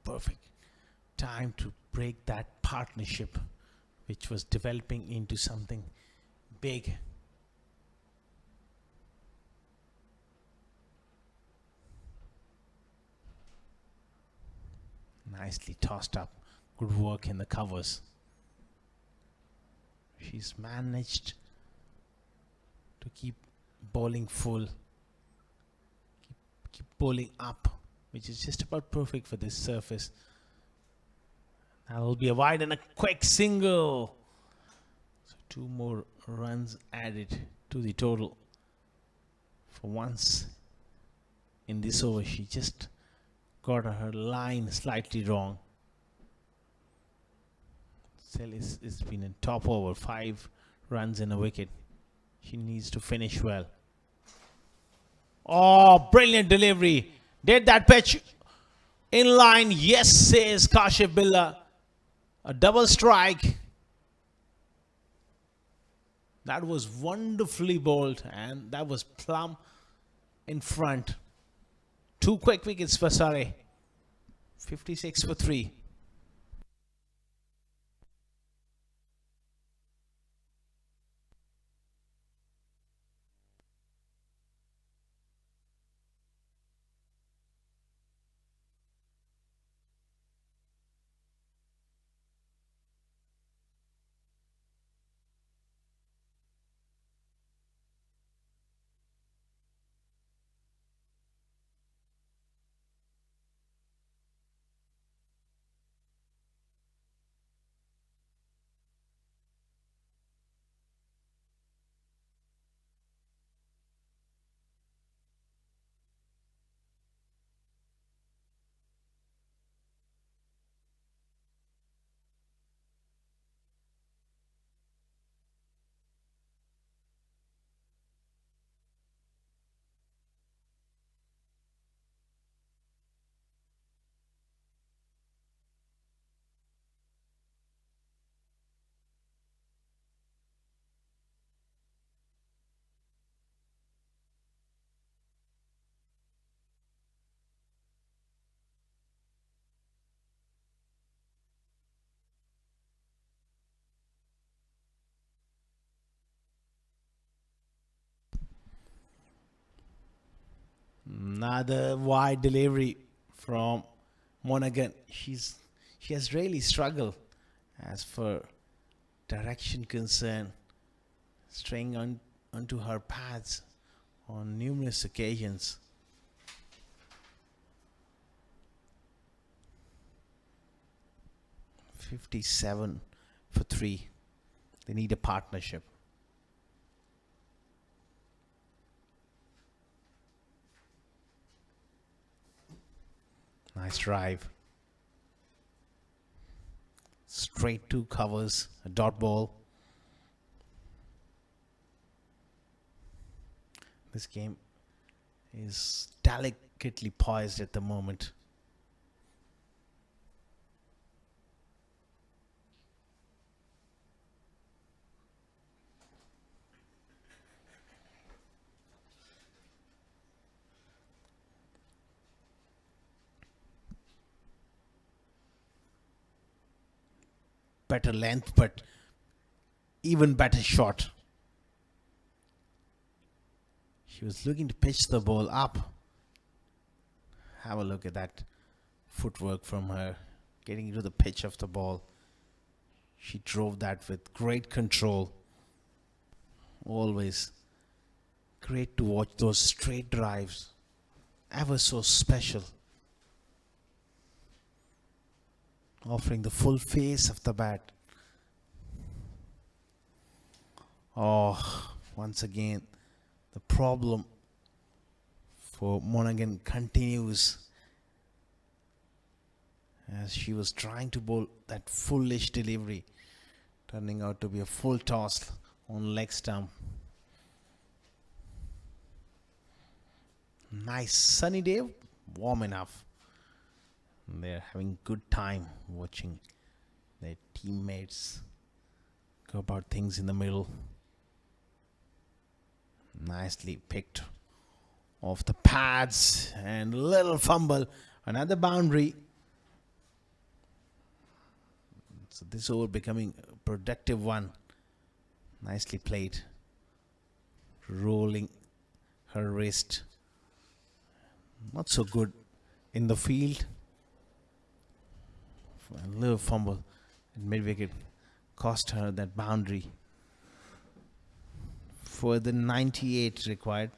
Perfect time to break that partnership, which was developing into something big. Nicely tossed up. Good work in the covers. She's managed to keep bowling full, keep bowling up, which is just about perfect for this surface. That will be a wide and a quick single. So 2 more runs added to the total. For once in this over, she just got her line slightly wrong. Still, it's been in top over, 5 runs and a wicket. She needs to finish well. Oh, brilliant delivery. Did that pitch in line? Yes, says Kashif Billah. A double strike. That was wonderfully bowled and that was plumb in front. 2 quick wickets for Surrey. 56 for 3. Another wide delivery from Monaghan. She has really struggled as for direction concern, straying onto her pads on numerous occasions. $57 for 3. They need a partnership. Nice drive. Straight 2 covers, a dot ball. This game is delicately poised at the moment. Better length, but even better shot. She was looking to pitch the ball up. Have a look at that footwork from her, getting into the pitch of the ball. She drove that with great control. Always great to watch those straight drives. Ever so special. Offering the full face of the bat. Oh, once again, the problem for Monaghan continues as she was trying to bowl that foolish delivery, turning out to be a full toss on leg stump. Nice sunny day, warm enough. They're having good time watching their teammates go about things in the middle. Nicely picked off the pads and little fumble. Another boundary. So this over becoming a productive one. Nicely played. Rolling her wrist. Not so good in the field. A little fumble at mid-wicket cost her that boundary. For the 98 required,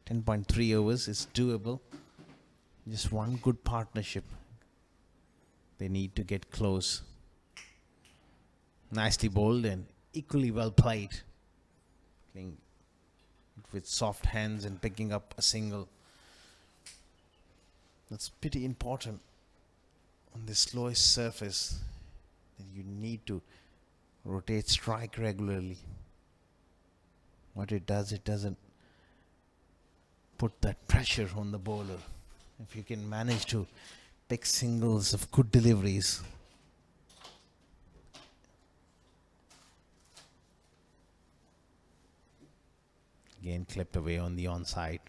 10.3 overs is doable. Just one good partnership. They need to get close. Nicely bowled and equally well played. Playing with soft hands and picking up a single. That's pretty important on the slowest surface. That you need to rotate strike regularly. What it does, it doesn't put that pressure on the bowler. If you can manage to pick singles of good deliveries, again clipped away on the onside.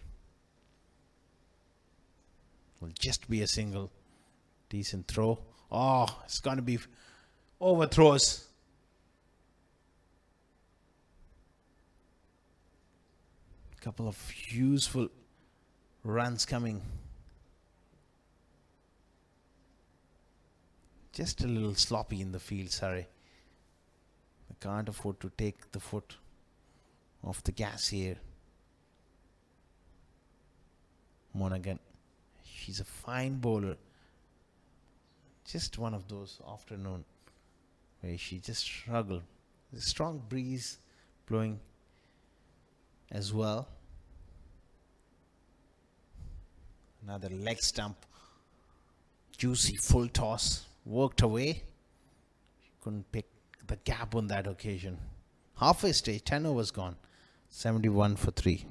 Will just be a single. Decent throw. Oh, it's going to be overthrows. Couple of useful runs coming. Just a little sloppy in the field, Surrey. They can't afford to take the foot off the gas here. Monaghan. She's a fine bowler. Just one of those afternoon where she just struggled. There's a strong breeze blowing as well. Another leg stump. Juicy full toss. Worked away. Couldn't pick the gap on that occasion. Halfway stage, 10 overs gone. 71 for 3.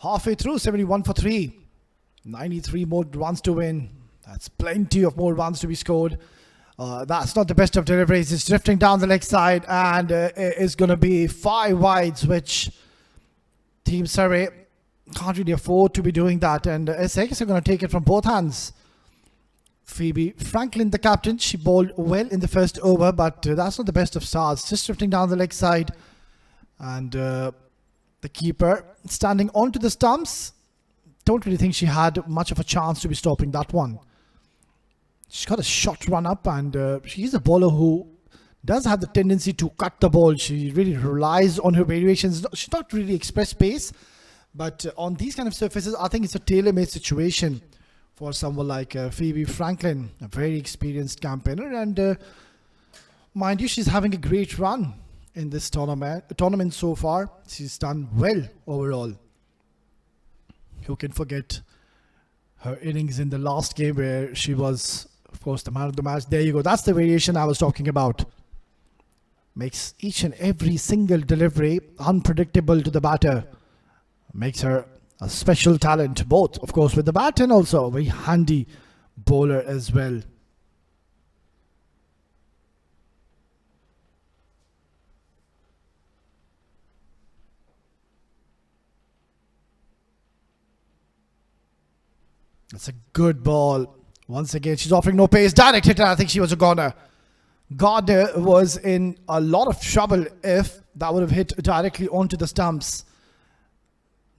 Halfway through, 71 for 3. 93 more runs to win. That's plenty of more runs to be scored. That's not the best of deliveries. It's drifting down the leg side and it's going to be 5 wides, which Team Surrey can't really afford to be doing that. And Essex are going to take it from both hands. Phoebe Franklin, the captain, she bowled well in the first over, but that's not the best of starts. Just drifting down the leg side. And the keeper standing onto the stumps. Don't really think she had much of a chance to be stopping that one. She's got a short run up, and she's a bowler who does have the tendency to cut the ball. She really relies on her variations. She's not really express pace, but on these kind of surfaces, I think it's a tailor-made situation for someone like Phoebe Franklin, a very experienced campaigner, and mind you, she's having a great run in this tournament so far. She's done well overall. Who can forget her innings in the last game where she was Of course, the man of the match. There you go. That's the variation I was talking about. Makes each and every single delivery unpredictable to the batter. Makes her a special talent, both, of course, with the bat and also a very handy bowler as well. That's a good ball. Once again, she's offering no pace. Direct hitter. I think she was a goner. Gardner was in a lot of trouble if that would have hit directly onto the stumps.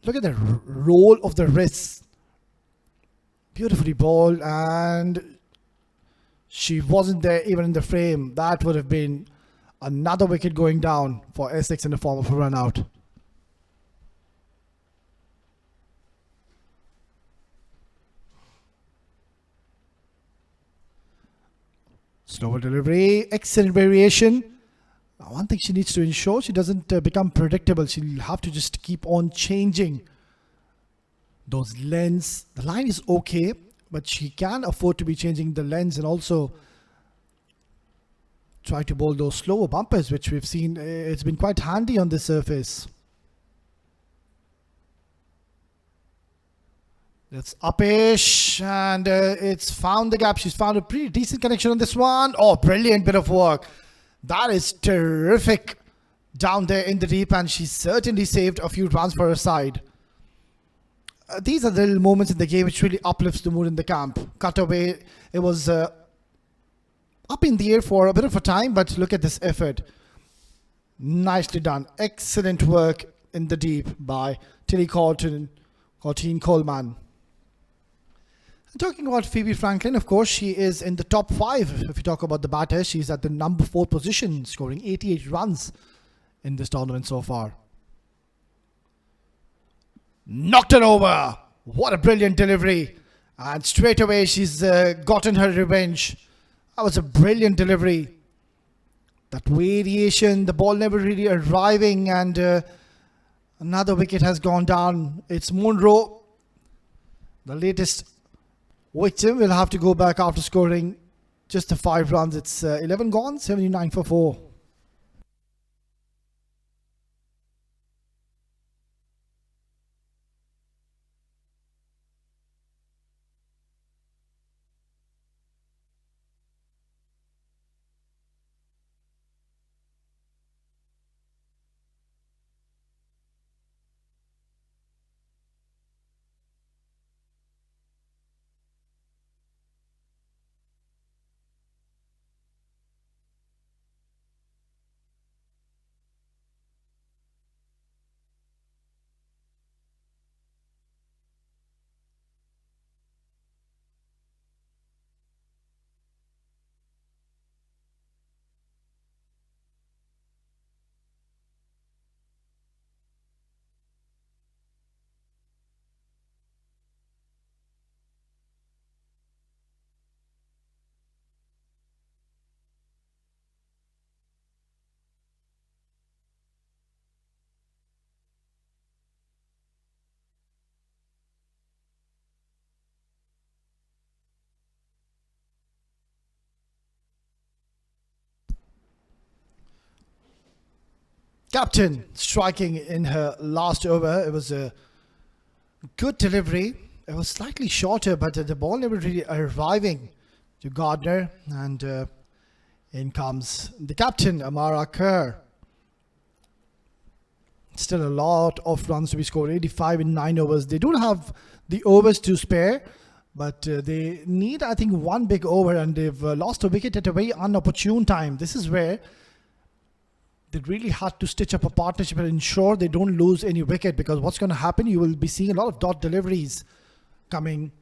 Look at the roll of the wrists. Beautifully bowled, and she wasn't there even in the frame. That would have been another wicket going down for Essex in the form of a run out. Slower delivery, excellent variation. One thing she needs to ensure, she doesn't become predictable. She'll have to just keep on changing those lengths. The line is okay, but she can afford to be changing the lengths and also try to bowl those slower bumpers, which we've seen. It's been quite handy on this surface. It's uppish, and it's found the gap. She's found a pretty decent connection on this one. Oh, brilliant bit of work. That is terrific down there in the deep, and she certainly saved a few runs for her side. These are the little moments in the game which really uplifts the mood in the camp. Cut away. It was up in the air for a bit of a time, but look at this effort. Nicely done. Excellent work in the deep by Tilly Courtine Coleman. Talking about Phoebe Franklin, of course, she is in the top 5. If you talk about the batter, she's at the number 4 position, scoring 88 runs in this tournament so far. Knocked it over. What a brilliant delivery. And straight away, she's gotten her revenge. That was a brilliant delivery. That variation, the ball never really arriving, and another wicket has gone down. It's Monroe, the latest victim, will have to go back after scoring just the 5 runs. It's 11 gone, 79 for 4. Captain striking in her last over. It was a good delivery. It was slightly shorter, but the ball never really arriving to Gardner. And in comes the captain, Amara Kerr. Still a lot of runs to be scored. 85 in 9 overs. They don't have the overs to spare, but they need, I think, one big over, and they've lost a wicket at a very unopportune time. This is where they really had to stitch up a partnership and ensure they don't lose any wicket, because what's going to happen, you will be seeing a lot of dot deliveries coming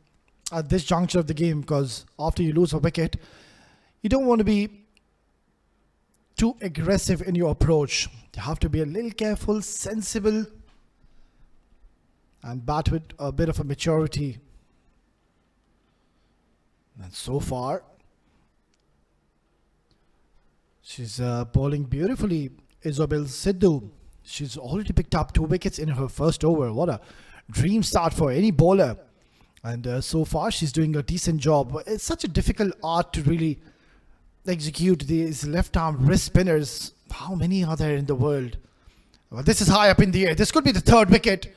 at this juncture of the game, because after you lose a wicket, you don't want to be too aggressive in your approach. You have to be a little careful, sensible, and bat with a bit of a maturity. And so far, she's bowling beautifully. Isabel Sidhu. She's already picked up 2 wickets in her first over. What a dream start for any bowler. And so far, she's doing a decent job. It's such a difficult art to really execute these left arm wrist spinners. How many are there in the world? Well, this is high up in the air. This could be the third wicket.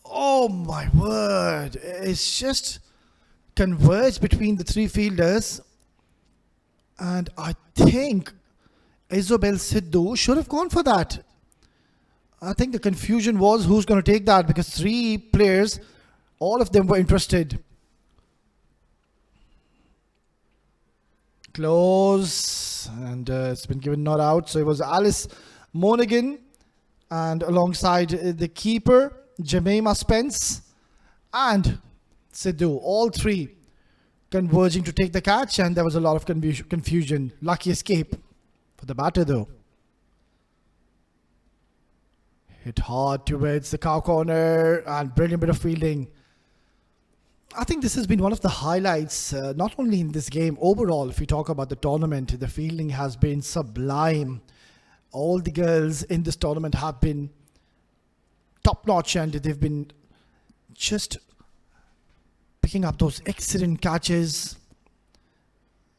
Oh my word. It's just converged between the three fielders. And I think Isabel Sidhu should have gone for that. I think the confusion was who's going to take that, because three players, all of them were interested. Close, and it's been given not out. So it was Alice Monaghan, and alongside the keeper, Jemima Spence and Sidhu, all three converging to take the catch, and there was a lot of confusion. Lucky escape for the batter though. Hit hard towards the cow corner, and brilliant bit of fielding. I think this has been one of the highlights, not only in this game, overall, if you talk about the tournament, the fielding has been sublime. All the girls in this tournament have been top-notch, and they've been just picking up those excellent catches.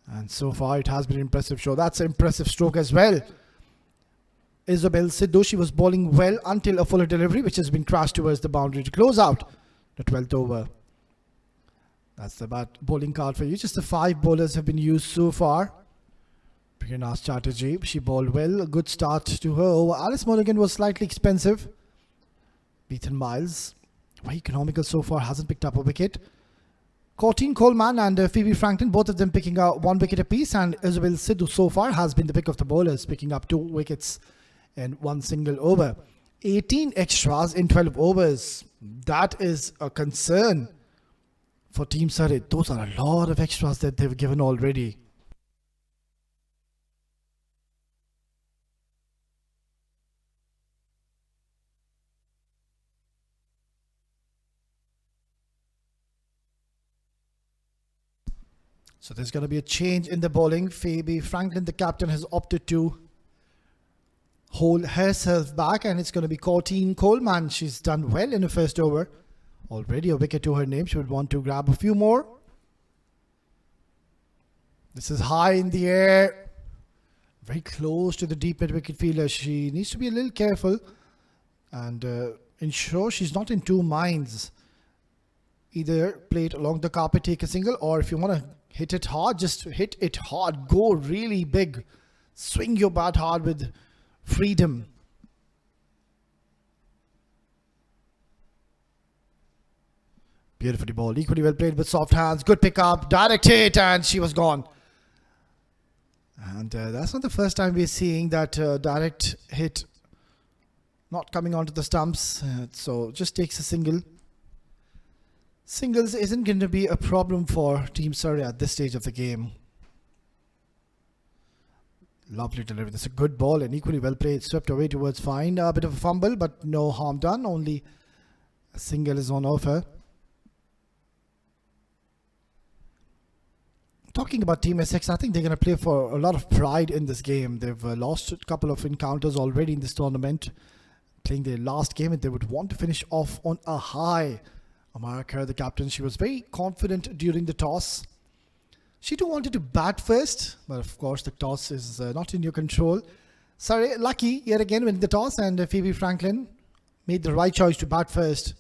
And so far, it has been an impressive show. That's an impressive stroke as well. Isabel Sidhu, she was bowling well until a fuller delivery, which has been crashed towards the boundary to close out the 12th over. That's the bowling card for you. Just the 5 bowlers have been used so far. Prerna Chatterjee, she bowled well. A good start to her over. Alice Monaghan was slightly expensive. Ethan Miles, very economical so far, hasn't picked up a wicket. Courtine Coleman and Phoebe Franklin, both of them picking up 1 wicket apiece. And Isabel Sidhu so far has been the pick of the bowlers, picking up 2 wickets in 1 single over. 18 extras in 12 overs. That is a concern for Team Surrey. Those are a lot of extras that they've given already. So there's going to be a change in the bowling. Phoebe Franklin, the captain, has opted to hold herself back, and it's going to be Courtine Coleman. She's done well in the first over. Already a wicket to her name. She would want to grab a few more. This is high in the air. Very close to the deep mid-wicket fielder. She needs to be a little careful and ensure she's not in two minds. Either play it along the carpet, take a single, or if you want to hit it hard, just hit it hard. Go really big. Swing your bat hard with freedom. Beautifully bowled. Equally well played with soft hands. Good pick up. Direct hit, and she was gone. And that's not the first time we're seeing that direct hit not coming onto the stumps. So just takes a single. Singles isn't going to be a problem for Team Surrey at this stage of the game. Lovely delivery. That's a good ball and equally well played. Swept away towards fine. A bit of a fumble, but no harm done. Only a single is on offer. Talking about Team Essex, I think they're going to play for a lot of pride in this game. They've lost a couple of encounters already in this tournament. Playing their last game, and they would want to finish off on a high. Amara Kerr, the captain, she was very confident during the toss. She too wanted to bat first, but of course the toss is not in your control. Sorry, lucky yet again winning the toss, and Phoebe Franklin made the right choice to bat first.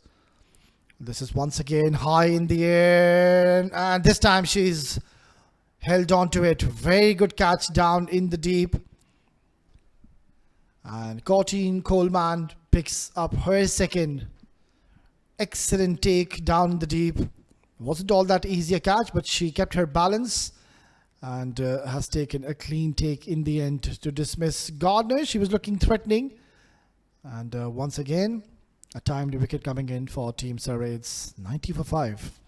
This is once again high in the air, and this time she's held on to it. Very good catch down in the deep. And Courtine Coleman picks up her second. Excellent take down in the deep. Wasn't all that easy a catch, but she kept her balance and has taken a clean take in the end to dismiss Gardner. She was looking threatening. And once again, a timed wicket coming in for Team Surrey. It's 90 for 5.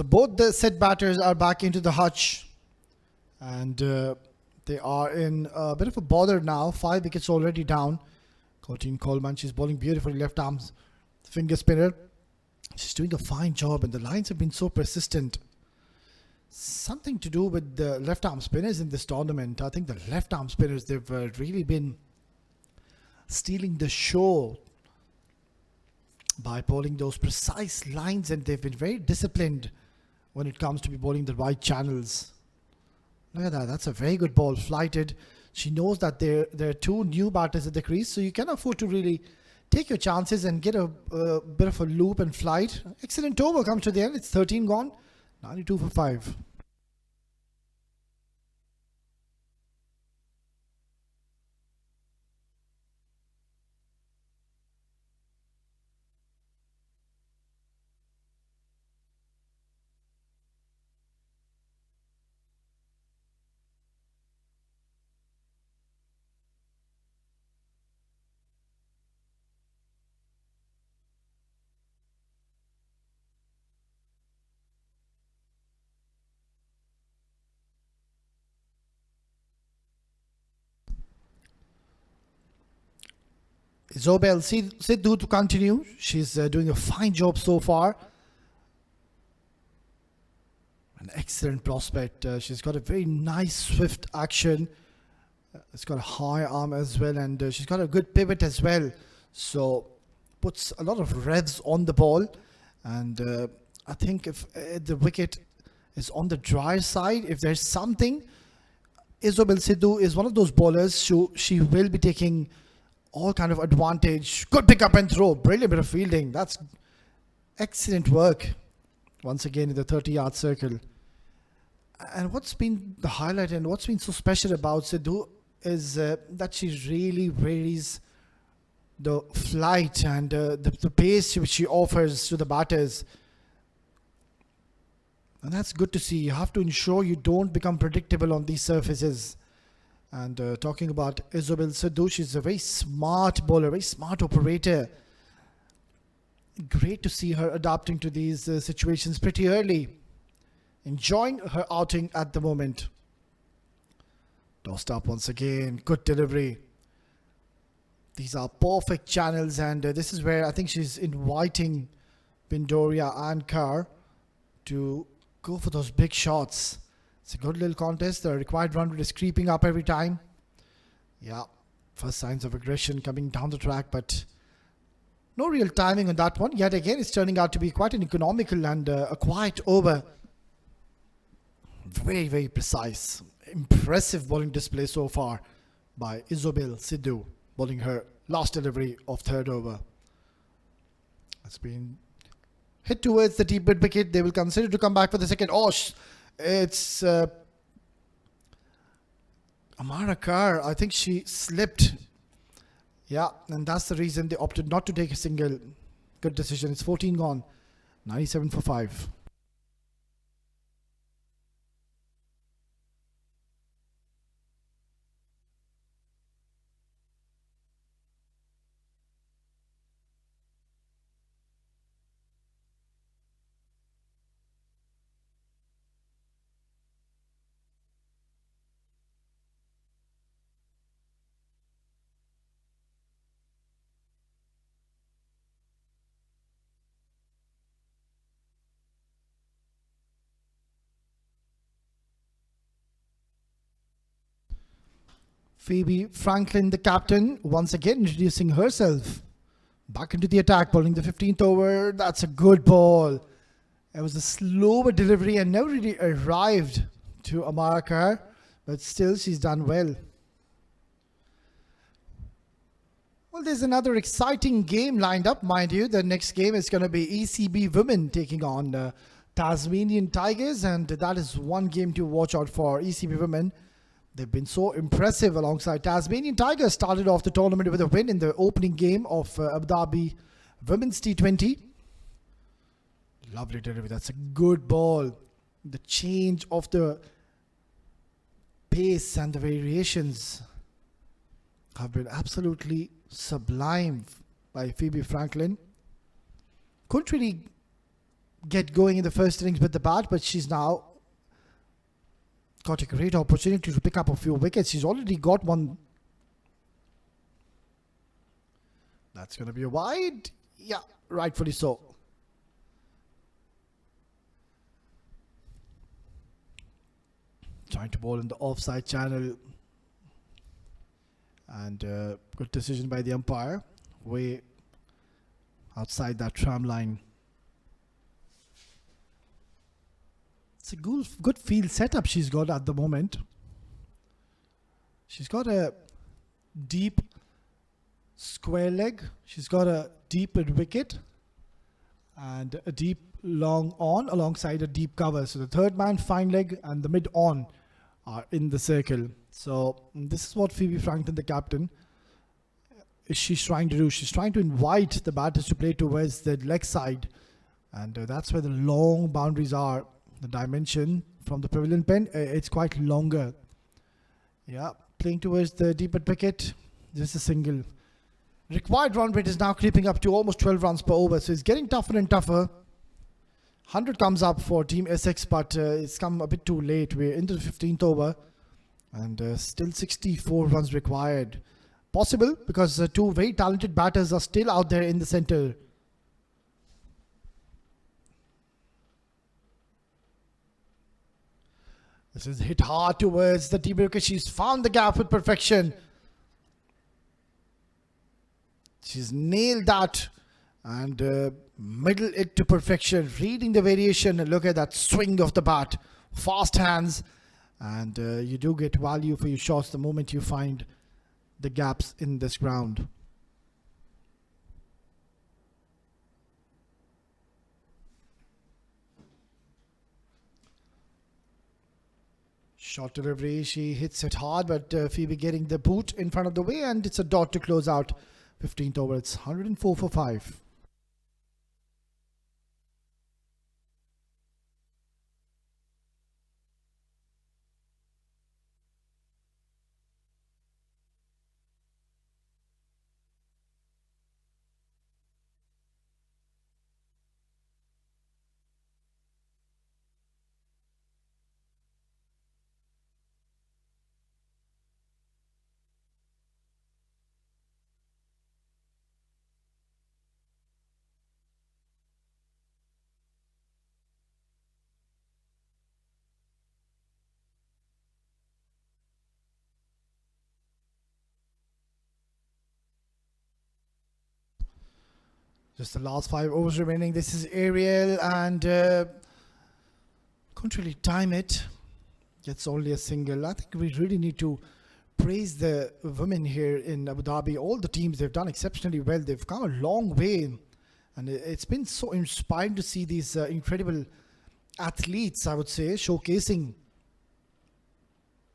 So both the set batters are back into the hutch, and they are in a bit of a bother now. 5 wickets already down. Colleen Coleman, she's bowling beautifully, left arms finger spinner. She's doing a fine job, and the lines have been so persistent. Something to do with the left arm spinners in this tournament. I think the left arm spinners, they've really been stealing the show by bowling those precise lines, and they've been very disciplined when it comes to be bowling the right channels. Look at that. That's a very good ball, flighted. She knows that there are 2 new batters at the crease, so you can afford to really take your chances and get a bit of a loop and flight. Excellent over comes to the end. It's 13 gone. 92 for 5. Zobel Sidhu to continue. She's doing a fine job so far. An excellent prospect. She's got a very nice swift action. It's got a high arm as well, and she's got a good pivot as well. So puts a lot of revs on the ball. And I think if the wicket is on the drier side, if there's something, Isobel Sidhu is one of those bowlers. She will be taking all kind of advantage. Good pick up and throw. Brilliant bit of fielding. That's excellent work. Once again in the 30-yard circle. And what's been the highlight and what's been so special about Sidhu is that she really varies the flight and the pace which she offers to the batters. And that's good to see. You have to ensure you don't become predictable on these surfaces. And talking about Isobel Sidhu, she's a very smart bowler, very smart operator. Great to see her adapting to these situations pretty early. Enjoying her outing at the moment. Tossed up once again. Good delivery. These are perfect channels, and this is where I think she's inviting Pindoria and Carr to go for those big shots. It's a good little contest. The required run rate is creeping up every time. Yeah, first signs of aggression coming down the track, but no real timing on that one. Yet again, it's turning out to be quite an economical and a quiet over. Very, very precise. Impressive bowling display so far by Isobel Sidhu, bowling her last delivery of 3rd over. It's been hit towards the deep mid wicket. They will consider to come back for the second. Oh, it's Amara Carr. I think she slipped. Yeah, and that's the reason they opted not to take a single. Good decision. It's 14 gone. 97 for 5. Phoebe Franklin, the captain, once again introducing herself. Back into the attack, bowling the 15th over. That's a good ball. It was a slower delivery and never really arrived to Amara Carr, but still she's done well. Well, there's another exciting game lined up, mind you. The next game is going to be ECB Women taking on Tasmanian Tigers, and that is one game to watch out for. ECB Women, they've been so impressive alongside Tasmanian Tigers. Started off the tournament with a win in the opening game of Abu Dhabi Women's T20. Lovely delivery. That's a good ball. The change of the pace and the variations have been absolutely sublime by Phoebe Franklin. Couldn't really get going in the first innings with the bat, but she's now got a great opportunity to pick up a few wickets. She's already got one. That's going to be a wide. Yeah, rightfully so. Trying to bowl in the offside channel. And good decision by the umpire. Way outside that tram line. It's a good field setup she's got at the moment. She's got a deep square leg. She's got a deep wicket and a deep long on alongside a deep cover. So the third man, fine leg, and the mid on are in the circle. So this is what Phoebe Frankton, the captain, she's trying to do. She's trying to invite the batters to play towards the leg side, and that's where the long boundaries are. The dimension from the pavilion pen, it's quite longer. Yeah, playing towards the deep mid wicket, just a single. Required run rate is now creeping up to almost 12 runs per over, so it's getting tougher and tougher. 100 comes up for Team Essex, but it's come a bit too late. We're into the 15th over, and still 64 runs required. Possible because two very talented batters are still out there in the centre. This is hit hard towards the deep wicket. She's found the gap with perfection. She's nailed that and middle it to perfection. Reading the variation, and look at that swing of the bat. Fast hands, and you do get value for your shots the moment you find the gaps in this ground. Short delivery, she hits it hard, but Phoebe getting the boot in front of the way, and it's a dot to close out 15th over. It's 104 for 5. Just the last 5 overs remaining. This is Ariel, and couldn't really time it. Gets only a single. I think we really need to praise the women here in Abu Dhabi. All the teams, they've done exceptionally well. They've come a long way, and it's been so inspiring to see these incredible athletes, I would say, showcasing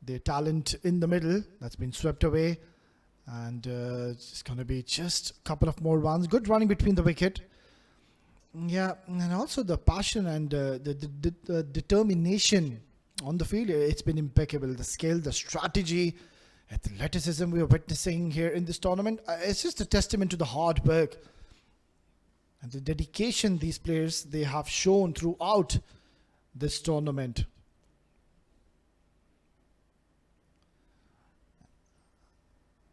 their talent in the middle. That's been swept away. And it's going to be just a couple of more runs. Good running between the wicket. Yeah, and also the passion and the determination on the field. It's been impeccable. The skill, the strategy, athleticism we are witnessing here in this tournament. It's just a testament to the hard work and the dedication these players, they have shown throughout this tournament.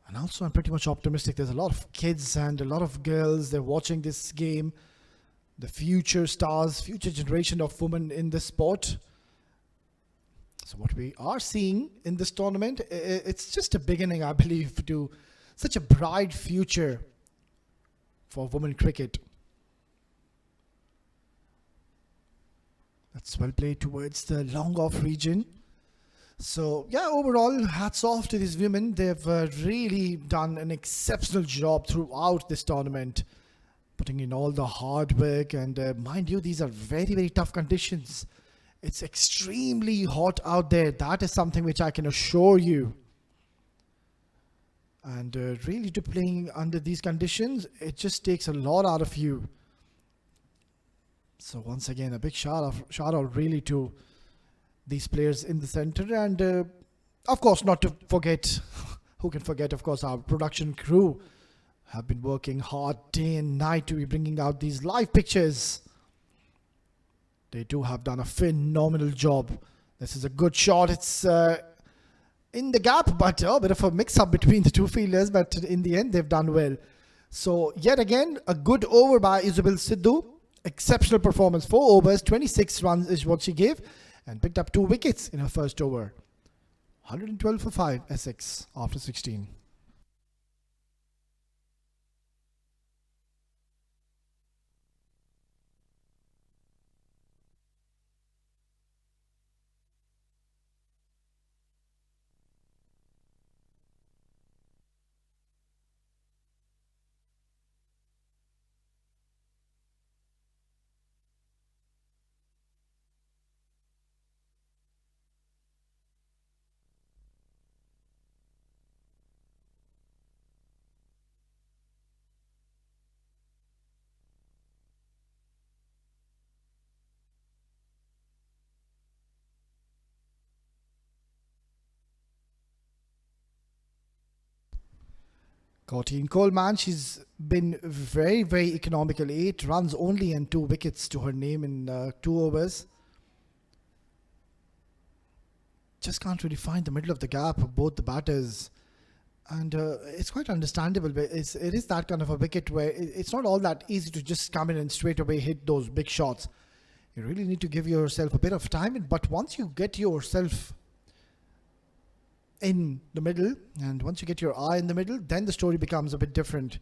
And also, I'm pretty much optimistic. There's a lot of kids and a lot of girls. They're watching this game. The future stars, future generation of women in this sport. So what we are seeing in this tournament, it's just a beginning, I believe, to such a bright future for women cricket. That's well played towards the long off region. So, yeah, overall, hats off to these women. They've really done an exceptional job throughout this tournament, putting in all the hard work. And mind you, these are very, very tough conditions. It's extremely hot out there. That is something which I can assure you. And really, to playing under these conditions, it just takes a lot out of you. So, once again, a big shout out really to these players in the center, and of course, not to forget, who can forget, of course, our production crew have been working hard day and night to be bringing out these live pictures. They too have done a phenomenal job. This is a good shot. It's in the gap, but a bit of a mix-up between the two fielders. But in the end, they've done well. So yet again, a good over by Isabel Sidhu. Exceptional performance. 4 overs, 26 runs is what she gave, and picked up 2 wickets in her first over. 112 for 5, Essex after 16. Courtine Coleman, she's been very, very economical. 8 runs only and 2 wickets to her name in 2 overs. Just can't really find the middle of the gap of both the batters. And it's quite understandable. But it is that kind of a wicket where it's not all that easy to just come in and straight away hit those big shots. You really need to give yourself a bit of time. But once you get yourself in the middle, and once you get your eye in the middle, then the story becomes a bit different.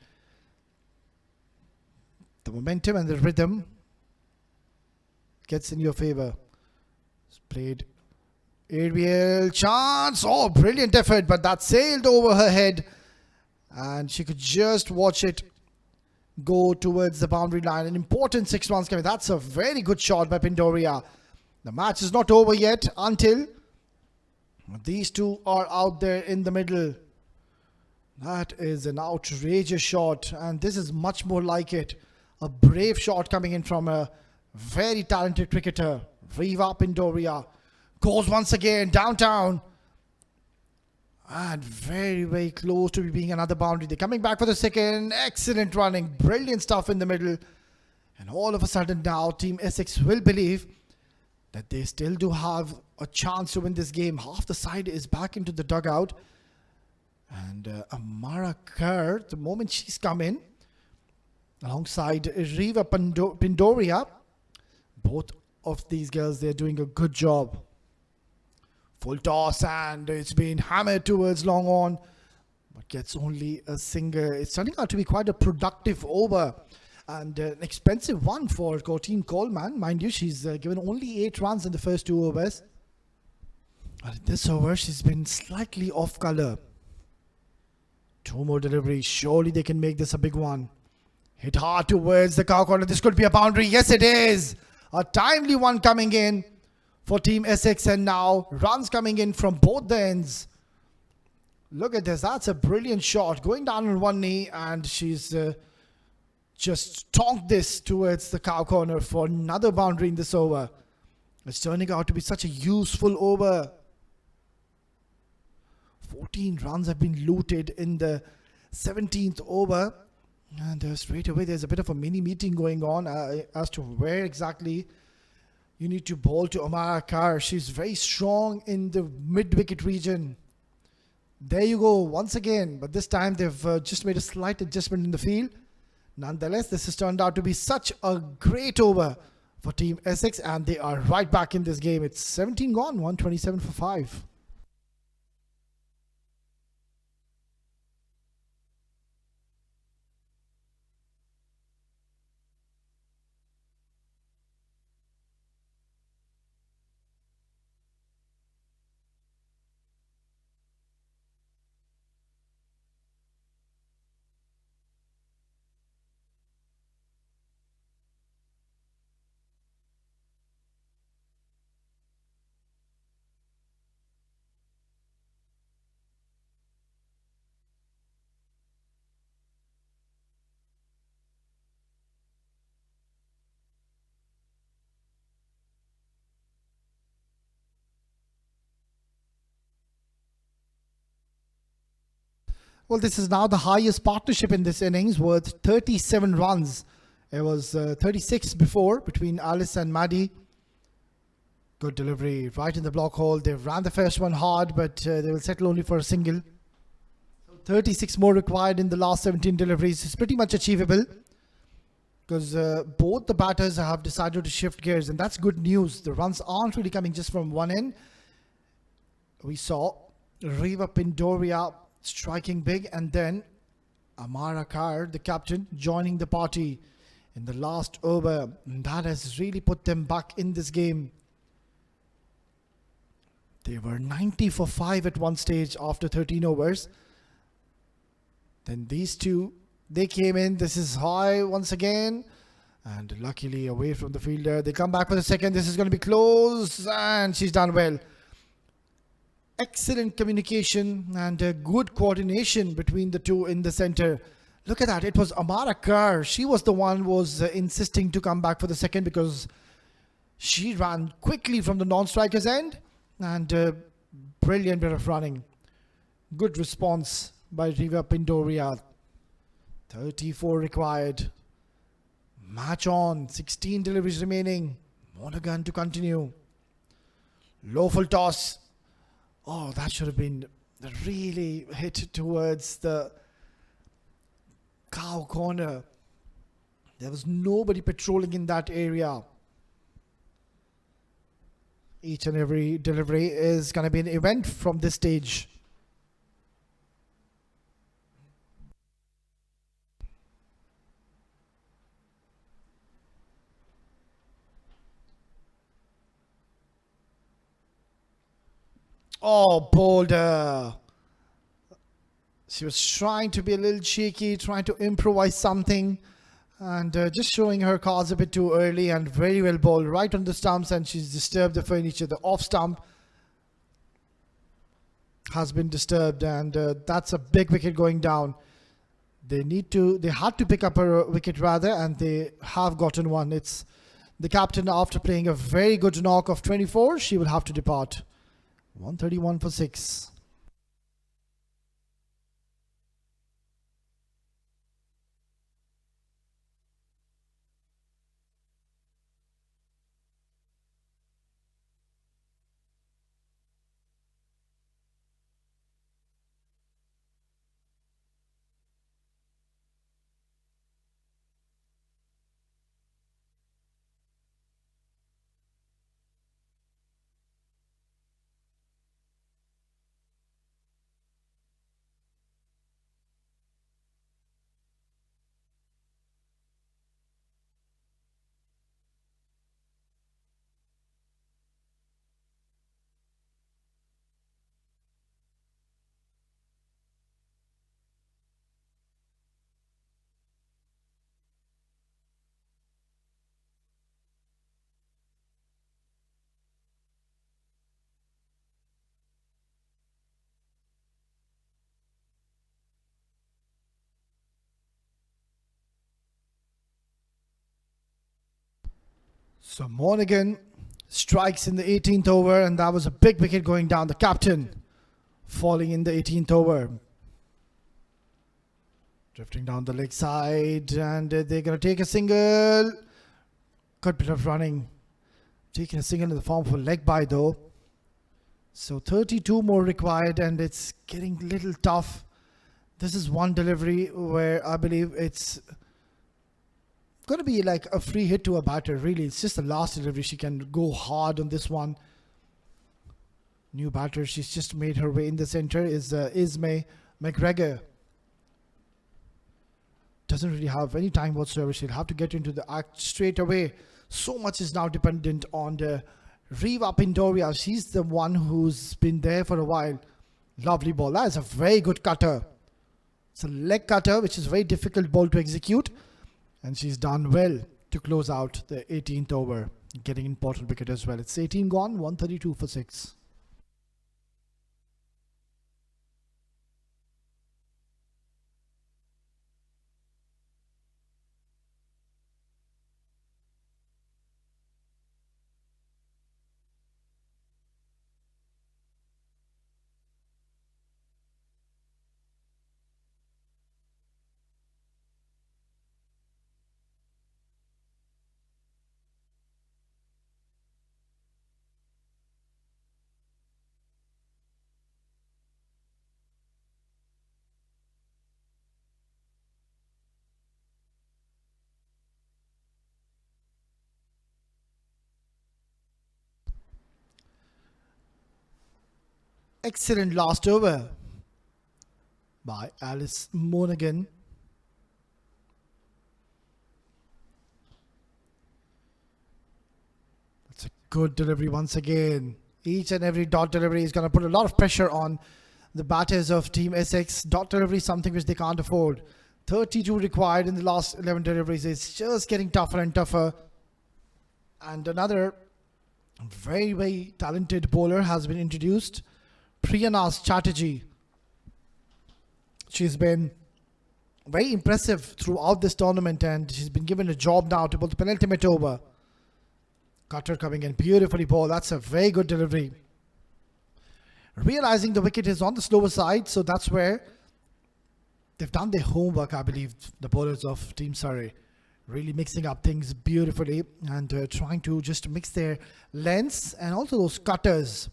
The momentum and the rhythm gets in your favor. It's played. Aerial chance. Oh, brilliant effort, but that sailed over her head, and she could just watch it go towards the boundary line. An important 6 runs coming. That's a very good shot by Pindoria. The match is not over yet until these two are out there in the middle. That is an outrageous shot, and this is much more like it. A brave shot coming in from a very talented cricketer. Riva Pindoria goes once again downtown, and very, very close to being another boundary. They're coming back for the second. Excellent running, brilliant stuff in the middle, and all of a sudden now Team Essex will believe that they still do have a chance to win this game. Half the side is back into the dugout, and Amara Kerr, the moment she's come in alongside Riva Pindoria, both of these girls, they're doing a good job. Full toss, and it's been hammered towards long on, but gets only a single. It's turning out to be quite a productive over, and an expensive one for Courtine Coleman. Mind you, she's given only 8 runs in the first 2 overs. But in this over, she's been slightly off colour. 2 more deliveries. Surely they can make this a big one. Hit hard towards the cow corner. This could be a boundary. Yes, it is. A timely one coming in for Team Essex, and now runs coming in from both the ends. Look at this. That's a brilliant shot. Going down on one knee, and she's just tonked this towards the cow corner for another boundary in this over. It's turning out to be such a useful over. 14 runs have been looted in the 17th over. And straight away there's a bit of a mini meeting going on as to where exactly you need to bowl to Amara Kerr. She's very strong in the mid-wicket region. There you go once again. But this time they've just made a slight adjustment in the field. Nonetheless, this has turned out to be such a great over for Team Essex, and they are right back in this game. It's 17 gone, 127 for 5. Well, this is now the highest partnership in this innings, worth 37 runs. It was 36 before between Alice and Maddie. Good delivery right in the block hole. They ran the first one hard, but they will settle only for a single. 36 more required in the last 17 deliveries. It's pretty much achievable because both the batters have decided to shift gears, and that's good news. The runs aren't really coming just from one end. We saw Riva Pindoria striking big, and then Amara Kar, the captain, joining the party in the last over. And that has really put them back in this game. They were 90 for 5 at one stage after 13 overs. Then these two, they came in. This is high once again. And luckily away from the fielder. They come back for the second. This is going to be close. And she's done well. Excellent communication and good coordination between the two in the center. Look at that. It was Amara Kar. She was the one who was insisting to come back for the second because she ran quickly from the non-striker's end. And brilliant bit of running. Good response by Riva Pindoria. 34 required. Match on. 16 deliveries remaining. Monaghan to continue. Low full toss. Oh, that should have been really hit towards the cow corner. There was nobody patrolling in that area. Each and every delivery is going to be an event from this stage. Oh, Boulder. She was trying to be a little cheeky, trying to improvise something. And just showing her cards a bit too early, and very well bowled right on the stumps, and she's disturbed the furniture. The off stump has been disturbed, and that's a big wicket going down. They had to pick up a wicket rather, and they have gotten one. It's the captain, after playing a very good knock of 24, she will have to depart. 131 for 6. So Monaghan strikes in the 18th over, and that was a big wicket going down. The captain falling in the 18th over. Drifting down the leg side, and they're going to take a single. Good bit of running. Taking a single in the form of a leg bye though. So 32 more required, and it's getting a little tough. This is one delivery where I believe it's going to be like a free hit to a batter. Really, it's just the last delivery. She can go hard on this one. New batter, she's just made her way in the center, is Ismay McGregor. Doesn't really have any time whatsoever. She'll have to get into the act straight away. So much is now dependent on the Riva Pindoria. She's the one who's been there for a while. Lovely ball. That is a very good cutter. It's a leg cutter, which is a very difficult ball to execute. And she's done well to close out the 18th over, getting important wicket as well. It's 18 gone, 132 for 6. excellent last over by Alice Monaghan. That's a good delivery once again. Each and every dot delivery is going to put a lot of pressure on the batters of Team Essex. Dot delivery is something which they can't afford. 32 required in the last 11 deliveries. It's just getting tougher and tougher. And another very, very talented bowler has been introduced. Priyana Chatterjee. She's been very impressive throughout this tournament, and she's been given a job now to bowl the penultimate over. Cutter coming in beautifully bowled. That's a very good delivery. Realizing the wicket is on the slower side, so that's where they've done their homework, I believe, the bowlers of Team Surrey. Really mixing up things beautifully and trying to just mix their lengths and also those cutters.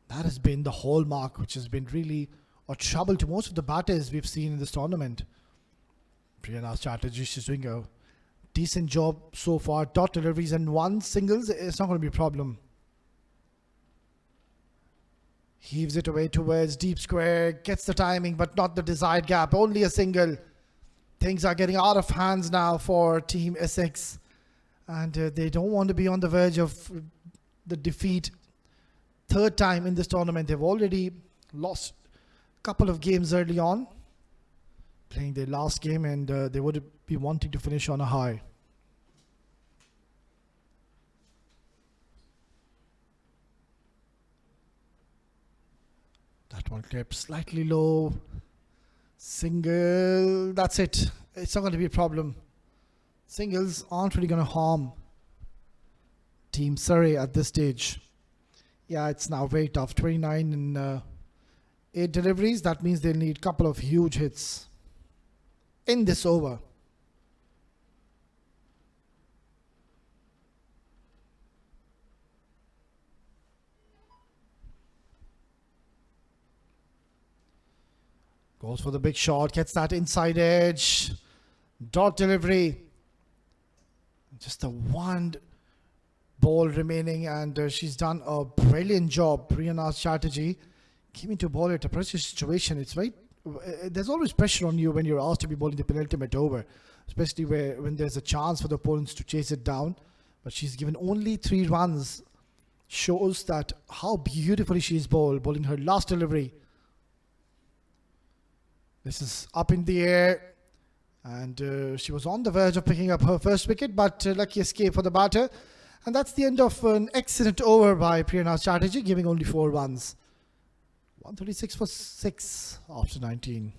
That has been the hallmark, which has been really a trouble to most of the batters we've seen in this tournament. Priyana Chatterjee, she's doing a decent job so far. Dot deliveries and one singles, it's not going to be a problem. Heaves it away towards deep square, gets the timing but not the desired gap, only a single. Things are getting out of hands now for Team Essex, and they don't want to be on the verge of the defeat. Third time in this tournament. They've already lost a couple of games early on, playing their last game, and they would be wanting to finish on a high. That one clipped slightly low. Single, that's it. It's not going to be a problem. Singles aren't really going to harm Team Surrey at this stage. Yeah, it's now very tough. 29 in 8 deliveries. That means they'll need a couple of huge hits in this over. Goes for the big shot, gets that inside edge. Dot delivery. Just the one ball remaining, and she's done a brilliant job. Priyana Chatterjee came into ball at a pressure situation. It's right. There's always pressure on you when you're asked to be bowling the penultimate over, especially when there's a chance for the opponents to chase it down. But she's given only 3 runs. Shows that how beautifully she's bowling her last delivery. This is up in the air, and she was on the verge of picking up her first wicket, but lucky escape for the batter. And that's the end of an excellent over by Priyana Chatterjee, giving only 4 runs. 136 for 6 after 19.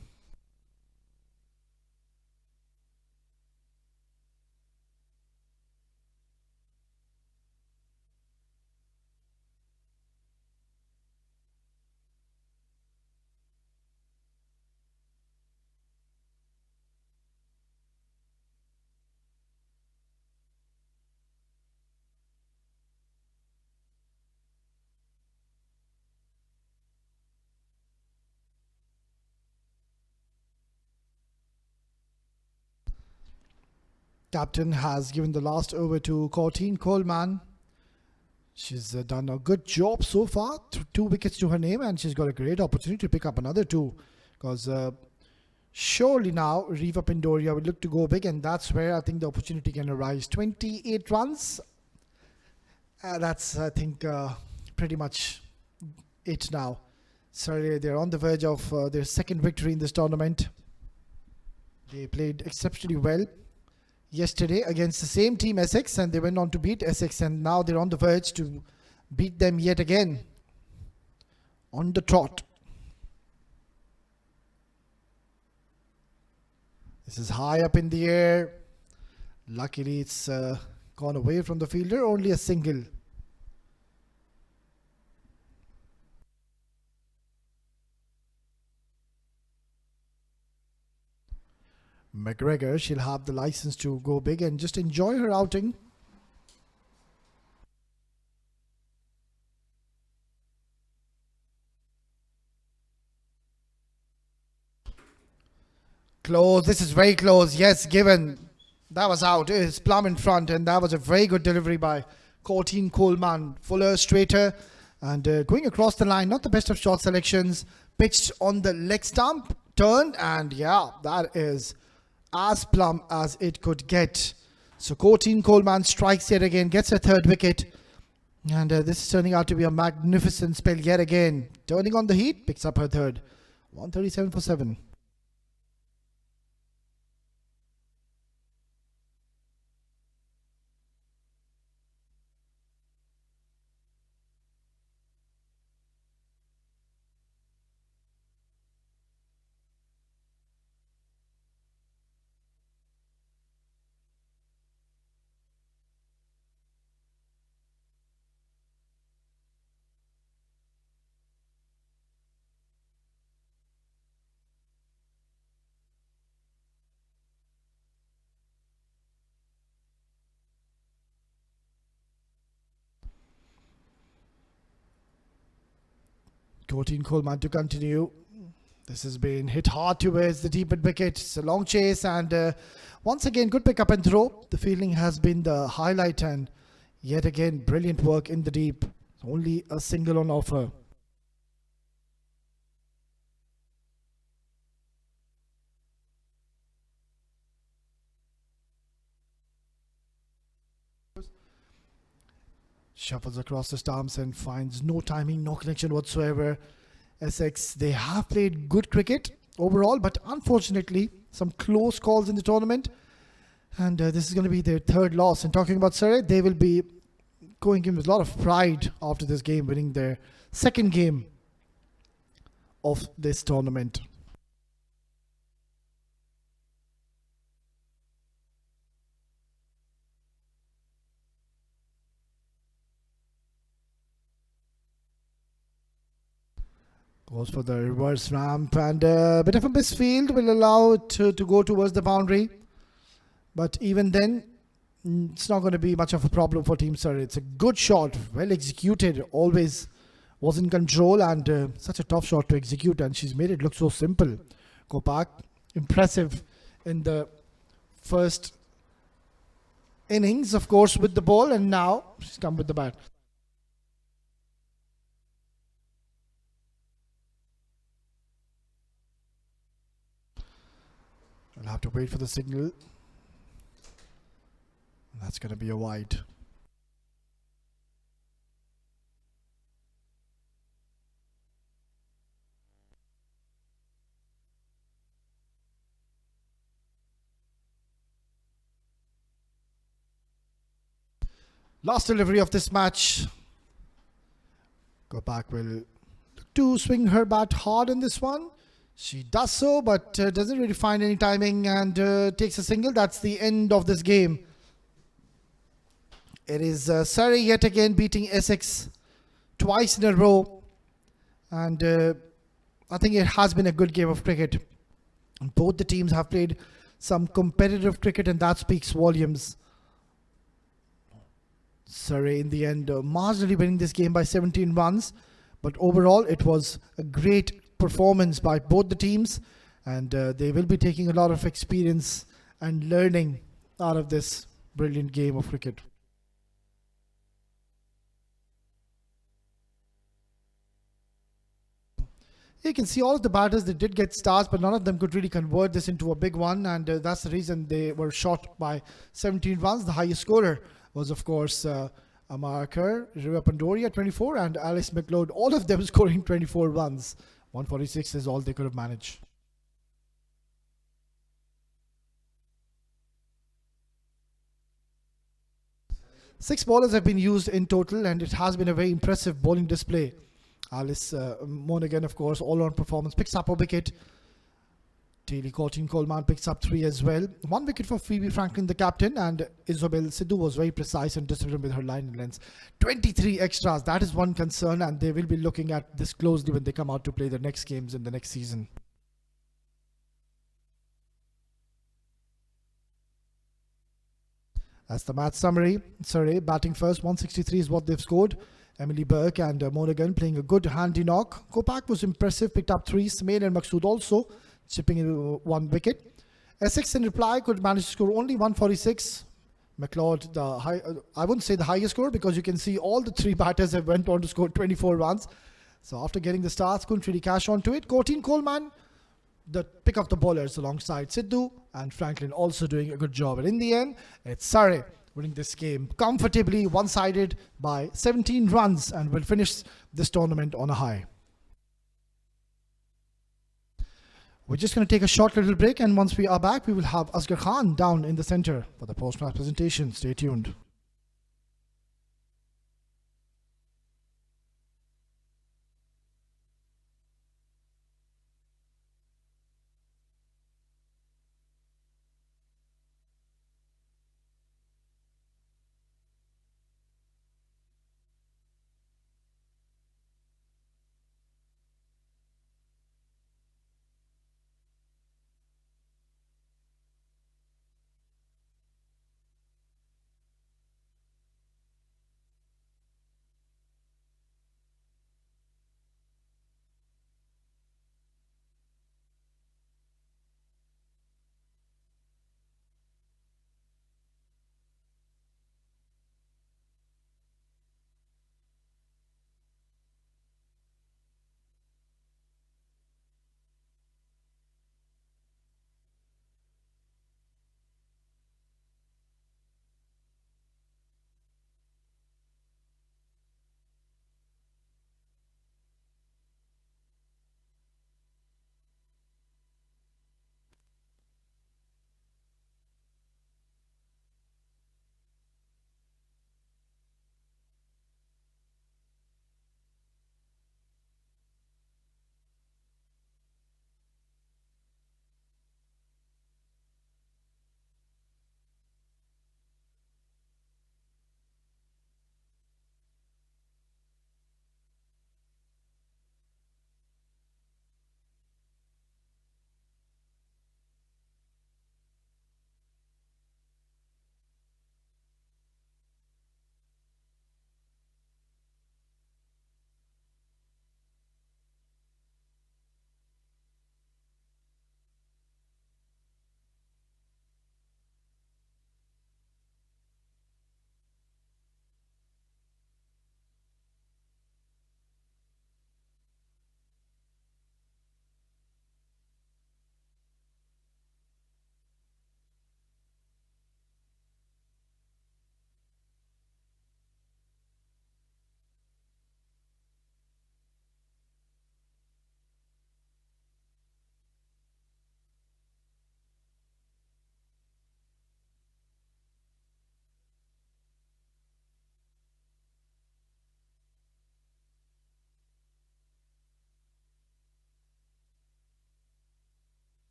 Captain has given the last over to Courtine Coleman. She's done a good job so far. 2 wickets to her name, and she's got a great opportunity to pick up another 2. Because surely now Riva Pindoria will look to go big, and that's where I think the opportunity can arise. 28 runs. That's, I think, pretty much it now. Sorry, they're on the verge of their second victory in this tournament. They played exceptionally well yesterday against the same team, Essex, and they went on to beat Essex, and now they're on the verge to beat them yet again on the trot. This is high up in the air. Luckily it's gone away from the fielder, only a single. McGregor, she'll have the license to go big and just enjoy her outing. Close. This is very close. Yes, given. That was out. It's plumb in front, and that was a very good delivery by Courtine Coleman. Fuller, straighter, And going across the line, not the best of shot selections. Pitched on the leg stump, turned, and yeah, that is as plumb as it could get. So Courtine Coleman strikes yet again, gets a third wicket. And this is turning out to be a magnificent spell yet again. Turning on the heat, picks up her third. 137 for 7. Courtine Coleman to continue. This has been hit hard towards the deep mid wicket. It's a long chase, and once again, good pick up and throw. The fielding has been the highlight, and yet again, brilliant work in the deep. Only a single on offer. Shuffles across the stumps and finds no timing, no connection whatsoever. Essex, they have played good cricket overall, but unfortunately, some close calls in the tournament. And this is going to be their third loss. And talking about Surrey, they will be going in with a lot of pride after this game, winning their second game of this tournament. Goes for the reverse ramp, and a bit of a misfield will allow it to go towards the boundary. But even then, it's not going to be much of a problem for Team Surrey. It's a good shot, well executed, always was in control, and such a tough shot to execute, and she's made it look so simple. Kopak, impressive in the first innings, of course, with the ball, and now she's come with the bat. I'll have to wait for the signal. That's going to be a wide. Last delivery of this match. Kopak will look to swing her bat hard in this one. She does so, but doesn't really find any timing, and takes a single. That's the end of this game. It is Surrey yet again beating Essex twice in a row. And I think it has been a good game of cricket. Both the teams have played some competitive cricket, and that speaks volumes. Surrey in the end marginally winning this game by 17 runs. But overall, it was a great performance by both the teams, and they will be taking a lot of experience and learning out of this brilliant game of cricket. You can see all of the batters, they did get stars, but none of them could really convert this into a big one, and that's the reason they were short by 17 runs. The highest scorer was, of course, Amar Kerr, Riva Pandoria 24, and Alice McLeod, all of them scoring 24 runs. 146 is all they could have managed. Six bowlers have been used in total, and it has been a very impressive bowling display. Alice Monaghan, of course, all-round performance, picks up a wicket. Courtine Coleman picks up 3 as well. 1 wicket for Phoebe Franklin, the captain, and Isabel Sidhu was very precise and disciplined with her line and lengths. 23 extras, that is one concern, and they will be looking at this closely when they come out to play the next games in the next season. That's the match summary. Surrey batting first, 163 is what they've scored. Emily Burke and Monaghan playing a good handy knock. Kopak was impressive, picked up 3. Smail and Maqsood also chipping in 1 wicket. Essex in reply could manage to score only 146. McLeod, I wouldn't say the highest score because you can see all the three batters have went on to score 24 runs. So after getting the starts, couldn't really cash on to it. Courtine Coleman, the pick up the bowlers alongside Sidhu, and Franklin also doing a good job. And in the end, it's Surrey winning this game comfortably, one-sided by 17 runs, and will finish this tournament on a high. We're just going to take a short little break, and once we are back, we will have Asghar Khan down in the center for the post-match presentation. Stay tuned.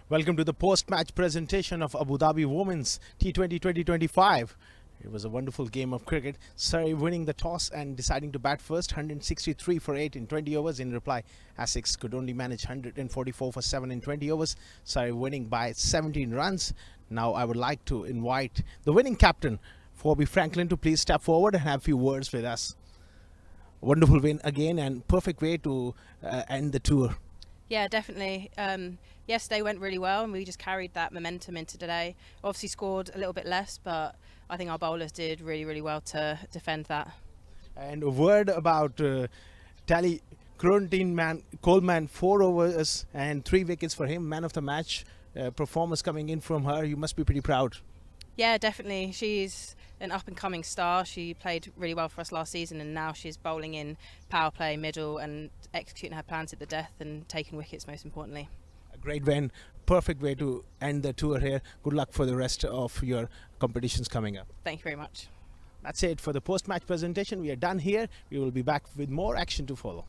Welcome to the post-match presentation of Abu Dhabi Women's T20 2025. It was a wonderful game of cricket. Surrey winning the toss and deciding to bat first, 163 for 8 in 20 overs. In reply, Essex could only manage 144 for 7 in 20 overs. Surrey winning by 17 runs. Now I would like to invite the winning captain, Phoebe Franklin, to please step forward and have a few words with us. Wonderful win again and perfect way to end the tour. Yeah, definitely. Yesterday went really well, and we just carried that momentum into today. Obviously scored a little bit less, but I think our bowlers did really, really well to defend that. And a word about Tally Coleman, 4 overs and 3 wickets for him, man of the match. Performance coming in from her, you must be pretty proud. Yeah, definitely. She's an up-and-coming star. She played really well for us last season, and now she's bowling in power play, middle, and executing her plans at the death and taking wickets most importantly. A great win, perfect way to end the tour here. Good luck for the rest of your competitions coming up. Thank you very much. That's it for the post-match presentation. We are done here. We will be back with more action to follow.